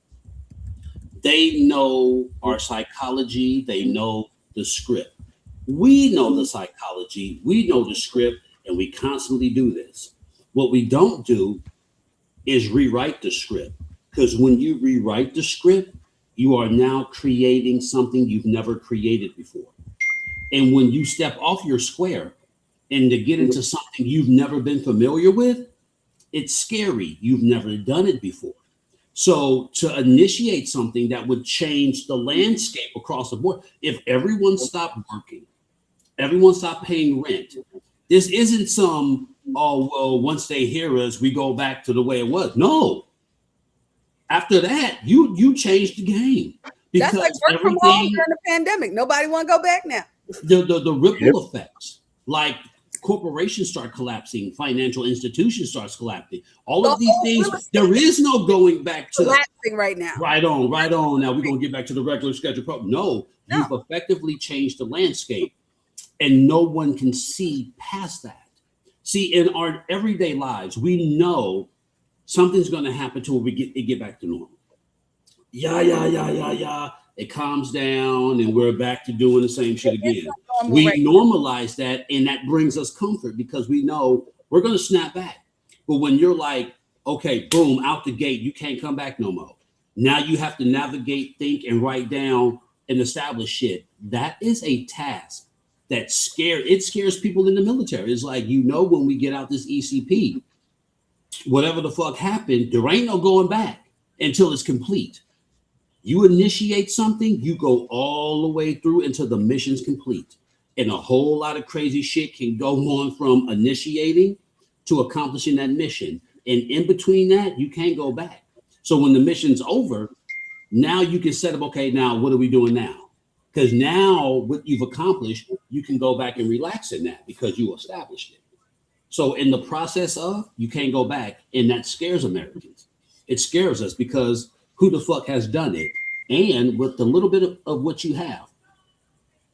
They know our psychology, they know the script. We know the psychology, we know the script, and we constantly do this. What we don't do is rewrite the script, because when you rewrite the script, you are now creating something you've never created before. And when you step off your square and to get into something you've never been familiar with, it's scary. You've never done it before. So to initiate something that would change the landscape across the board, if everyone stopped working, everyone stopped paying rent, this isn't some, oh, well, once they hear us, we go back to the way it was. No. After that, you change the game. That's like work from home during the pandemic. Nobody want to go back now. The ripple effects, like corporations start collapsing, financial institutions starts collapsing. All of these things, there is no going back to collapsing right now. Right on. Now we're gonna get back to the regular schedule. No, you've effectively changed the landscape, and no one can see past that. See, in our everyday lives, we know something's gonna happen till we get back to normal. Yeah. It calms down and we're back to doing the same shit again. We normalize that, and that brings us comfort because we know we're going to snap back. But when you're like, okay, boom, out the gate, you can't come back no more. Now you have to navigate, think, and write down and establish shit. That is a task that scares people in the military. It's like, when we get out this ECP, whatever the fuck happened, there ain't no going back until it's complete. You initiate something, you go all the way through until the mission's complete. And a whole lot of crazy shit can go on from initiating to accomplishing that mission. And in between that, you can't go back. So when the mission's over, now you can set up, okay, now what are we doing now? Because now what you've accomplished, you can go back and relax in that because you established it. So in the process of, you can't go back, and that scares Americans. It scares us because who the fuck has done it? And with the little bit of what you have,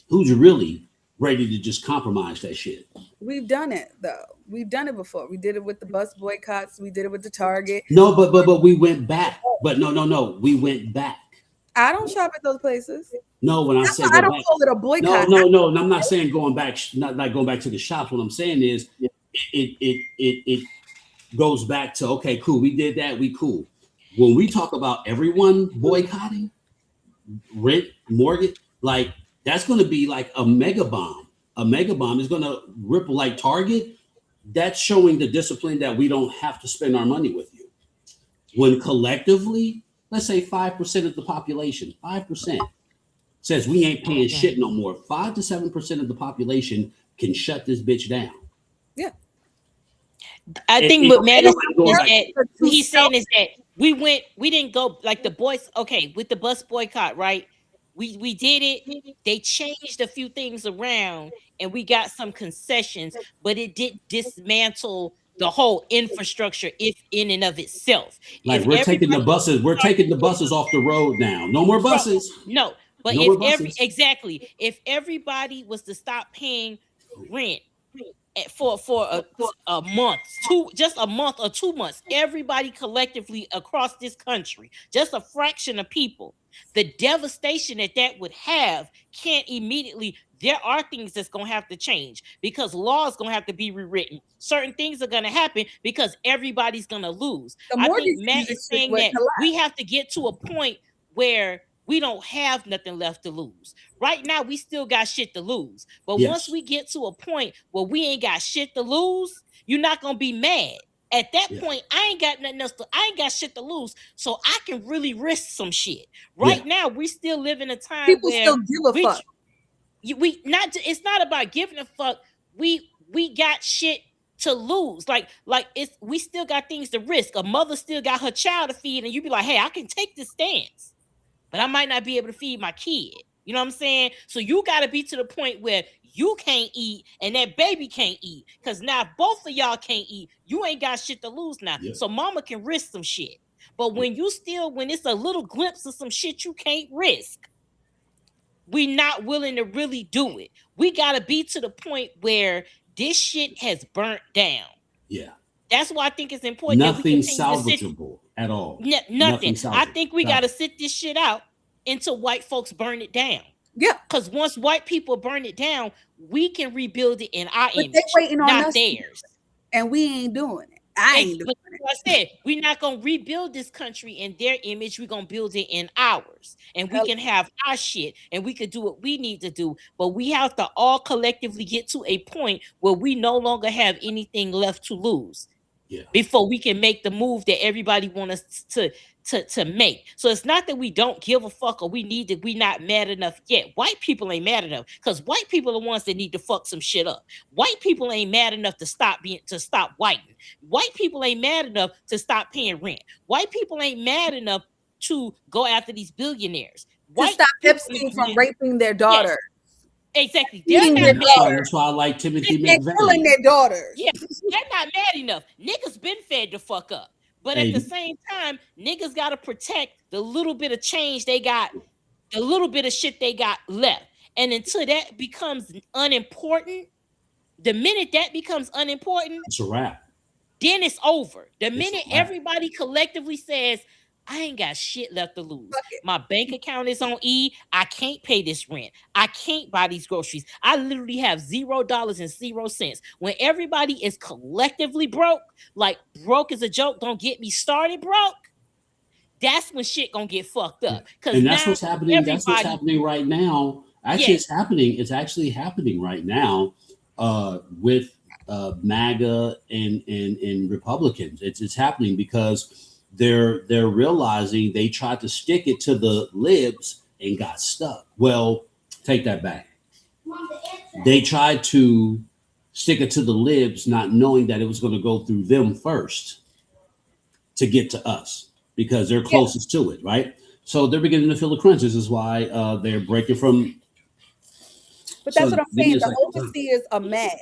who's really ready to just compromise that shit? We've done it though. We've done it before. We did it with the bus boycotts. We did it with the Target. No, but we went back. But no, we went back. I don't shop at those places. No, when I say I don't call it a boycott. No, I'm not saying going back, not going back to the shops. What I'm saying is it goes back to, okay, cool, we did that, we cool. When we talk about everyone boycotting, rent, mortgage, like that's going to be like a mega bomb. A mega bomb is going to ripple like Target. That's showing the discipline that we don't have to spend our money with you. When collectively, let's say 5% of the population, 5% says we ain't paying shit no more. 5 to 7% of the population can shut this bitch down. Yeah. I think what matters is that what he's saying is that we didn't go like the boys. Okay, with the bus boycott, right? We did it. They changed a few things around, and we got some concessions, but it didn't dismantle the whole infrastructure if in and of itself. Like we're taking the buses off the road now. No more buses. No, but no if everybody was to stop paying rent for a month, just a month or 2 months, everybody collectively across this country, just a fraction of people, the devastation that would have can't immediately. There are things that's going to have to change because law is going to have to be rewritten. Certain things are going to happen because everybody's going to lose. I think Matt is saying that we have to get to a point where we don't have nothing left to lose. Right now, we still got shit to lose. But once we get to a point where we ain't got shit to lose, You're not gonna be mad. At that point, I ain't got nothing else I ain't got shit to lose. So I can really risk some shit. Right now, we still live in a time People where still give a fuck. It's not about giving a fuck. We got shit to lose. Like we still got things to risk. A mother still got her child to feed, and you be like, hey, I can take this stance, but I might not be able to feed my kid. You know what I'm saying? So you got to be to the point where you can't eat and that baby can't eat. Because now if both of y'all can't eat, you ain't got shit to lose now. So mama can risk some shit. But when it's a little glimpse of some shit you can't risk, we not willing to really do it. We got to be to the point where this shit has burnt down. Yeah. That's why I think it's important. Nothing salvageable at all. Nothing. I think we got to sit this shit out until white folks burn it down. Yeah. Because once white people burn it down, we can rebuild it in our image, they waiting on not us, theirs. And we ain't doing it. I ain't doing it. Like I said, we're not gonna rebuild this country in their image. We're gonna build it in ours, and we can have our shit, and we could do what we need to do. But we have to all collectively get to a point where we no longer have anything left to lose. Before we can make the move that everybody wants us to make. So it's not that we don't give a fuck or we not mad enough yet. White people ain't mad enough because white people are the ones that need to fuck some shit up. White people ain't mad enough to stop whiting. White people ain't mad enough to stop paying rent. White people ain't mad enough to go after these billionaires. To stop Epstein from raping their daughter. Exactly. They're not mad. That's why I like Timothy They're McVeigh. killing their daughters. Yeah, they're not mad enough. Niggas been fed the fuck up. But at the same time, niggas got to protect the little bit of change they got, the little bit of shit they got left. And until that becomes unimportant, the minute that becomes unimportant, it's a wrap. Then it's over. The minute everybody collectively says, I ain't got shit left to lose. My bank account is on E. I can't pay this rent. I can't buy these groceries. I literally have $0.00. When everybody is collectively broke, like broke is a joke, don't get me started broke. That's when shit gonna get fucked up. And that's what's happening. That's what's happening right now. Actually, it's happening. It's actually happening right now with MAGA and Republicans. It's happening because they're realizing they tried to stick it to the libs and got stuck. Well, take that back. They tried to stick it to the libs, not knowing that it was going to go through them first to get to us because they're closest to it, right? So they're beginning to feel the crunch. This is why they're breaking from. But that's what I'm saying. The overseers are mad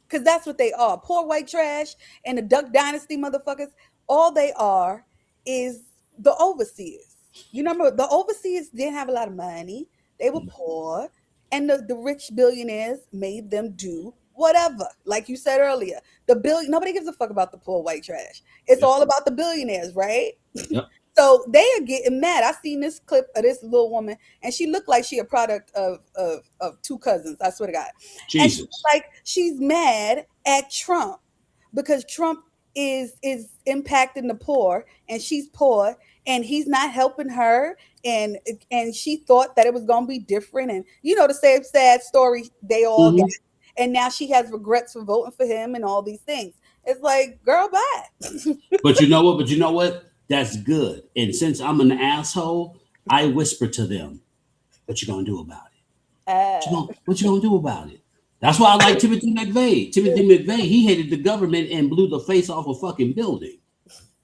because that's what they are. Poor white trash and the Duck Dynasty motherfuckers. All they are is the overseers. You remember the overseers didn't have a lot of money. They were poor. And the rich billionaires made them do whatever. Like you said earlier, nobody gives a fuck about the poor white trash. It's all about the billionaires, right? Yep. So they are getting mad. I seen this clip of this little woman, and she looked like she a product of two cousins. I swear to God. Jesus. And she's mad at Trump because Trump is impacting the poor, and she's poor, and he's not helping her, and she thought that it was gonna be different, and the same sad story they all got, and now she has regrets for voting for him and all these things. It's like, girl, bye. But you know what? That's good. And since I'm an asshole, I whisper to them, "What you gonna do about it? What you gonna do about it?" That's why I like Timothy McVeigh. Timothy McVeigh, he hated the government and blew the face off a fucking building.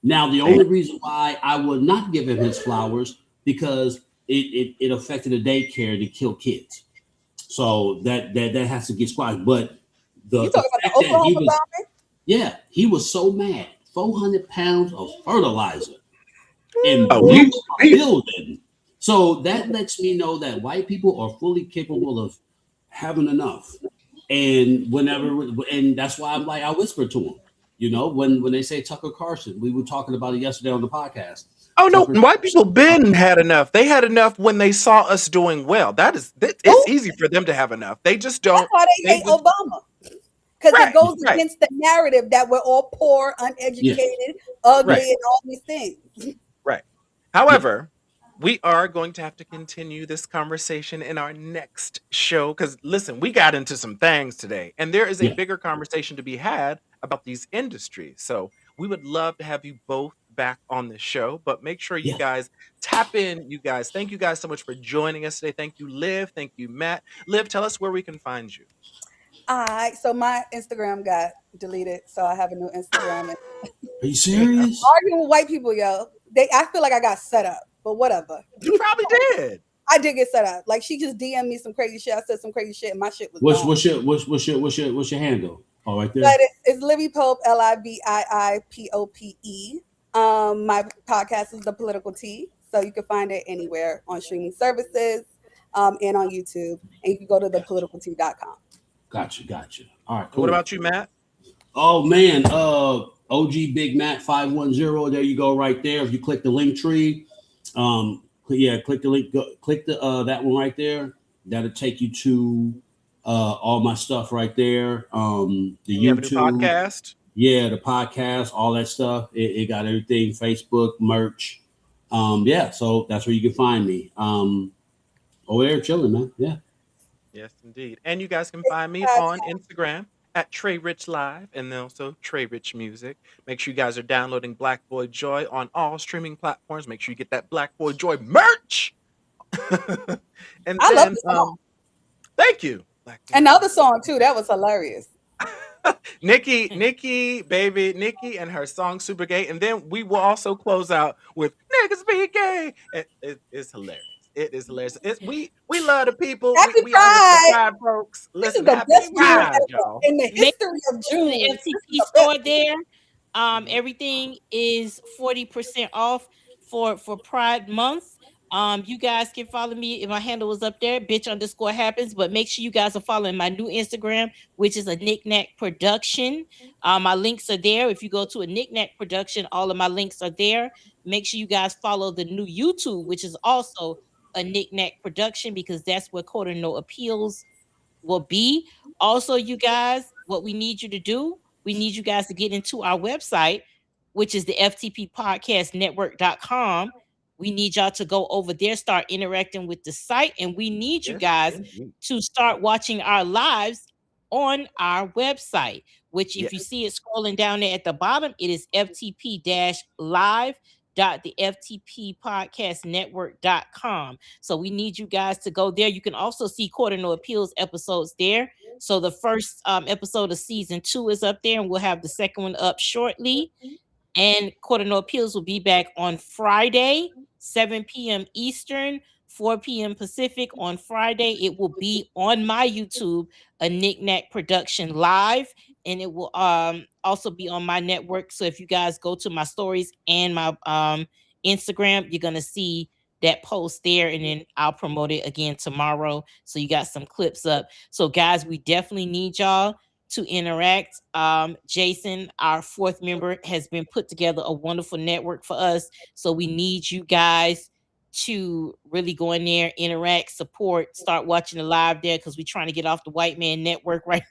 Now, the only reason why I would not give him his flowers because it affected a daycare to kill kids. So that has to get squashed. But you talking about the Oklahoma bombing? He was so mad. 400 pounds of fertilizer and blew the building. So that lets me know that white people are fully capable of having enough. And and that's why I'm like, I whisper to them, when they say Tucker Carlson, we were talking about it yesterday on the podcast. Oh no, white people been had enough. They had enough when they saw us doing well. It's easy for them to have enough. They just don't. That's why they hate Obama. Because it goes against the narrative that we're all poor, uneducated, ugly, and all these things. Right. However, we are going to have to continue this conversation in our next show. Because listen, we got into some things today, and there is a bigger conversation to be had about these industries. So we would love to have you both back on the show, but make sure you guys tap in. You guys, thank you guys so much for joining us today. Thank you, Liv. Thank you, Matt. Liv, tell us where we can find you. All right, so my Instagram got deleted, so I have a new Instagram. Are you serious? Arguing with white people, yo. I feel like I got set up, but whatever. You probably did. I did get set up. Like she just DM'd me some crazy shit. I said some crazy shit, and my shit was gone. What's your handle? Oh, right there. But it's Livy Pope, LIVIIPOPE. My podcast is The Political Tea, so you can find it anywhere on streaming services and on YouTube, and you can go to thepoliticaltea.com. Gotcha. All right, cool. What about you, Matt? Oh man, OG Big Matt 510. There you go, right there. If you click the link tree, click the link. Click the that one right there. That'll take you to all my stuff right there. The you YouTube have a new podcast. Yeah, the podcast, all that stuff. It got everything. Facebook, merch. So that's where you can find me. Over there chilling, man. Yeah. Yes, indeed. And you guys can find me on Instagram at Trey Rich Live and then also Trey Rich Music. Make sure you guys are downloading Black Boy Joy on all streaming platforms. Make sure you get that Black Boy Joy merch. And I love the song. Thank you. And the other song too, that was hilarious. Nikki and her song Super Gay. And then we will also close out with Niggas Be Gay. It's hilarious. It is hilarious. We love the people. Happy we are Pride. Pride folks. Listen, This is the best Pride, June y'all. in the history of June. The FTP store there. Everything is 40% off for Pride Month. You guys can follow me. If my handle was up there, bitch_happens. But make sure you guys are following my new Instagram, which is a Knickknack Production. My links are there. If you go to a Knickknack Production, all of my links are there. Make sure you guys follow the new YouTube, which is also a Knickknack Production, because that's where Court of No Appeals will be. Also, you guys, what we need you to do, we need you guys to get into our website, which is the FTP Podcast Network.com. We need y'all to go over there, start interacting with the site, and we need you guys to start watching our lives on our website, which if you see it scrolling down there at the bottom, it is ftp-live.the-ftppodcastnetwork.com. So we need you guys to go there. You can also see Court of No Appeals episodes there. So the first episode of season 2 is up there, and we'll have the second one up shortly. And Court of No Appeals will be back on Friday, 7 p.m. Eastern, 4 p.m. Pacific on Friday. It will be on my YouTube, a Knickknack Production Live, and it will also be on my network. So if you guys go to my stories and my Instagram, you're going to see that post there, and then I'll promote it again tomorrow. So you got some clips up. So guys, we definitely need y'all to interact. Jason, our 4th member, has been put together a wonderful network for us. So we need you guys to really go in there, interact, support, start watching the live there, because we're trying to get off the white man network right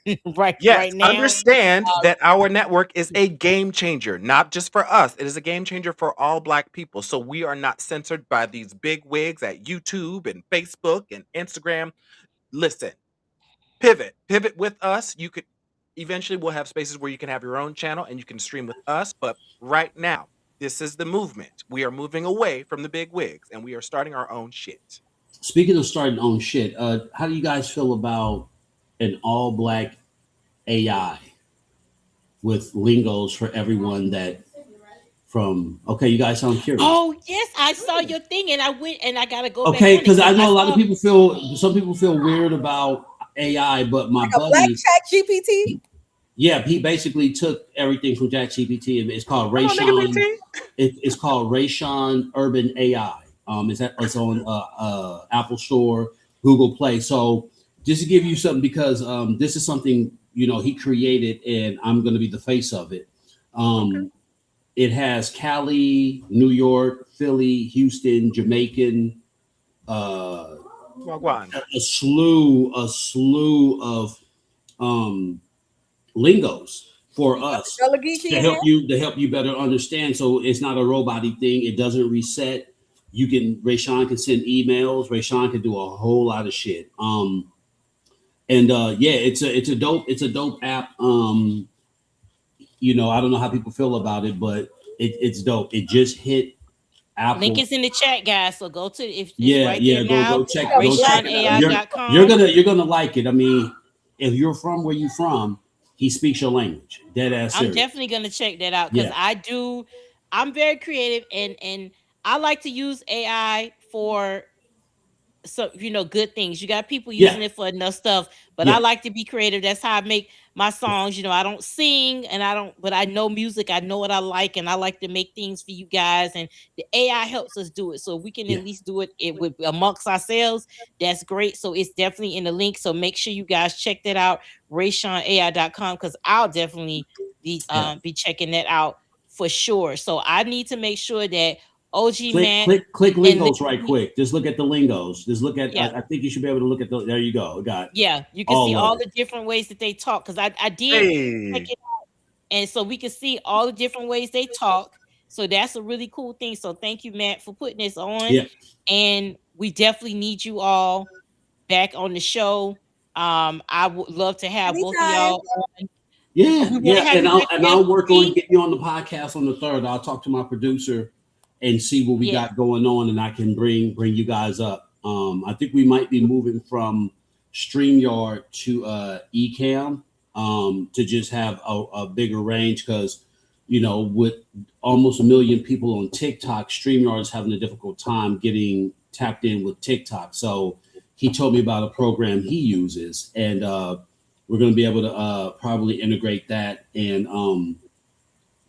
now. Understand that our network is a game changer, not just for us. It is a game changer for all Black people. So we are not censored by these big wigs at YouTube and Facebook and Instagram. Listen, pivot with us. You could eventually, we'll have spaces where you can have your own channel and you can stream with us. But right now, this is the movement. We are moving away from the big wigs and we are starting our own shit. Speaking of starting own shit, how do you guys feel about an all-Black AI with lingos for everyone okay, you guys sound curious. Oh, yes, I saw your thing and I went and I got to go okay, back. because I know some people feel weird about AI, but my buddy, Black Chat GPT. Yeah, he basically took everything from ChatGPT. It's called Rayshawn. It's called Rayshawn Urban AI. It's on Apple Store, Google Play. So just to give you something, because this is something he created, and I'm going to be the face of it. It has Cali, New York, Philly, Houston, Jamaican, a slew of lingos for us to help you better understand. So it's not a robotic thing. It doesn't reset. Rayshawn can send emails. Rayshawn can do a whole lot of shit. It's a dope app. you know, I don't know how people feel about it, but it's dope. It just hit Apple. Link is in the chat, guys. So go to if it's Yeah, right yeah. there Go now. go check. Go check it out. You're gonna like it. I mean, if you're from where you from, he speaks your language. Dead ass serious. I'm definitely gonna check that out because I'm very creative and I like to use AI for good things. You got people using it for enough stuff, but I like to be creative. That's how I make my songs. I don't sing but I know music. I know what I like, and I like to make things for you guys. And the AI helps us do it. So if we can at least do it with amongst ourselves, that's great. So it's definitely in the link. So make sure you guys check that out, RaySeanAI.com, because I'll definitely be checking that out for sure. So I need to make sure that OG man click lingos right quick. Just look at the lingos. Just look at I think you should be able to look at there you go. Got you can see all the different ways that they talk, because I did check it out, and so we can see all the different ways they talk. So that's a really cool thing. So thank you, Matt, for putting this on. And we definitely need you all back on the show. I would love to have both of y'all on. And I'll work on getting you on the podcast on the 3rd. I'll talk to my producer and see what we got going on, and I can bring you guys up. I think we might be moving from StreamYard to Ecamm to just have a bigger range, because with almost 1 million people on TikTok, StreamYard is having a difficult time getting tapped in with TikTok. So he told me about a program he uses, and we're going to be able to probably integrate that and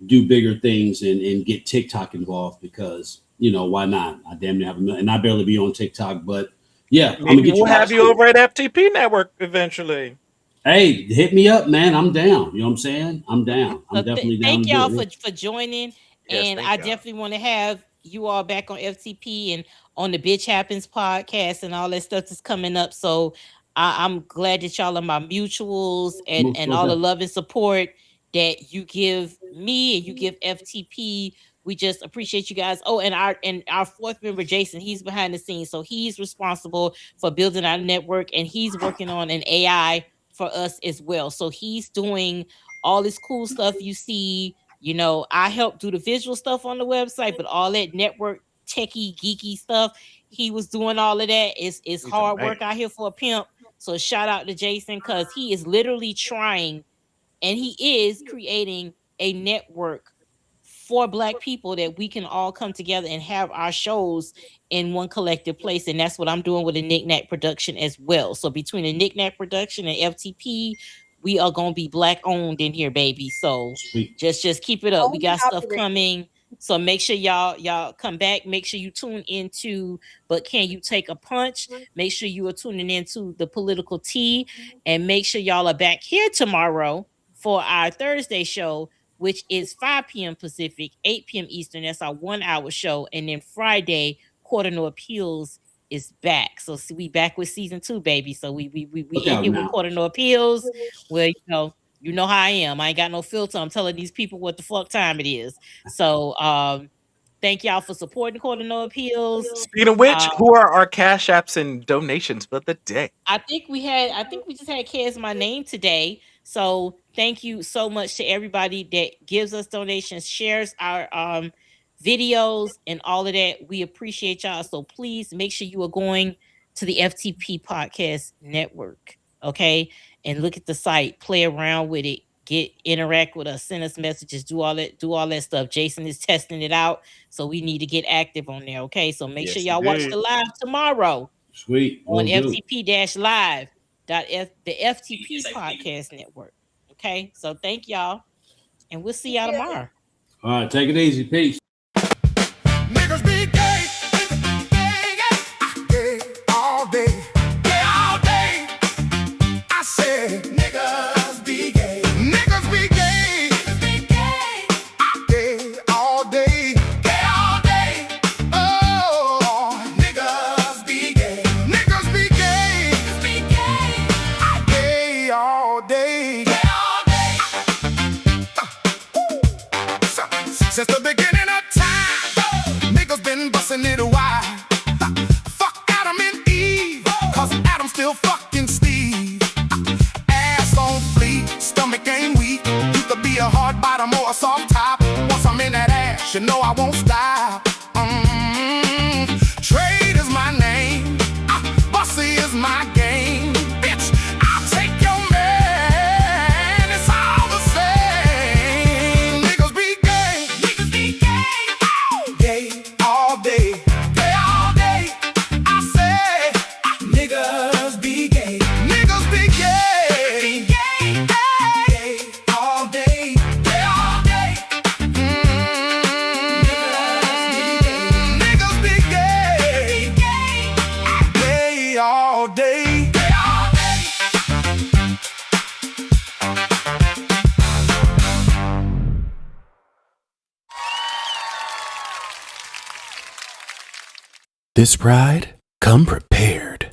do bigger things and get TikTok involved, because why not? I damn near have 1 million, and I barely be on TikTok, but maybe we'll have you over at FTP Network eventually. Hey, hit me up, man. I'm down. You know what I'm saying? I'm down. I'm definitely down. Thank y'all for joining, and I definitely want to have you all back on FTP and on the Bitch Happens podcast and all that stuff that's coming up. So I'm glad that y'all are my mutuals and all the love and support that you give me and you give FTP. We just appreciate you guys. Oh, and our fourth member, Jason, he's behind the scenes. So he's responsible for building our network, and he's working on an AI for us as well. So he's doing all this cool stuff you see. I help do the visual stuff on the website, but all that network techie geeky stuff, he was doing all of that. It's hard work out here for a pimp. So shout out to Jason, because he is literally trying, and he is creating a network for Black people that we can all come together and have our shows in one collective place. And that's what I'm doing with the Knick-Knack production as well. So between the Knick-Knack production and FTP, we are going to be Black owned in here, baby. So just keep it up. We got stuff coming. So make sure y'all come back. Make sure you tune into But Can You Take a Punch? Make sure you are tuning into The Political Tea, and make sure y'all are back here tomorrow for our Thursday show, which is 5 p.m. Pacific, 8 p.m. Eastern. That's our 1 hour show. And then Friday, Quarter No Appeals is back. So see, we back with season 2, baby. So we in here with Quarter No Appeals. Well, you know how I am. I ain't got no filter. I'm telling these people what the fuck time it is. So thank y'all for supporting Quarter No Appeals. Speaking of which, who are our cash apps and donations for the day? I think we just had Kez my name today. So thank you so much to everybody that gives us donations, shares our videos and all of that. We appreciate y'all. So please make sure you are going to the FTP Podcast Network, okay? And look at the site, play around with it, interact with us, send us messages, do all that stuff. Jason is testing it out, so we need to get active on there, okay? So make sure y'all watch the live tomorrow. Sweet. On FTP-live. The FTP Podcast Network. Okay, so thank y'all, and we'll see y'all tomorrow. All right, take it easy. Peace. Niggas be gay, gay all day, gay all day. I said niggas be gay, niggas be gay, gay all day, gay all day. Oh, niggas be gay, niggas be gay, gay all day, gay all day. Since the beginning of bust off top. Once I'm in that ass, you know I won't stop. Trade is my name. Bossy is my game. Bitch, I'll take your man. It's all the same. Niggas be gay. Niggas be gay. Gay all day. Gay all day. I say, niggas be gay. Niggas be gay. Be gay. Gay all day. Gay all day. Niggas be gay. Gay all day. Gay all day. This bride, come prepared.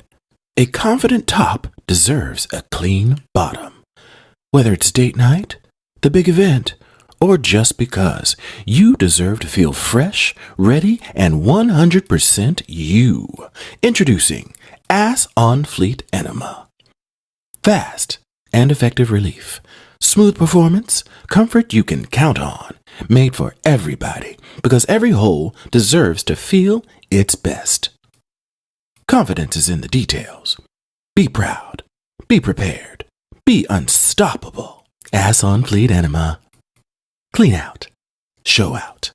A confident top deserves a clean bottom. Whether it's date night, the big event, or just because, you deserve to feel fresh, ready, and 100% you. Introducing Ass on Fleet Enema. Fast and effective relief. Smooth performance, comfort you can count on. Made for everybody, because every hole deserves to feel its best. Confidence is in the details. Be proud. Be prepared. Be unstoppable. Ass on Fleet Enema. Clean out. Show out.